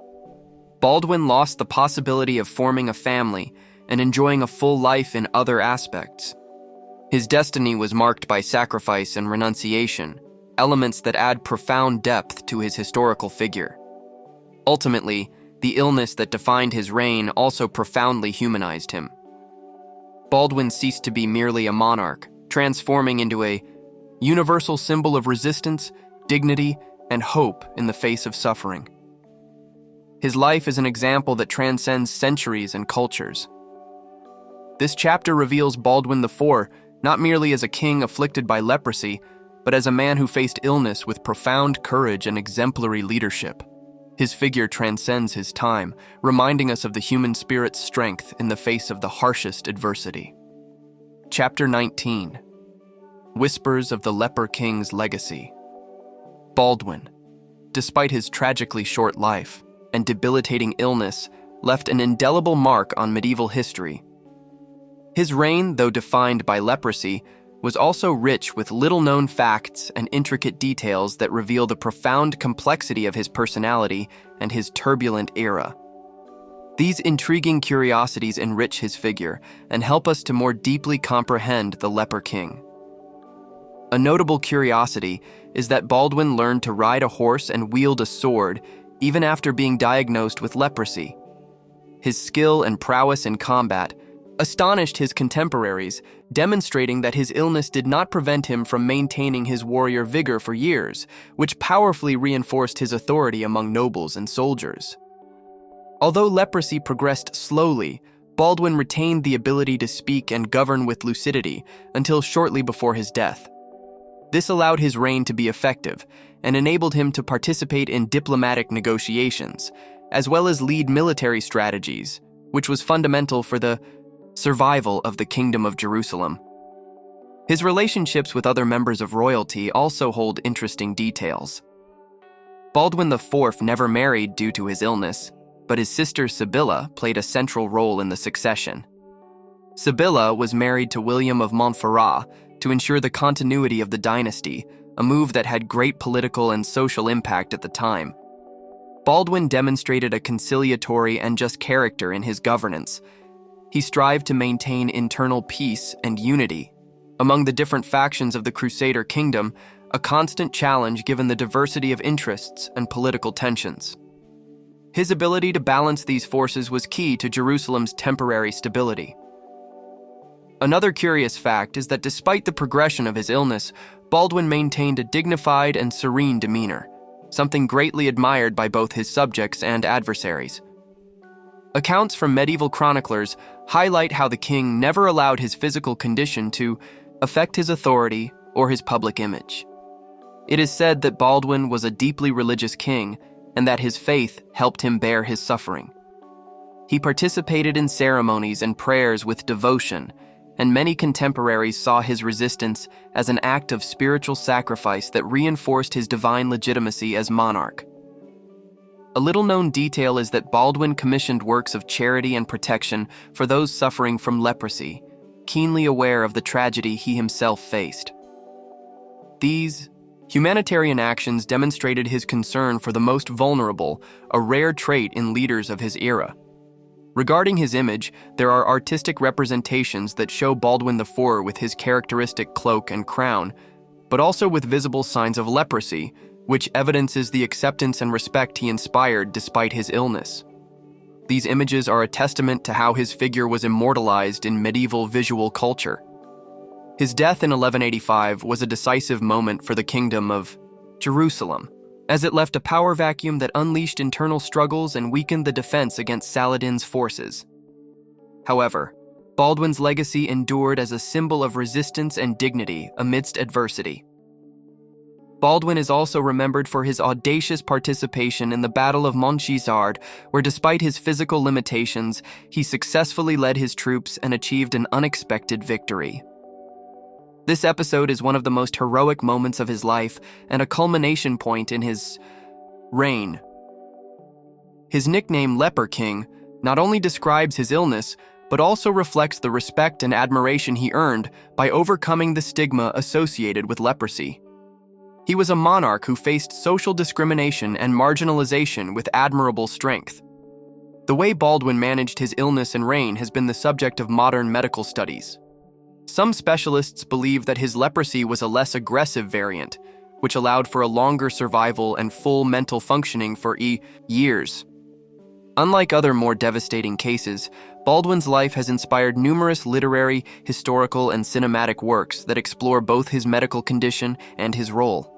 Baldwin lost the possibility of forming a family and enjoying a full life in other aspects. His destiny was marked by sacrifice and renunciation, elements that add profound depth to his historical figure. Ultimately, the illness that defined his reign also profoundly humanized him. Baldwin ceased to be merely a monarch, transforming into a universal symbol of resistance, dignity, and hope in the face of suffering. His life is an example that transcends centuries and cultures. This chapter reveals Baldwin IV not merely as a king afflicted by leprosy, but as a man who faced illness with profound courage and exemplary leadership. His figure transcends his time, reminding us of the human spirit's strength in the face of the harshest adversity. Chapter 19. Whispers of the Leper King's Legacy. Baldwin, despite his tragically short life and debilitating illness, left an indelible mark on medieval history. His reign, though defined by leprosy, was also rich with little-known facts and intricate details that reveal the profound complexity of his personality and his turbulent era. These intriguing curiosities enrich his figure and help us to more deeply comprehend the Leper King. A notable curiosity is that Baldwin learned to ride a horse and wield a sword even after being diagnosed with leprosy. His skill and prowess in combat astonished his contemporaries, demonstrating that his illness did not prevent him from maintaining his warrior vigor for years, which powerfully reinforced his authority among nobles and soldiers. Although leprosy progressed slowly, Baldwin retained the ability to speak and govern with lucidity until shortly before his death. This allowed his reign to be effective and enabled him to participate in diplomatic negotiations, as well as lead military strategies, which was fundamental for the survival of the Kingdom of Jerusalem. His relationships with other members of royalty also hold interesting details. Baldwin IV never married due to his illness, but his sister Sibylla played a central role in the succession. Sibylla was married to William of Montferrat to ensure the continuity of the dynasty, a move that had great political and social impact at the time. Baldwin demonstrated a conciliatory and just character in his governance. He strived to maintain internal peace and unity among the different factions of the Crusader kingdom, a constant challenge given the diversity of interests and political tensions. His ability to balance these forces was key to Jerusalem's temporary stability. Another curious fact is that despite the progression of his illness, Baldwin maintained a dignified and serene demeanor, something greatly admired by both his subjects and adversaries. Accounts from medieval chroniclers highlight how the king never allowed his physical condition to affect his authority or his public image. It is said that Baldwin was a deeply religious king and that his faith helped him bear his suffering. He participated in ceremonies and prayers with devotion, and many contemporaries saw his resistance as an act of spiritual sacrifice that reinforced his divine legitimacy as monarch. A little-known detail is that Baldwin commissioned works of charity and protection for those suffering from leprosy, keenly aware of the tragedy he himself faced. These humanitarian actions demonstrated his concern for the most vulnerable, a rare trait in leaders of his era. Regarding his image, there are artistic representations that show Baldwin IV with his characteristic cloak and crown, but also with visible signs of leprosy, which evidences the acceptance and respect he inspired despite his illness. These images are a testament to how his figure was immortalized in medieval visual culture. His death in 1185 was a decisive moment for the Kingdom of Jerusalem, as it left a power vacuum that unleashed internal struggles and weakened the defense against Saladin's forces. However, Baldwin's legacy endured as a symbol of resistance and dignity amidst adversity. Baldwin is also remembered for his audacious participation in the Battle of Montgisard, where despite his physical limitations, he successfully led his troops and achieved an unexpected victory. This episode is one of the most heroic moments of his life and a culmination point in his reign. His nickname Leper King not only describes his illness, but also reflects the respect and admiration he earned by overcoming the stigma associated with leprosy. He was a monarch who faced social discrimination and marginalization with admirable strength. The way Baldwin managed his illness and reign has been the subject of modern medical studies. Some specialists believe that his leprosy was a less aggressive variant, which allowed for a longer survival and full mental functioning for years. Unlike other more devastating cases, Baldwin's life has inspired numerous literary, historical, and cinematic works that explore both his medical condition and his role.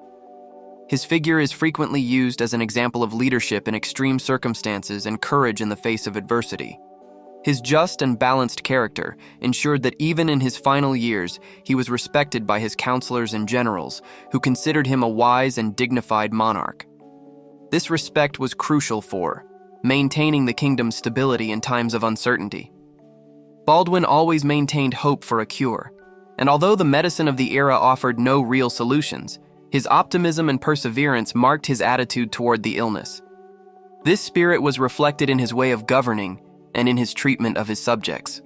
His figure is frequently used as an example of leadership in extreme circumstances and courage in the face of adversity. His just and balanced character ensured that even in his final years, he was respected by his counselors and generals, who considered him a wise and dignified monarch. This respect was crucial for maintaining the kingdom's stability in times of uncertainty. Baldwin always maintained hope for a cure, and although the medicine of the era offered no real solutions, his optimism and perseverance marked his attitude toward the illness. This spirit was reflected in his way of governing and in his treatment of his subjects.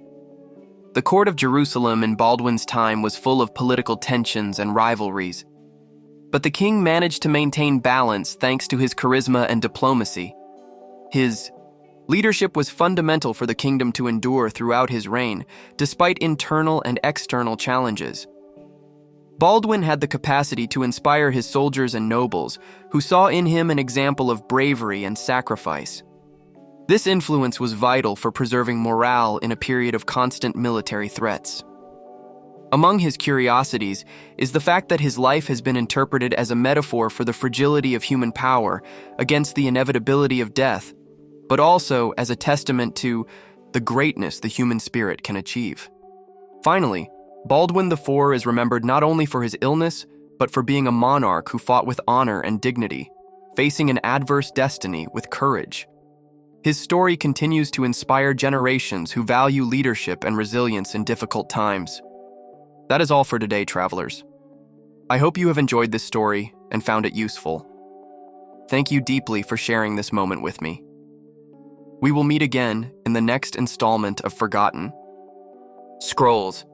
The court of Jerusalem in Baldwin's time was full of political tensions and rivalries, but the king managed to maintain balance thanks to his charisma and diplomacy. His leadership was fundamental for the kingdom to endure throughout his reign, despite internal and external challenges. Baldwin had the capacity to inspire his soldiers and nobles, who saw in him an example of bravery and sacrifice. This influence was vital for preserving morale in a period of constant military threats. Among his curiosities is the fact that his life has been interpreted as a metaphor for the fragility of human power against the inevitability of death, but also as a testament to the greatness the human spirit can achieve. Finally, Baldwin IV is remembered not only for his illness, but for being a monarch who fought with honor and dignity, facing an adverse destiny with courage. His story continues to inspire generations who value leadership and resilience in difficult times. That is all for today, travelers. I hope you have enjoyed this story and found it useful. Thank you deeply for sharing this moment with me. We will meet again in the next installment of Forgotten Scrolls.